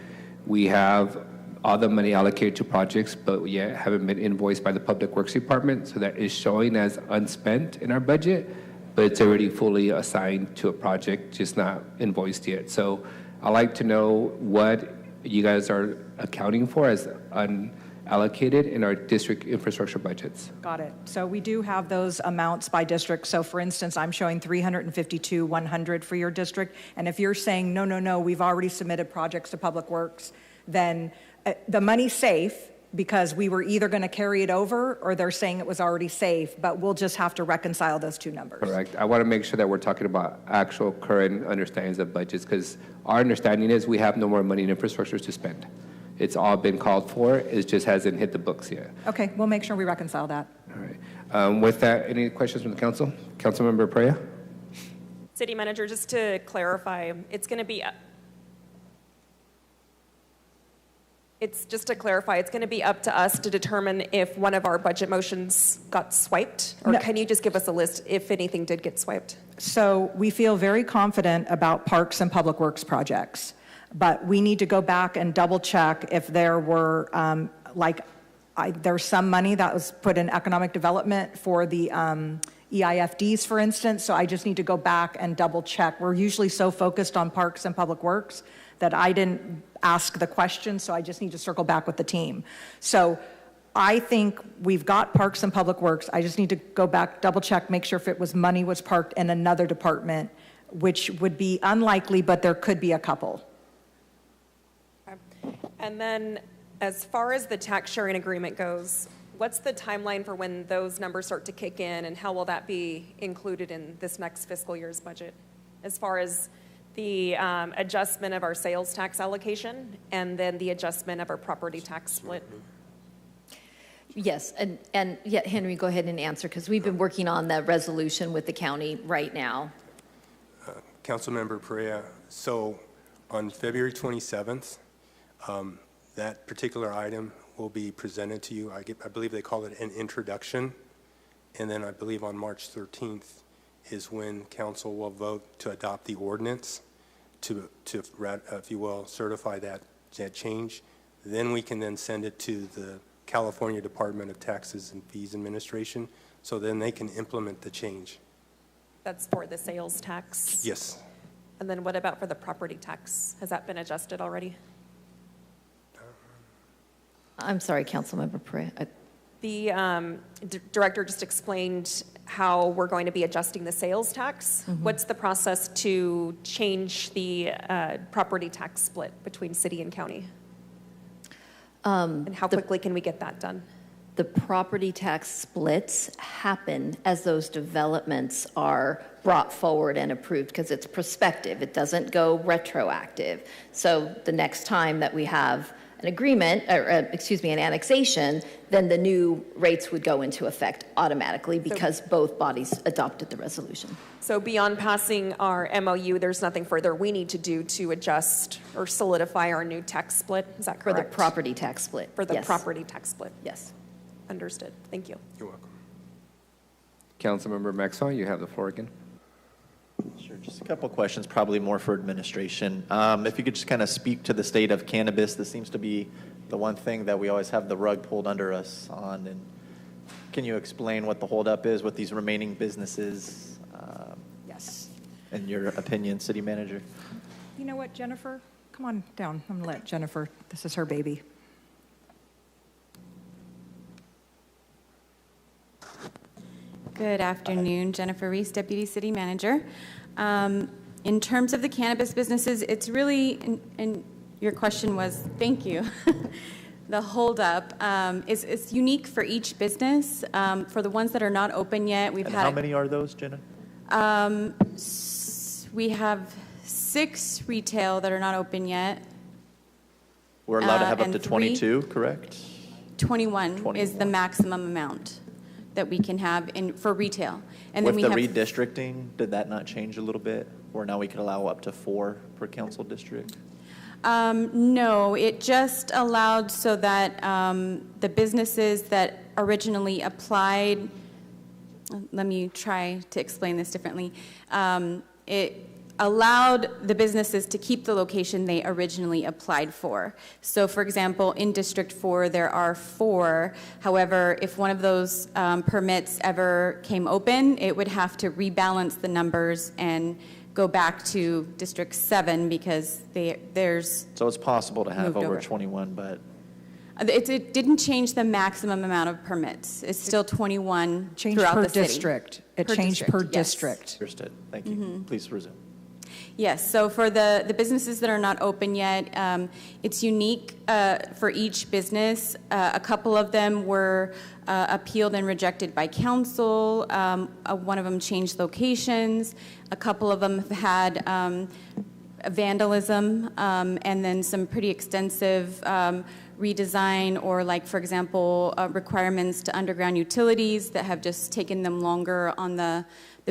we have all the money allocated to projects, but yet haven't been invoiced by the Public Works Department. So that is showing as unspent in our budget, but it's already fully assigned to a project, just not invoiced yet. So I'd like to know what you guys are accounting for as unallocated in our district infrastructure budgets. Got it. So we do have those amounts by district. So for instance, I'm showing 352,100 for your district. And if you're saying, no, we've already submitted projects to Public Works, then the money's safe because we were either going to carry it over or they're saying it was already safe, but we'll just have to reconcile those two numbers. Correct. I want to make sure that we're talking about actual current understandings of budgets, because our understanding is we have no more money in infrastructure to spend. It's all been called for. It just hasn't hit the books yet. Okay, we'll make sure we reconcile that. All right. With that, any questions from the council? Councilmember Perea? City Manager, just to clarify, it's going to be up to us to determine if one of our budget motions got swiped, or No. can you just give us a list if anything did get swiped? So we feel very confident about Parks and Public Works projects, but we need to go back and double check if there were, there's some money that was put in economic development for the EIFDs, for instance, so I just need to go back and double check. We're usually so focused on Parks and Public Works that I didn't ask the question, so I just need to circle back with the team. So I think we've got Parks and Public Works. I just need to go back, double check, make sure if it was money was parked in another department, which would be unlikely, but there could be a couple. And then as far as the tax sharing agreement goes, what's the timeline for when those numbers start to kick in, and how will that be included in this next fiscal year's budget? As far as the adjustment of our sales tax allocation and then the adjustment of our property tax split? Yes, and yeah, Henry, go ahead and answer, because we've been working on the resolution with the county right now. Councilmember Perea, so on February 27th, that particular item will be presented to you. I believe they call it an introduction. And then I believe on March 13th is when council will vote to adopt the ordinance to if you will, certify that change. Then we can then send it to the California Department of Taxes and Fees Administration, so then they can implement the change. That's for the sales tax? Yes. And then what about for the property tax? Has that been adjusted already? I'm sorry, Councilmember Perea. The director just explained how we're going to be adjusting the sales tax. Mm-hmm. What's the process to change the property tax split between city and county? And how quickly can we get that done? The property tax splits happen as those developments are brought forward and approved, because it's prospective. It doesn't go retroactive. So the next time that we have an agreement, or an annexation, then the new rates would go into effect automatically because both bodies adopted the resolution. So beyond passing our MOU, there's nothing further we need to do to adjust or solidify our new tax split? Is that correct? For the property tax split. For the yes. property tax split? Yes. Understood. Thank you. You're welcome. Councilmember Maxwell, you have the floor again. Sure, just a couple questions, probably more for administration. If you could just kind of speak to the state of cannabis. This seems to be the one thing that we always have the rug pulled under us on. And can you explain what the holdup is with these remaining businesses? Yes. In your opinion, city manager? You know what, Jennifer? Come on down. I'm going to let Jennifer, this is her baby. Good afternoon, Jennifer Reese, Deputy City Manager. In terms of the cannabis businesses, it's really, and your question was, thank you, the holdup is unique for each business. For the ones that are not open yet, we've And had... how many are those, Jenna? We have 6 retail that are not open yet. We're allowed to have up and to 22, correct? 21 is the maximum amount that we can have for retail. And With then the we have redistricting, did that not change a little bit? Where now we can allow up to 4 per council district? No, it just allowed so that the businesses that originally applied, let me try to explain this differently. It allowed the businesses to keep the location they originally applied for. So for example, in District 4, there are 4. However, if one of those permits ever came open, it would have to rebalance the numbers and go back to District 7 because there's... So it's possible to have moved over over. 21, but It didn't change the maximum amount of permits. It's still 21 Changed throughout per the city. district. It changed per yes. district. Understood. Thank you. Mhm. Please resume. Yes, so for the businesses that are not open yet, it's unique for each business. A couple of them were appealed and rejected by council. One of them changed locations. A couple of them have had vandalism and then some pretty extensive redesign or, like, for example, requirements to underground utilities that have just taken them longer on the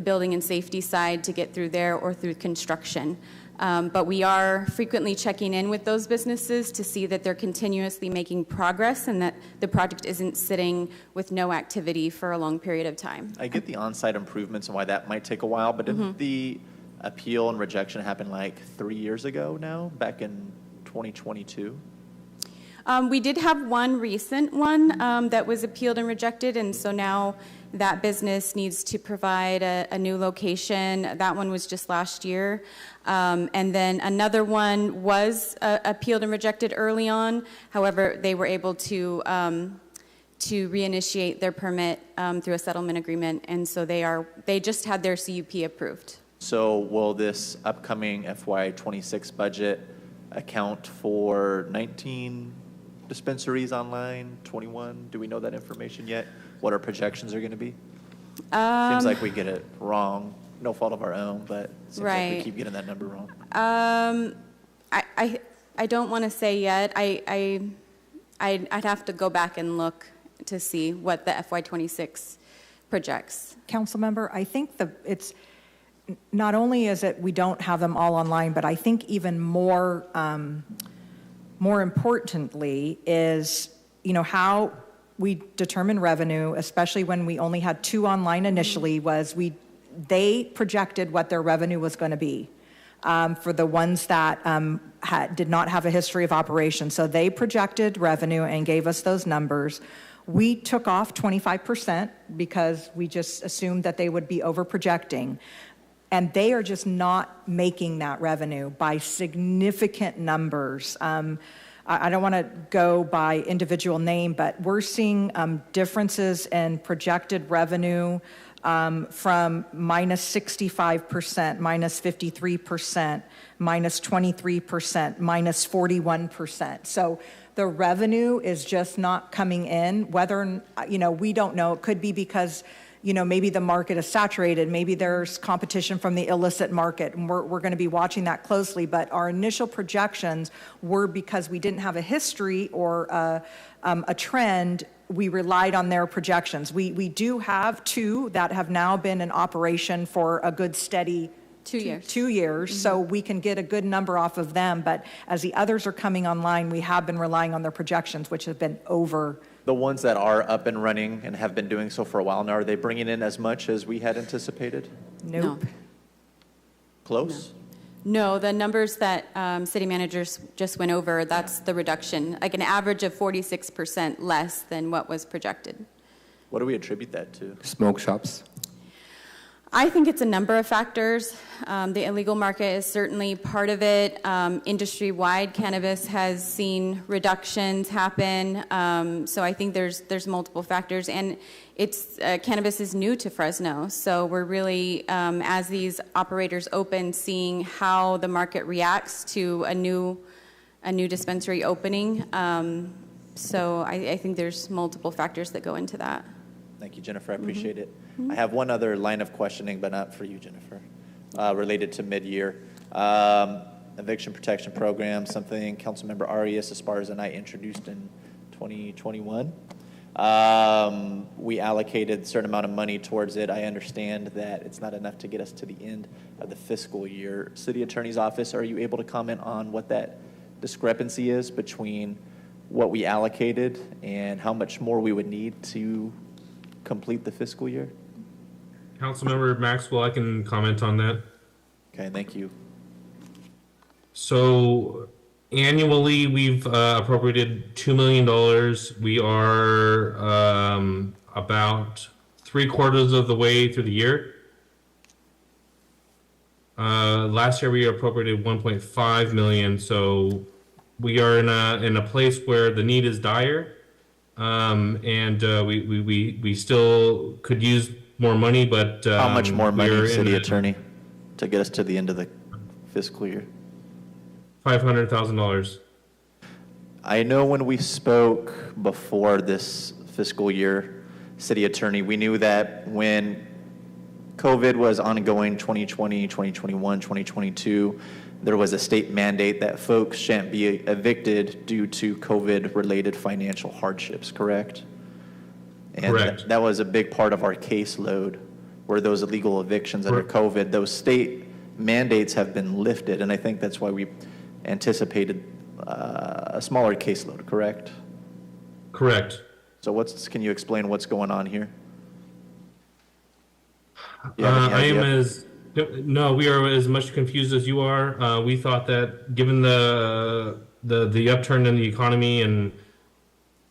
building and safety side to get through there or through construction. But we are frequently checking in with those businesses to see that they're continuously making progress and that the project isn't sitting with no activity for a long period of time. I get the on-site improvements and why that might take a while, but didn't Mhm. the appeal and rejection happen like 3 years ago now, back in 2022? We did have one recent one that was appealed and rejected, and so now that business needs to provide a new location. That one was just last year. And then another one was appealed and rejected early on. However, they were able to reinitiate their permit through a settlement agreement, and so they just had their CUP approved. So will this upcoming FY26 budget account for 19 dispensaries online, 21? Do we know that information yet? What our projections are going to be? Seems like we get it wrong. No fault of our own, but it seems like we Right. keep getting that number wrong. I don't want to say yet. I'd have to go back and look to see what the FY26 projects. Council member, I think it's not only is it we don't have them all online, but I think even more importantly is, how we determine revenue, especially when we only had 2 online initially, was they projected what their revenue was going to be for the ones that did not have a history of operation. So they projected revenue and gave us those numbers. We took off 25% because we just assumed that they would be over projecting. And they are just not making that revenue by significant numbers. I don't want to go by individual name, but we're seeing differences in projected revenue from minus 65%, minus 53%, minus 23%, minus 41%. So the revenue is just not coming in. Whether, we don't know. It could be because maybe the market is saturated. Maybe there's competition from the illicit market, and we're going to be watching that closely. But our initial projections were because we didn't have a history or a trend. We relied on their projections. We do have 2 that have now been in operation for a good steady 2 years. 2 years, so we can get a good number off of them. But as the others are coming online, we have been relying on their projections, which have been over. The ones that are up and running and have been doing so for a while now, are they bringing in as much as we had anticipated? Nope. Close? No, the numbers that city managers just went over, that's the reduction, like an average of 46% less than what was projected. What do we attribute that to? Smoke shops. I think it's a number of factors. The illegal market is certainly part of it. Industry-wide, cannabis has seen reductions happen. So I think there's multiple factors, and it's cannabis is new to Fresno. So we're really, as these operators open, seeing how the market reacts to a new dispensary opening. So I think there's multiple factors that go into that. Thank you, Jennifer. I appreciate it. I have one other line of questioning, but not for you, Jennifer, related to mid-year. Eviction protection program, something Councilmember Arias Esparza and I introduced in 2021. We allocated a certain amount of money towards it. I understand that it's not enough to get us to the end of the fiscal year. City Attorney's Office, are you able to comment on what that discrepancy is between what we allocated and how much more we would need to complete the fiscal year? Councilmember Maxwell, I can comment on that. Okay, thank you. So annually, we've appropriated $2 million. We are about 3/4 of the way through the year. Last year, we appropriated $1.5 million. So we are in a place where the need is dire, and we still could use more money, but how much more money, City Attorney, to get us to the end of the fiscal year? $500,000. I know when we spoke before this fiscal year, City Attorney, we knew that when COVID was ongoing 2020, 2021, 2022, there was a state mandate that folks shan't be evicted due to COVID-related financial hardships, correct? And correct. That was a big part of our caseload, were those illegal evictions under COVID. Those state mandates have been lifted, and I think that's why we anticipated a smaller caseload, correct? Correct. So can you explain what's going on here? We are as much confused as you are. We thought that given the upturn in the economy and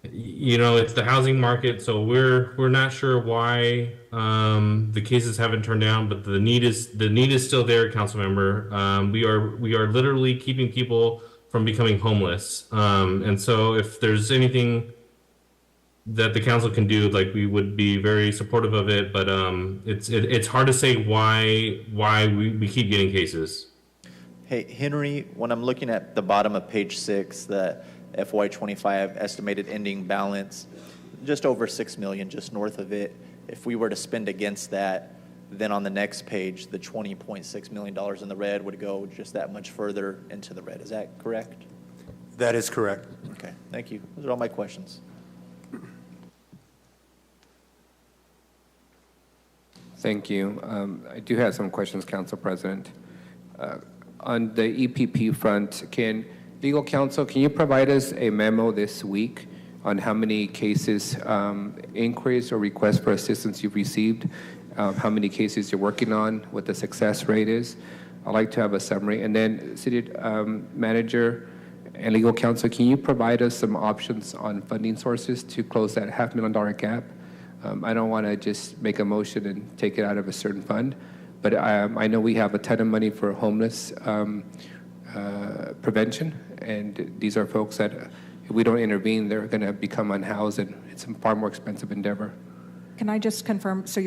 it's the housing market, so we're not sure why the cases haven't turned down, but the need is still there, Councilmember. We are literally keeping people from becoming homeless, and so if there's anything that the council can do, like, we would be very supportive of it, but it's hard to say why we keep getting cases. Hey, Henry, when I'm looking at the bottom of page 6, the FY25 estimated ending balance, just over $6 million, just north of it. If we were to spend against that, then on the next page, the $20.6 million in the red would go just that much further into the red. Is that correct? That is correct. Okay, thank you. Those are all my questions. Thank you. I do have some questions, Council President. On the EPP front, Legal Counsel, can you provide us a memo this week on how many cases, inquiries or requests for assistance you've received, how many cases you're working on, what the success rate is? I'd like to have a summary. And then City Manager and Legal Counsel, can you provide us some options on funding sources to close that $500,000 gap? I don't want to just make a motion and take it out of a certain fund, but I know we have a ton of money for homeless prevention, and these are folks that if we don't intervene, they're going to become unhoused, and it's a far more expensive endeavor. Can I just confirm, so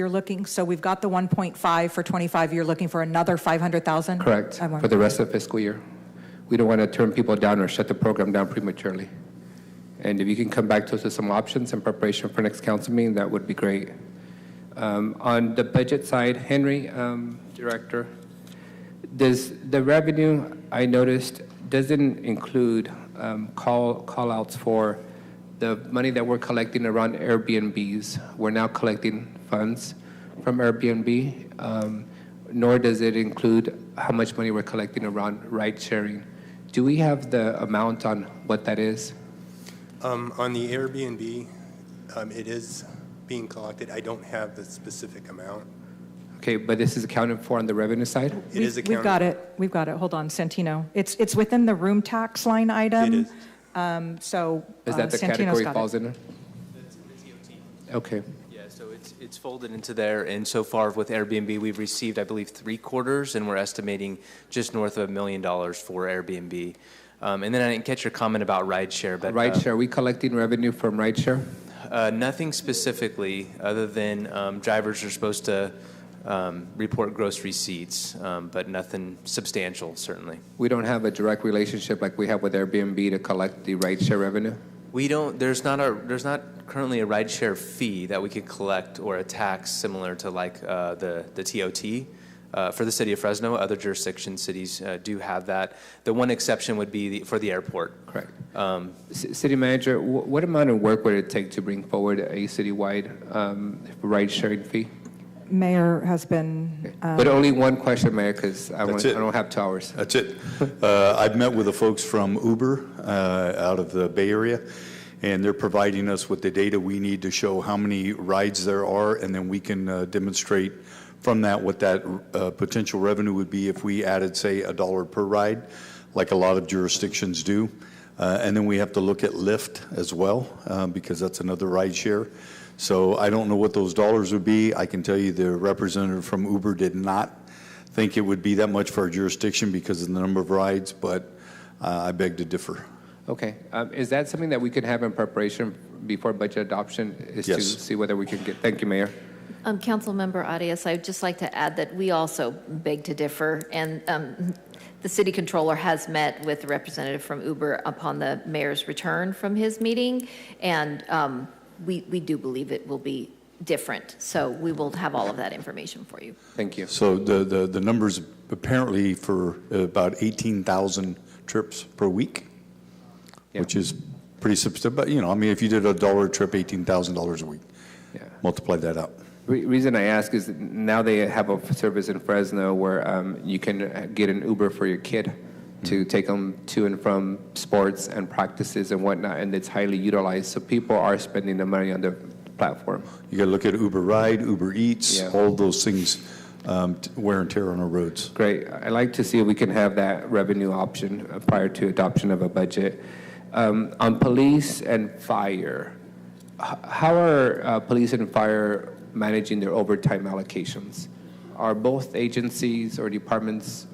we've got the 1.5 for 25, you're looking for another 500,000? Correct, for the rest of the fiscal year. We don't want to turn people down or shut the program down prematurely. And if you can come back to us with some options in preparation for next council meeting, that would be great. On the budget side, Henry, Director, does the revenue, I noticed, doesn't include call outs for the money that we're collecting around Airbnbs. We're now collecting funds from Airbnb, nor does it include how much money we're collecting around ride sharing. Do we have the amount on what that is? On the Airbnb, it is being collected. I don't have the specific amount. Okay, but this is accounted for on the revenue side? It is accounted. We've got it. Hold on, Santino. It's within the room tax line item. It is. So Is that the Santino's category got falls it. in there? Okay. Yes. so it's folded into there, and so far with Airbnb, we've received, I believe, 3/4, and we're estimating just north of $1 million for Airbnb. And then I didn't catch your comment about rideshare, but Rideshare, are we collecting revenue from rideshare? nothing specifically, other than drivers are supposed to report gross receipts, but nothing substantial, certainly. We don't have a direct relationship like we have with Airbnb to collect the rideshare revenue? We don't. There's not currently a rideshare fee that we could collect or a tax similar to like the TOT for the city of Fresno. Other jurisdiction cities do have that. The one exception would be for the airport. Correct. City manager, what amount of work would it take to bring forward a citywide ride-sharing fee? Mayor has been. But only one question, Mayor, because I don't have 2 hours. That's it. I've met with the folks from Uber out of the Bay Area, and they're providing us with the data we need to show how many rides there are, and then we can demonstrate from that what that potential revenue would be if we added, say, $1 per ride, like a lot of jurisdictions do. And then we have to look at Lyft as well, because that's another ride share. So I don't know what those dollars would be. I can tell you the representative from Uber did not think it would be that much for our jurisdiction because of the number of rides, but I beg to differ. Okay. Is that something that we could have in preparation before budget adoption, is Yes. to see whether we can get, thank you, Mayor. Councilmember Arias, I'd just like to add that we also beg to differ, and the city controller has met with the representative from Uber upon the mayor's return from his meeting, and we do believe it will be different. So we will have all of that information for you. Thank you. So the numbers apparently for about 18,000 trips per week, which is pretty substantial. But, you know, I mean, if you did $1 trip, $18,000 a week, multiply that out. Reason I ask is now they have a service in Fresno where you can get an Uber for your kid to take them to and from sports and practices and whatnot, and it's highly utilized. So people are spending the money on the platform. You got to look at Uber Ride, Uber Eats, all those things, wear and tear on our roads. Great. I'd like to see if we can have that revenue option prior to adoption of a budget. On police and fire, how are police and fire managing their overtime allocations? Are both agencies or departments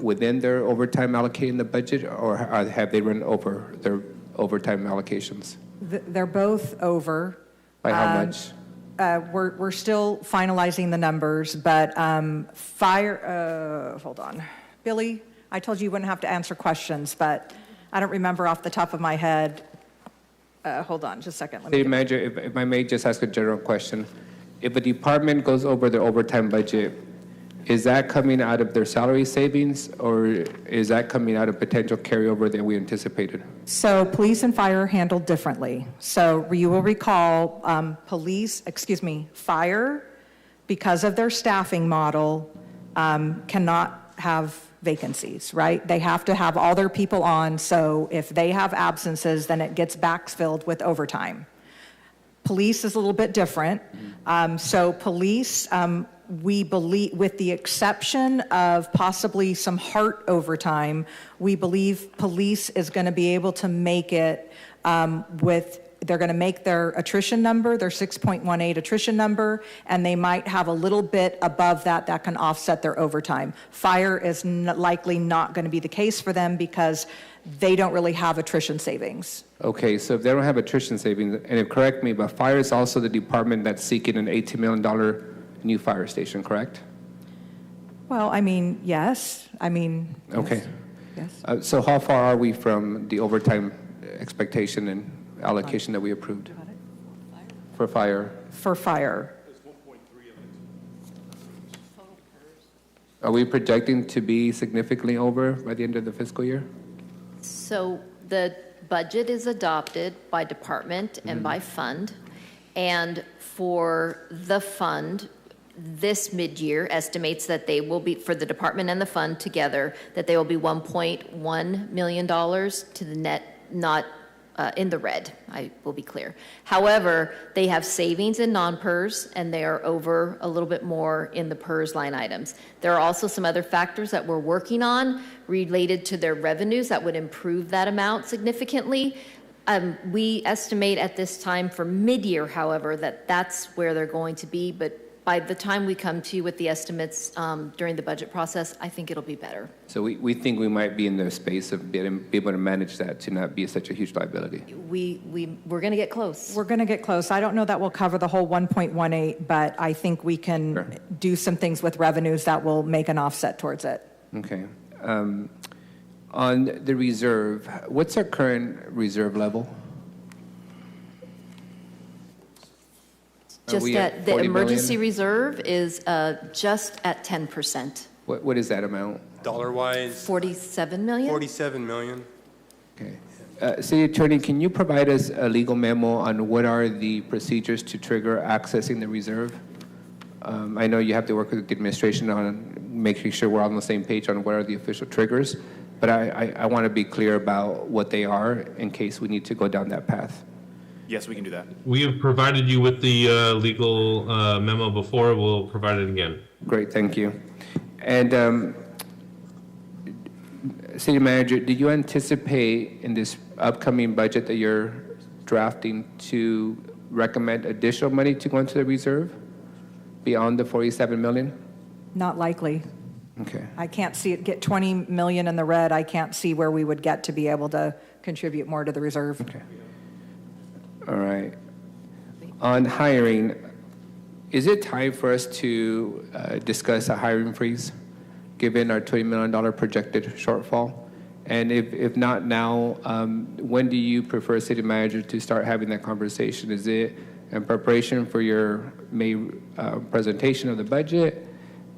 within their overtime allocating the budget, or have they run over their overtime allocations? They're both over. By how much? We're still finalizing the numbers, but fire, hold on. Billy, I told you wouldn't have to answer questions, but I don't remember off the top of my head. Hold on just a second. City Manager, if I may just ask a general question. If a department goes over their overtime budget, is that coming out of their salary savings, or is that coming out of potential carryover that we anticipated? So police and fire are handled differently. So you will recall fire, because of their staffing model, cannot have vacancies, right? They have to have all their people on, so if they have absences, then it gets backfilled with overtime. Police is a little bit different. So police, we believe, with the exception of possibly some heart overtime, we believe police is going to be able to make it they're going to make their attrition number, their 6.18 attrition number, and they might have a little bit above that can offset their overtime. Fire is likely not going to be the case for them because they don't really have attrition savings. Okay, so if they don't have attrition savings, and correct me, but fire is also the department that's seeking an $18 million new fire station, correct? Well, I mean, yes. I mean, okay. Yes. So how far are we from the overtime expectation and allocation that we approved for fire? For fire. Are we projecting to be significantly over by the end of the fiscal year? So the budget is adopted by department and by fund. And for the fund, this mid-year estimates that they will be, for the department and the fund together, that they will be $1.1 million to the net, not in the red, I will be clear. However, they have savings in non-PERS, and they are over a little bit more in the PERS line items. There are also some other factors that we're working on related to their revenues that would improve that amount significantly. We estimate at this time for mid-year, however, that that's where they're going to be, but by the time we come to you with the estimates during the budget process, I think it'll be better. So we think we might be in the space of being able to manage that to not be such a huge liability. We're going to get close. We're going to get close. I don't know that we'll cover the whole 1.18, but I think we can do some things with revenues that will make an offset towards it. Okay. On the reserve, what's our current reserve level? Just that the emergency reserve is just at 10%. What is that amount? Dollar-wise? 47 million? 47 million. Okay. City Attorney, can you provide us a legal memo on what are the procedures to trigger accessing the reserve? I know you have to work with the administration on making sure we're all on the same page on what are the official triggers, but I want to be clear about what they are in case we need to go down that path. Yes, we can do that. We have provided you with the legal memo before. We'll provide it again. Great, thank you. And City Manager, do you anticipate in this upcoming budget that you're drafting to recommend additional money to go into the reserve beyond the 47 million? Not likely. Okay. I can't see it get 20 million in the red. I can't see where we would get to be able to contribute more to the reserve. Okay. All right. On hiring, is it time for us to discuss a hiring freeze, given our $20 million projected shortfall? And if not now, when do you prefer, City Manager, to start having that conversation? Is it in preparation for your May presentation of the budget?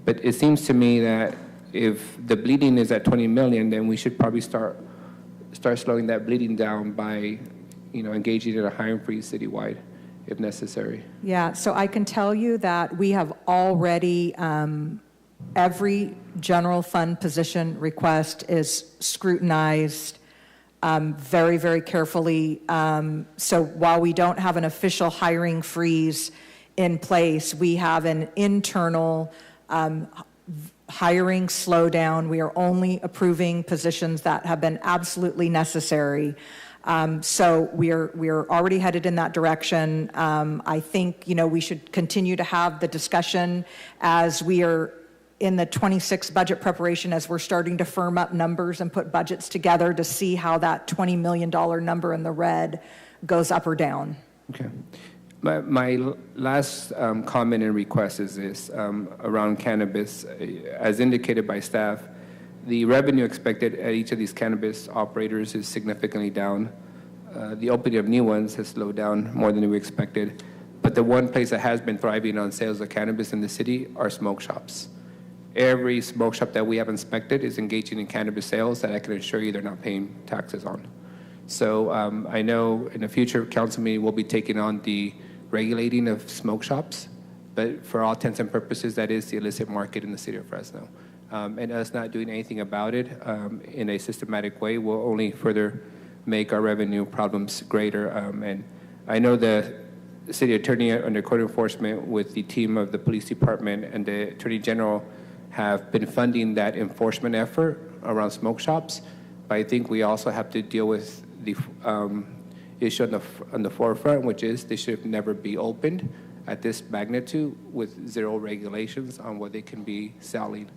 But it seems to me that if the bleeding is at 20 million, then we should probably start slowing that bleeding down by engaging in a hiring freeze citywide, if necessary. Yeah, so I can tell you that we have already, every general fund position request is scrutinized very, very carefully. So while we don't have an official hiring freeze in place, we have an internal hiring slowdown. We are only approving positions that have been absolutely necessary. So we're already headed in that direction. I think, we should continue to have the discussion as we are in the 26 budget preparation, as we're starting to firm up numbers and put budgets together to see how that $20 million number in the red goes up or down. Okay. My last comment and request is this, around cannabis. As indicated by staff, the revenue expected at each of these cannabis operators is significantly down. The opening of new ones has slowed down more than we expected. But the one place that has been thriving on sales of cannabis in the city are smoke shops. Every smoke shop that we have inspected is engaging in cannabis sales that I can assure you they're not paying taxes on. So I know in a future council meeting we'll be taking on the regulating of smoke shops, but for all intents and purposes, that is the illicit market in the city of Fresno. And us not doing anything about it in a systematic way will only further make our revenue problems greater. And I know the city attorney under code enforcement with the team of the police department and the attorney general have been funding that enforcement effort around smoke shops. But I think we also have to deal with the issue on the forefront, which is they should never be opened at this magnitude with zero regulations on what they can be selling.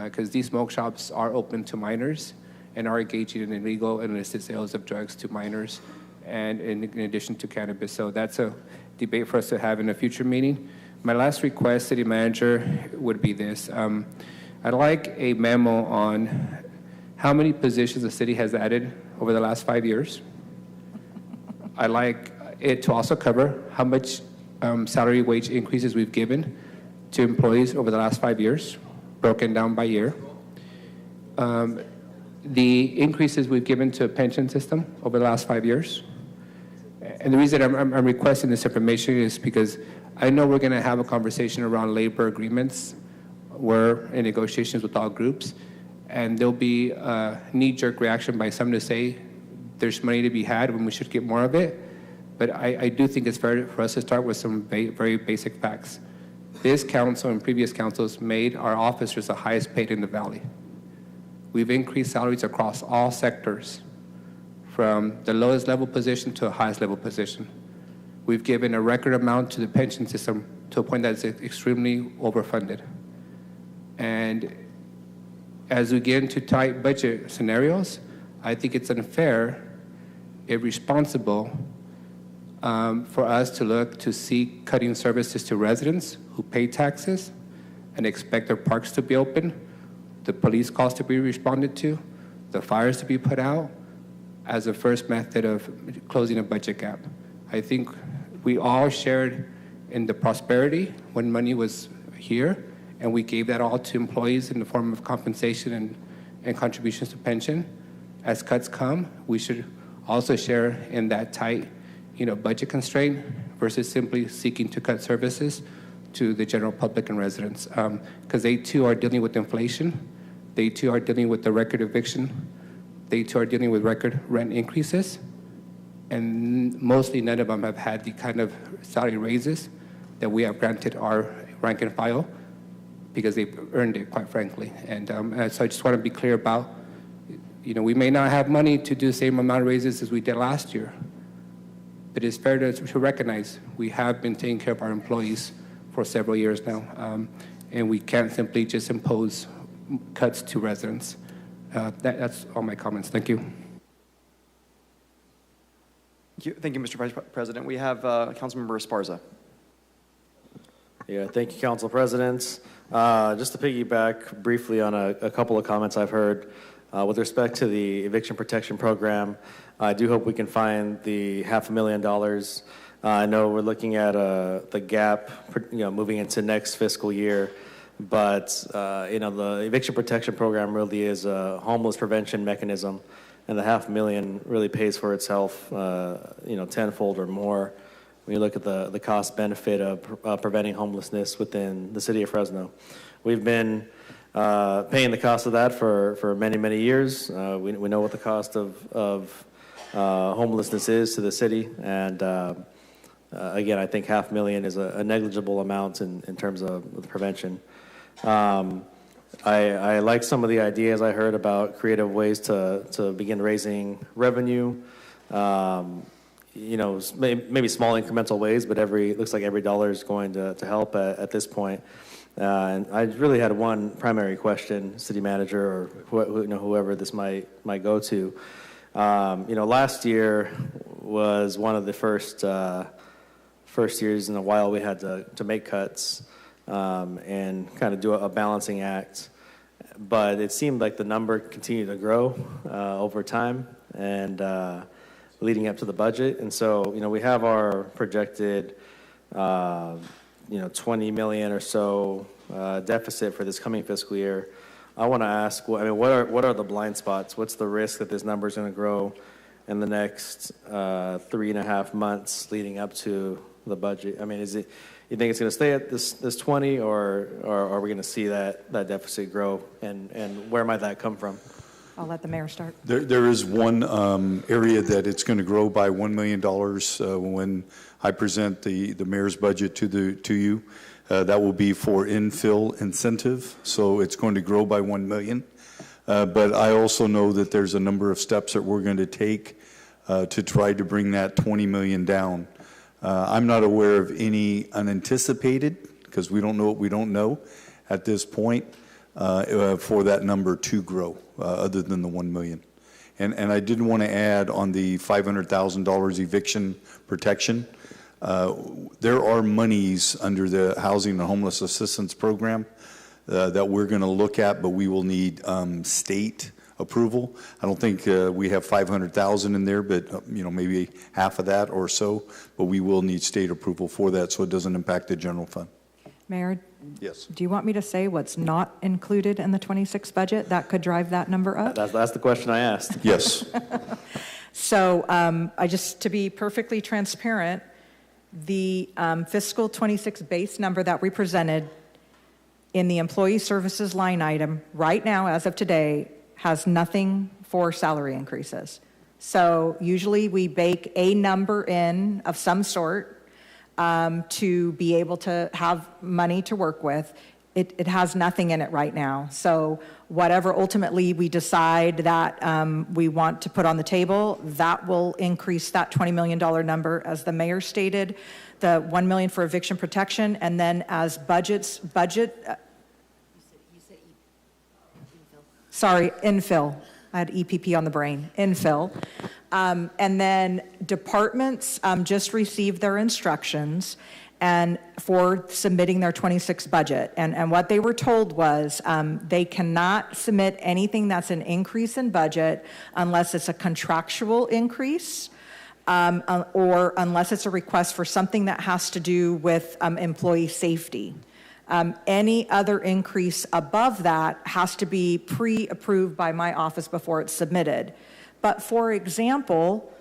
Because these smoke shops are open to minors and are engaging in illegal and illicit sales of drugs to minors, and in addition to cannabis. So that's a debate for us to have in a future meeting. My last request, City Manager, would be this. I'd like a memo on how many positions the city has added over the last 5 years. I'd like it to also cover how much salary wage increases we've given to employees over the last 5 years, broken down by year. The increases we've given to a pension system over the last 5 years. And the reason I'm requesting this information is because I know we're going to have a conversation around labor agreements. We're in negotiations with all groups, and there'll be a knee-jerk reaction by some to say there's money to be had when we should get more of it. But I do think it's fair for us to start with some very basic facts. This council and previous councils made our officers the highest paid in the valley. We've increased salaries across all sectors from the lowest level position to the highest level position. We've given a record amount to the pension system to a point that it's extremely overfunded. And as we get into tight budget scenarios, I think it's unfair, irresponsible for us to look to seek cutting services to residents who pay taxes and expect their parks to be open, the police calls to be responded to, the fires to be put out, as a first method of closing a budget gap. I think we all shared in the prosperity when money was here, and we gave that all to employees in the form of compensation and contributions to pension. As cuts come, we should also share in that tight, budget constraint versus simply seeking to cut services to the general public and residents, because they too are dealing with inflation. They too are dealing with the record eviction. They too are dealing with record rent increases. And mostly none of them have had the kind of salary raises that we have granted our rank and file, because they've earned it, quite frankly. And so I just want to be clear about, we may not have money to do the same amount of raises as we did last year, but it's fair to recognize we have been taking care of our employees for several years now, and we can't simply just impose cuts to residents. That's all my comments. Thank you. Thank you, Mr. Vice President. We have Councilmember Esparza. Yeah, thank you, Council President. Just to piggyback briefly on a couple of comments I've heard with respect to the eviction protection program, I do hope we can find the $500,000. I know we're looking at the gap, moving into next fiscal year, but the eviction protection program really is a homeless prevention mechanism, and the $500,000 really pays for itself, tenfold or more when you look at the cost benefit of preventing homelessness within the city of Fresno. We've been paying the cost of that for many, many years. We know what the cost of homelessness is to the city, and again, I think $500,000 is a negligible amount in terms of the prevention. I like some of the ideas I heard about creative ways to begin raising revenue. Maybe small incremental ways, but looks like every dollar is going to help at this point. And I really had one primary question, city manager or whoever this might go to. Last year was one of the first years in a while we had to make cuts and kind of do a balancing act. But it seemed like the number continued to grow over time and leading up to the budget. And so, we have our projected, $20 million or so deficit for this coming fiscal year. I want to ask, what are the blind spots? What's the risk that this number is going to grow in the next 3.5 months leading up to the budget? I mean, you think it's going to stay at this 20, or are we going to see that deficit grow, and where might that come from? I'll let the mayor start. There is one area that it's going to grow by $1 million when I present the mayor's budget to you. That will be for infill incentive, so it's going to grow by $1 million. But I also know that there's a number of steps that we're going to take to try to bring that $20 million down. I'm not aware of any unanticipated, because we don't know what we don't know at this point, for that number to grow, other than the $1 million. And I did want to add on the $500,000 eviction protection. There are monies under the Housing and Homeless Assistance Program that we're going to look at, but we will need state approval. I don't think we have 500,000 in there, but maybe half of that or so. But we will need state approval for that, so it doesn't impact the general fund. Mayor? Yes. Do you want me to say what's not included in the 26 budget that could drive that number up? That's the question I asked. Yes. So to be perfectly transparent, the fiscal 26 base number that we presented in the employee services line item right now, as of today, has nothing for salary increases. So usually we bake a number in of some sort to be able to have money to work with. it has nothing in it right now. So whatever ultimately we decide that we want to put on the table, that will increase that $20 million number, as the mayor stated, the $1 million for eviction protection, and then as infill. I had EPP on the brain, infill. And then departments just received their instructions and for submitting their 26 budget. And what they were told was they cannot submit anything that's an increase in budget unless it's a contractual increase or unless it's a request for something that has to do with employee safety. Any other increase above that has to be pre-approved by my office before it's submitted. But for example,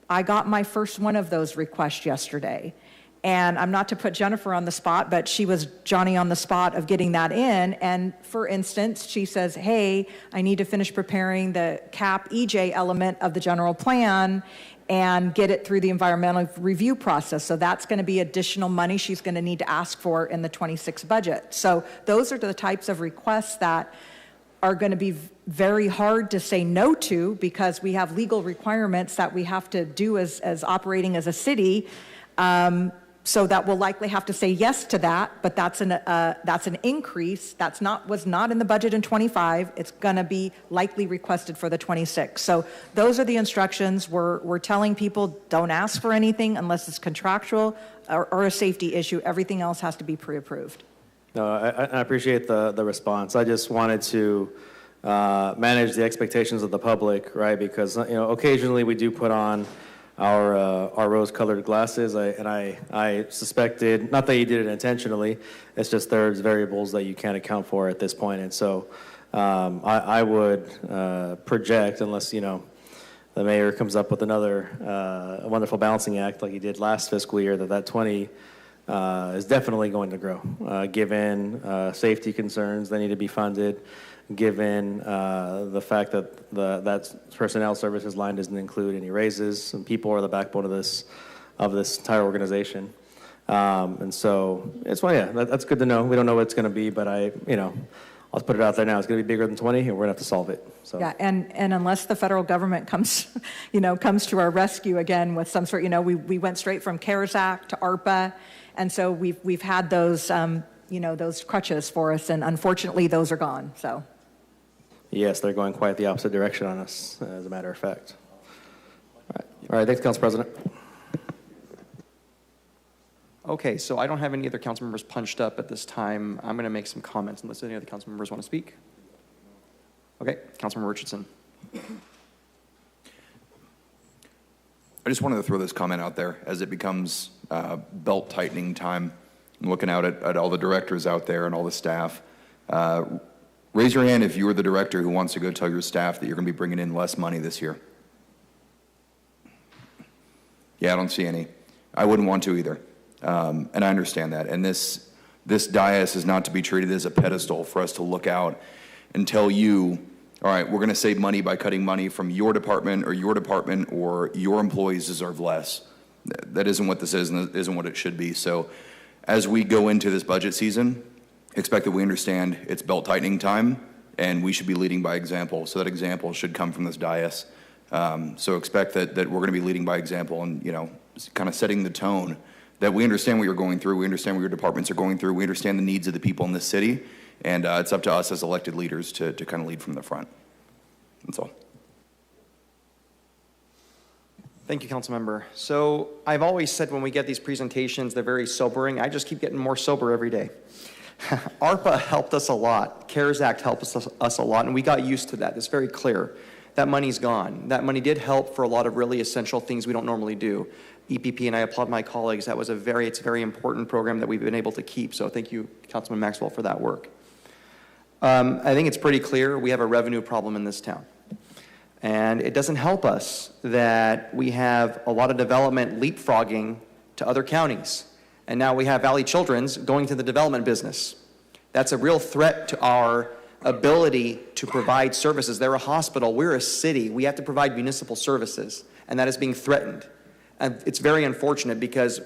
I got my first one of those requests yesterday. And I'm not to put Jennifer on the spot, but she was Johnny on the spot of getting that in. And for instance, she says, hey, I need to finish preparing the CAP EJ element of the general plan and get it through the environmental review process. So that's going to be additional money she's going to need to ask for in the 26 budget. So those are the types of requests that are going to be very hard to say no to, because we have legal requirements that we have to do as operating as a city. So that we'll likely have to say yes to that, but that's an increase. Was not in the budget in 25. It's going to be likely requested for the 26. So those are the instructions. We're telling people don't ask for anything unless it's contractual or a safety issue. Everything else has to be pre-approved. No, I appreciate the response. I just wanted to manage the expectations of the public, right? Because occasionally we do put on our rose-colored glasses, and I suspected, not that you did it intentionally, it's just there's variables that you can't account for at this point, and so I would project, unless the mayor comes up with another wonderful balancing act like he did last fiscal year, that 20 is definitely going to grow, given safety concerns that need to be funded, given the fact that that personnel services line doesn't include any raises, and people are the backbone of this entire organization. And so it's that's good to know. We don't know what it's going to be, but I'll put it out there now. It's going to be bigger than 20, and we're going to have to solve it. So. Yeah, and unless the federal government comes to our rescue again with some sort, we went straight from CARES Act to ARPA, and so we've had those those crutches for us, and unfortunately those are gone. So. Yes, they're going quite the opposite direction on us, as a matter of fact. All right, thanks, Council President. Okay, so I don't have any other council members punched up at this time. I'm going to make some comments unless any other council members want to speak. Okay, Councilmember Richardson. I just wanted to throw this comment out there as it becomes belt tightening time. I'm looking out at all the directors out there and all the staff. Raise your hand if you are the director who wants to go tell your staff that you're going to be bringing in less money this year. Yeah, I don't see any. I wouldn't want to either. And I understand that. And this dais is not to be treated as a pedestal for us to look out and tell you, all right, we're going to save money by cutting money from your department or your employees deserve less. That isn't what this is, and isn't what it should be. So as we go into this budget season, expect that we understand it's belt tightening time, and we should be leading by example. So that example should come from this dais. So expect that we're going to be leading by example and, kind of setting the tone that we understand what you're going through. We understand what your departments are going through. We understand the needs of the people in this city. And it's up to us as elected leaders to kind of lead from the front. That's all. Thank you, Councilmember. So I've always said when we get these presentations, they're very sobering. I just keep getting more sober every day. ARPA helped us a lot. CARES Act helped us a lot, and we got used to that. It's very clear. That money's gone. That money did help for a lot of really essential things we don't normally do. EPP, and I applaud my colleagues. That was it's a very important program that we've been able to keep. So thank you, Councilman Maxwell, for that work. I think it's pretty clear we have a revenue problem in this town. And it doesn't help us that we have a lot of development leapfrogging to other counties. And now we have Valley Children's going to the development business. That's a real threat to our ability to provide services. They're a hospital. We're a city. We have to provide municipal services. And that is being threatened. And it's very unfortunate because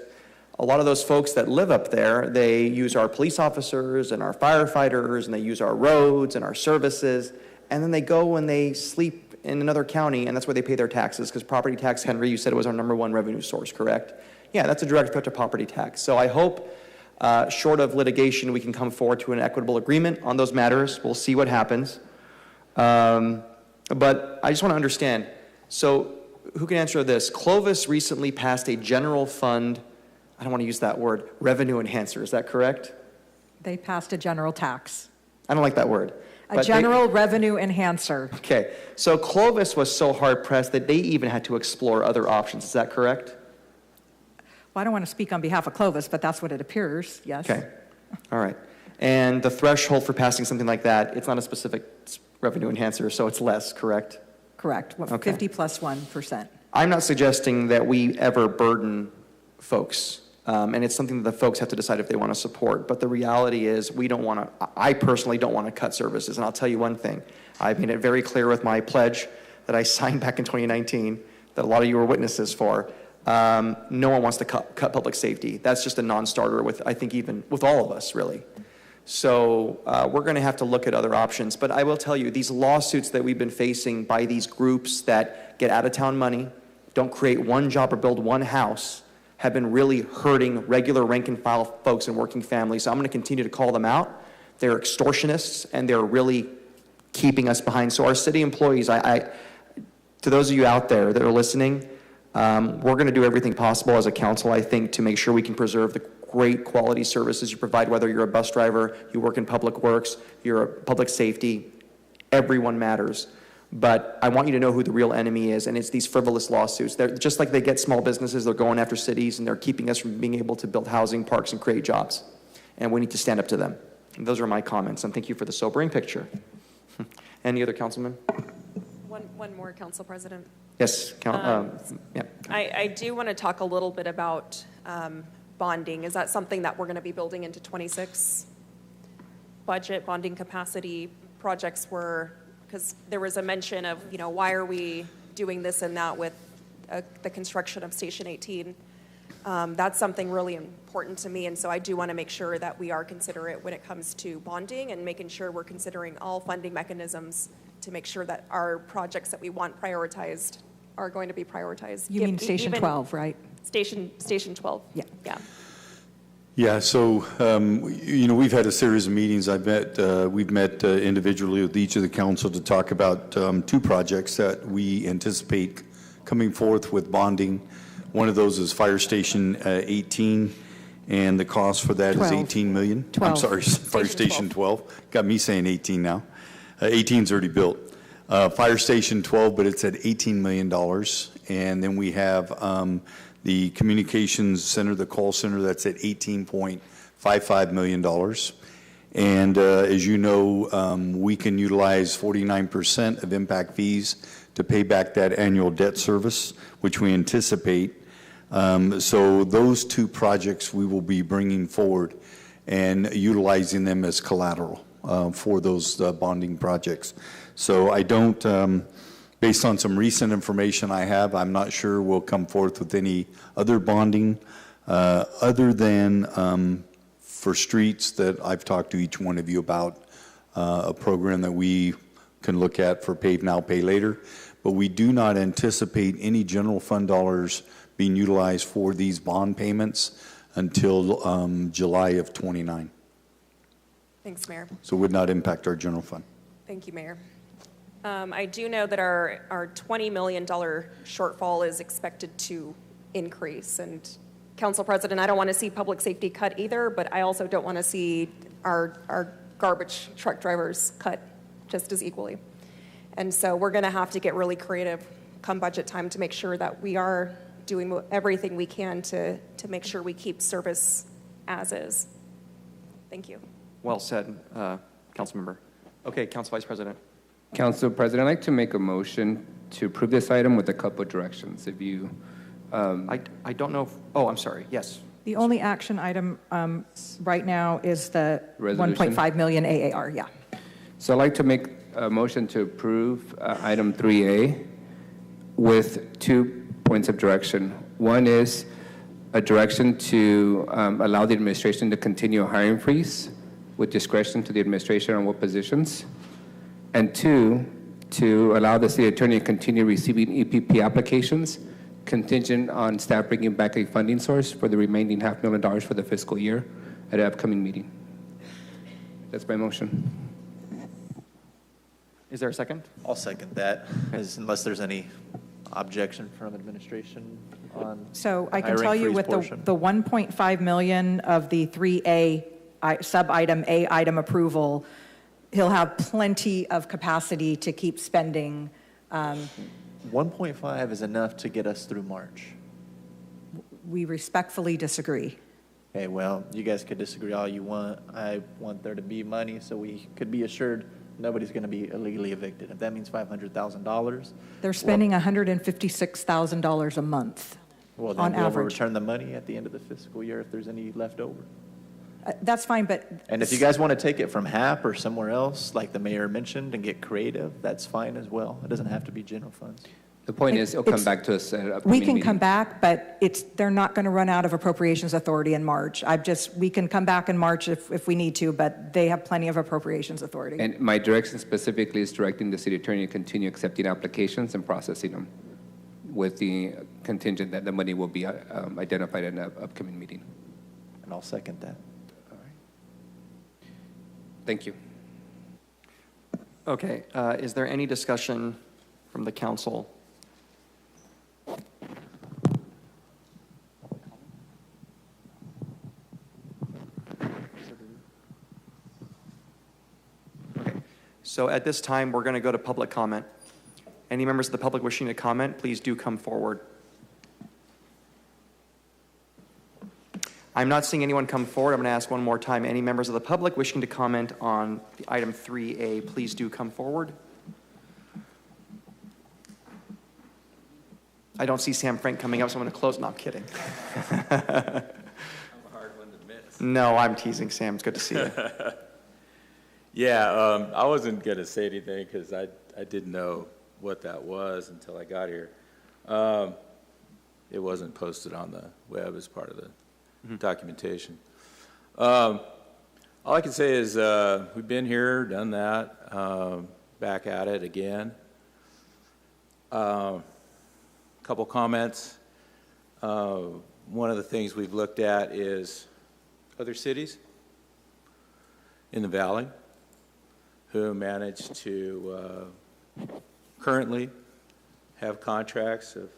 A lot of those folks that live up there, they use our police officers and our firefighters, and they use our roads and our services, and then they go and they sleep in another county, and that's where they pay their taxes, because property tax, Henry, you said it was our #1 revenue source, correct? Yeah, that's a direct effect of property tax. So I hope, short of litigation, we can come forward to an equitable agreement on those matters. We'll see what happens. But I just want to understand, so who can answer this? Clovis recently passed a general fund, I don't want to use that word, revenue enhancer, is that correct? They passed a general tax. I don't like that word. A general revenue enhancer. Okay, so Clovis was so hard-pressed that they even had to explore other options, is that correct? Well, I don't want to speak on behalf of Clovis, but that's what it appears, yes. Okay, all right. And the threshold for passing something like that, it's not a specific revenue enhancer, so it's less, correct? Correct, Okay. 50 plus 1%. I'm not suggesting that we ever burden folks, and it's something that the folks have to decide if they want to support. But the reality is, I personally don't want to cut services. And I'll tell you one thing. I made it very clear with my pledge that I signed back in 2019, that a lot of you were witnesses for. No one wants to cut public safety. That's just a non-starter with, I think, even with all of us, really. So we're going to have to look at other options. But I will tell you, these lawsuits that we've been facing by these groups that get out-of-town money, don't create one job or build one house, have been really hurting regular rank-and-file folks and working families. So I'm going to continue to call them out. They're extortionists, and they're really keeping us behind. So our city employees, to those of you out there that are listening, we're going to do everything possible as a council, I think, to make sure we can preserve the great quality services you provide, whether you're a bus driver, you work in public works, you're a public safety. Everyone matters. But I want you to know who the real enemy is, and it's these frivolous lawsuits. They're just like they get small businesses, they're going after cities, and they're keeping us from being able to build housing, parks, and create jobs. And we need to stand up to them. And those are my comments, and thank you for the sobering picture. Any other councilman? One more, Council President. Yes, yeah. I do want to talk a little bit about bonding. Is that something that we're going to be building into 26 budget, bonding capacity projects were, because there was a mention of, why are we doing this and that with the construction of Station 18? That's something really important to me, and so I do want to make sure that we are considerate when it comes to bonding and making sure we're considering all funding mechanisms to make sure that our projects that we want prioritized are going to be prioritized. You mean Station 12, right? Station 12. Yeah. Yeah. Yeah, so, we've had a series of meetings. We've met individually with each of the council to talk about 2 projects that we anticipate coming forth with bonding. One of those is Fire Station 18, and the cost for that 12. is $18 million. 12. I'm sorry, Fire Station 12. Got me saying 18 now. 18's already built. Fire Station 12, but it's at $18 million. And then we have the communications center, the call center, that's at $18.55 million. And as you know, we can utilize 49% of impact fees to pay back that annual debt service, which we anticipate. So those 2 projects we will be bringing forward and utilizing them as collateral for those bonding projects. So I don't, based on some recent information I have, I'm not sure we'll come forth with any other bonding other than for streets that I've talked to each one of you about, a program that we can look at for Pave Now, Pay Later. But we do not anticipate any general fund dollars being utilized for these bond payments until July of 29. Thanks, Mayor. So it would not impact our general fund. Thank you, Mayor. I do know that our $20 million shortfall is expected to increase. And Council President, I don't want to see public safety cut either, but I also don't want to see our garbage truck drivers cut just as equally. And so we're going to have to get really creative come budget time to make sure that we are doing everything we can to make sure we keep service as is. Thank you. Well said, Councilmember. Okay, Council Vice President. Council President, I'd like to make a motion to approve this item with a couple of directions. If you, I don't know. I'm sorry. Yes. The only action item right now is the Resolution? 1.5 million AAR, yeah. So I'd like to make a motion to approve item 3A with 2 points of direction. One is a direction to allow the administration to continue a hiring freeze with discretion to the administration on what positions. And two, to allow the city attorney to continue receiving EPP applications contingent on staff bringing back a funding source for the remaining $500,000 for the fiscal year at an upcoming meeting. That's my motion. Is there a second? I'll second that, unless there's any objection from administration on So I can hiring tell you freeze with portion. the 1.5 million of the 3A sub-item A item approval, he'll have plenty of capacity to keep spending. 1.5 is enough to get us through March. We respectfully disagree. Okay, well, you guys could disagree all you want. I want there to be money so we could be assured nobody's going to be illegally evicted. If that means $500,000. They're spending $156,000 a month Well, on then we'll average. return the money at the end of the fiscal year if there's any left over. That's fine, but. And if you guys want to take it from HAP or somewhere else, like the mayor mentioned, and get creative, that's fine as well. It doesn't have to be general funds. The point is, it'll come It's- back to us at an We upcoming can meeting. come back, but they're not going to run out of appropriations authority in March. We can come back in March if we need to, but they have plenty of appropriations authority. And my direction specifically is directing the city attorney to continue accepting applications and processing them with the contingent that the money will be identified in an upcoming meeting. And I'll second that. Thank you. Okay, is there any discussion from the council? Okay, so at this time, we're going to go to public comment. Any members of the public wishing to comment, please do come forward. I'm not seeing anyone come forward. I'm going to ask one more time. Any members of the public wishing to comment on the item 3A, please do come forward. I don't see Sam Frank coming up, so I'm going to close. No, I'm kidding. I'm a hard one to miss. No, I'm teasing, Sam. It's good to see you. Yeah, I wasn't going to say anything because I didn't know what that was until I got here. It wasn't posted on the web as part of the documentation. All I can say is we've been here, done that, back at it again. Couple comments. One of the things we've looked at is other cities in the valley who manage to currently have contracts of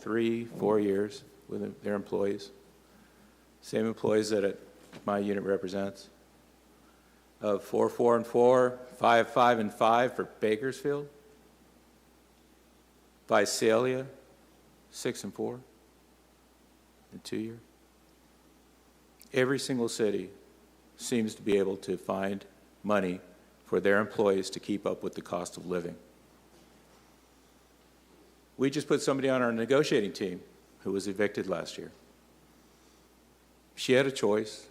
3-4 years with their employees. Same employees that my unit represents. Of 4, 4, and 4, 5, 5, and 5 for Bakersfield. Visalia, 6 and 4 in 2 years. Every single city seems to be able to find money for their employees to keep up with the cost of living. We just put somebody on our negotiating team who was evicted last year. She had a choice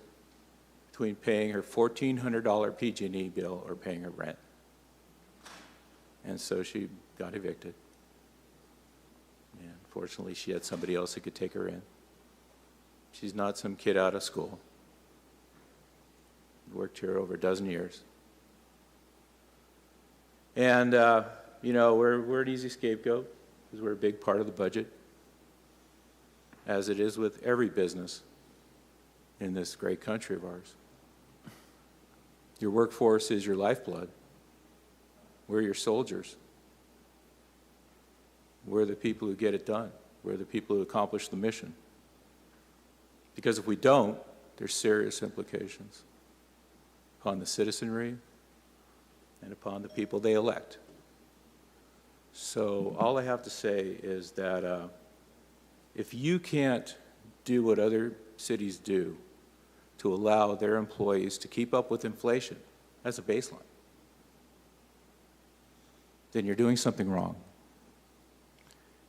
between paying her $1,400 PG&E bill or paying her rent. And so she got evicted. And fortunately, she had somebody else who could take her in. She's not some kid out of school. Worked here over a dozen years. And, you know, we're an easy scapegoat because we're a big part of the budget, as it is with every business in this great country of ours. Your workforce is your lifeblood. We're your soldiers. We're the people who get it done. We're the people who accomplish the mission. Because if we don't, there's serious implications upon the citizenry and upon the people they elect. So all I have to say is that if you can't do what other cities do to allow their employees to keep up with inflation as a baseline, then you're doing something wrong.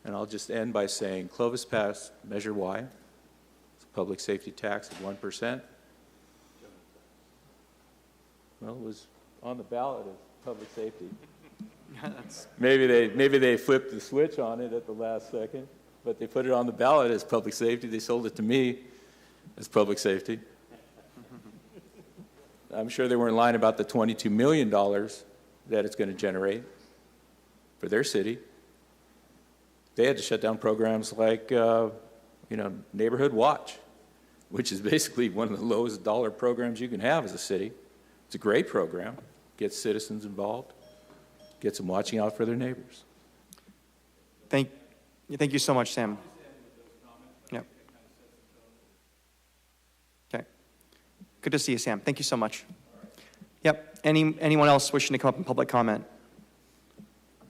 And I'll just end by saying Clovis passed Measure Y. It's a public safety tax of 1%. Well, it was on the ballot as public safety. Maybe they flipped the switch on it at the last second. but they put it on the ballot as public safety. They sold it to me as public safety. I'm sure they weren't lying about the $22 million that it's going to generate for their city. They had to shut down programs like, Neighborhood Watch, which is basically one of the lowest dollar programs you can have as a city. It's a great program, gets citizens involved, gets them watching out for their neighbors. Thank you so much, Sam. Yep. Okay. Good to see you, Sam. Thank you so much. Yep. Anyone else wishing to come up in public comment?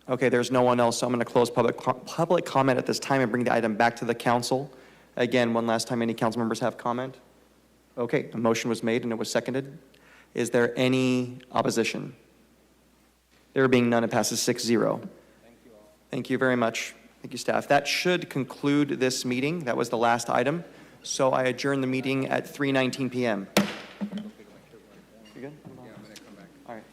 Okay, there's no one else, so I'm going to close public comment at this time and bring the item back to the council. Again, one last time, any council members have comment? Okay, a motion was made and it was seconded. Is there any opposition? There being none, it passes 6-0. Thank you all. Thank you very much. Thank you, staff. That should conclude this meeting. That was the last item. So I adjourn the meeting at 3:19 p.m. You good? Yeah, I'm going to come back. All right.